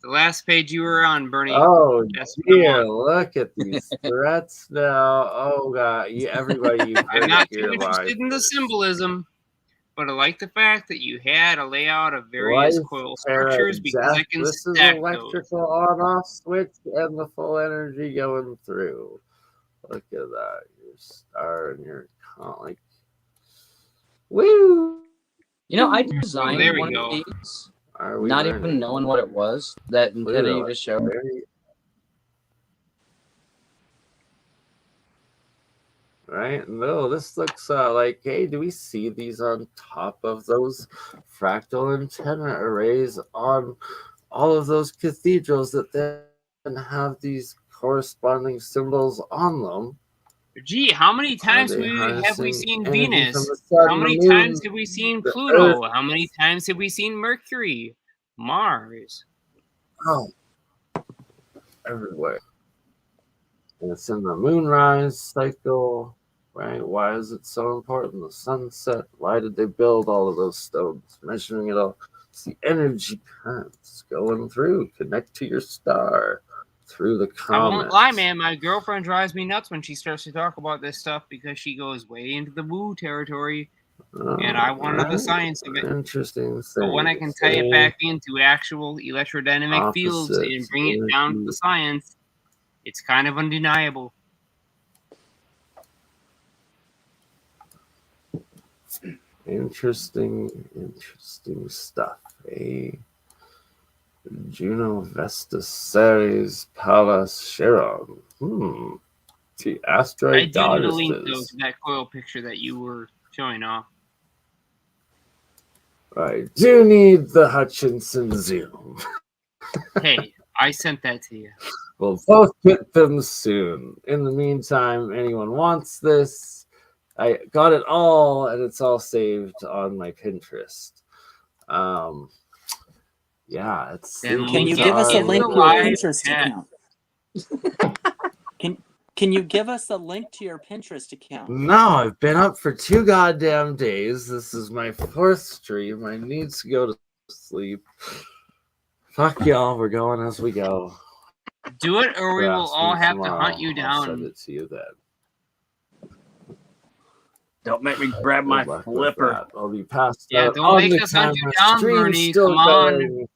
The last page you were on, Bernie. Oh, That's what I dear, want. look at these threats now. Oh, God. Everybody, you've I'm heard not it here too interested in the live. symbolism, but I like the fact that you had a layout of various Life, coil Terra, structures because I death. can This is stack those. electrical on-off switch and the full energy going through. Look at that. Your star and your like. Woo! I designed there we one go. of these, Are we not ready? even knowing what it was, that intended you to show me. Right? No, this looks like, hey, do we see these on top of those fractal antenna arrays on all of those cathedrals that then have these corresponding symbols on them? Gee, how many times they have we harnessing seen energy Venus? from the sun, How the many moon, times have we seen the Pluto? Earth? How many times have we seen Mercury? Mars? Oh, everywhere. And it's in the moonrise cycle, right? Why is it so important? The sunset. Why did they build all of those stones? Measuring it all. It's the energy currents going through. Connect to your star through the I won't comet. lie, man. My girlfriend drives me nuts when she starts to talk about this stuff because she goes way into the woo territory, and I wanted the science of it. Interesting. But when I can tie it back into actual electrodynamic fields and bring it down to the science, it's kind of undeniable. Interesting stuff. Juno Vesta Ceres Pallas Chiron. The asteroid I do need to goddesses. link those to that coil picture that you were showing off. I do need the Hutchinson zoom. Hey, I sent that to you. We'll both get them soon. In the meantime, anyone wants this, I got it all, and it's all saved on my Pinterest. Yeah, it's. Can you give us a link to your Pinterest account? Can Can you give us a link to your Pinterest account? No, I've been up for 2 goddamn days. This is my 4th stream. I need to go to sleep. Fuck y'all, we're going as we go. Do it, or we will all have to tomorrow. hunt you I'll send down. it to you then. Don't make me grab my Good luck with flipper. that. I'll be passed Yeah, out don't on make the us hunt you camera. down, Stream's BurnEye. still Come on. going.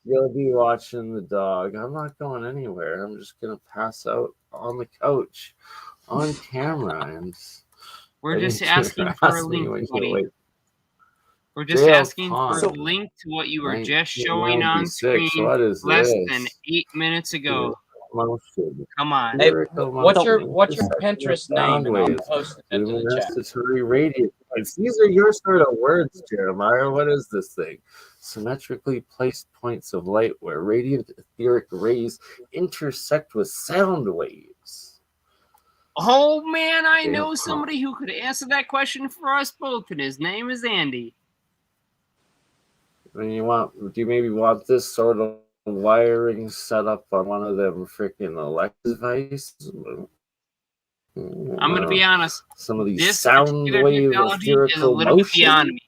You'll be watching the dog. I'm not going anywhere. I'm just gonna pass out on the couch on camera. And We're just asking for a link, buddy. We're just Jail asking Pond. for a link to what you were just showing on 1996. screen What is less this? than 8 minutes ago. Motion. Come on. Hey, what's your Pinterest name? And I'll Sound post it into the chat. Luminescence radius points. These are your sort of words, Jeremiah. What is this thing? Symmetrically placed points of light where radiant etheric rays intersect with sound waves. Oh man, I Jail know Pond. somebody who could answer that question for us both, and his name is Andy. I mean, do you maybe want this sort of wiring set up on one of them freaking Alexa devices? I'm going to be honest. Some of these This sound particular wave technology is a etherical little bit motion. beyond me.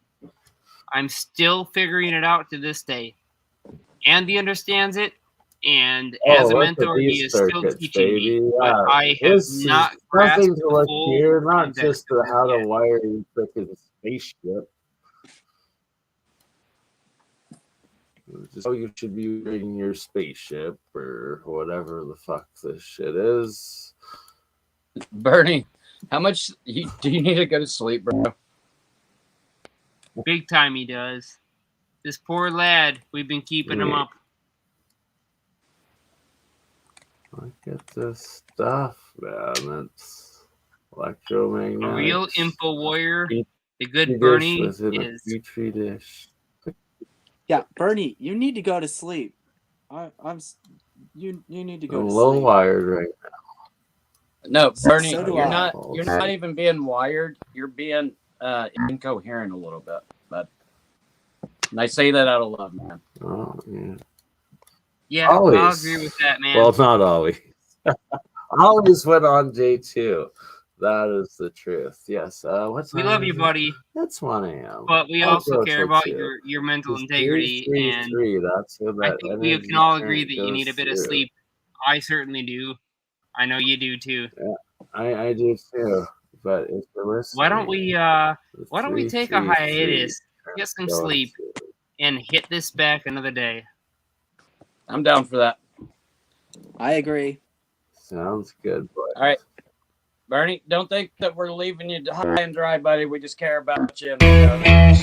I'm still figuring it out to this day. Andy understands it, and as a look at mentor, he these is still circuits, teaching baby. me. But Yeah, I have this is not grasped nothing to the look full here, not context just of how this to yet. wire your freaking spaceship. Just how you should be wiring your spaceship or whatever the fuck this shit is. BurnEye, how much do you need to go to sleep, bro? Big time he does. This poor lad, we've been keeping him up. Look at this stuff, man. That's electromagnetics. A real info warrior, the good Petri dish BurnEye within a is. Petri dish. Yeah, BurnEye, you need to go to sleep. You need to go I'm to low sleep. wired right No, BurnEye, So do you're I. not even being wired. You're being incoherent a little bit. But and I say that out of love, man. now. Oh, yeah. Yeah, Always. I'll agree with that, man. Well, not always. Always went on day 2. That is the truth. Yes. What We time love is you, it? buddy. It's 1 a.m. But we I'll also go care till about 2. your mental It's integrity, and 3, that's where I that think we energy can all agree current that you need a goes bit of through. sleep. I certainly do. I know you do too. Yeah, I do too. But if you're listening, Why don't we take a hiatus, get some sleep, and hit this back another day? I'm down for that. I agree. Sounds good, boy. All right. BurnEye, don't think that we're leaving you high and dry, buddy. We just care about you. And,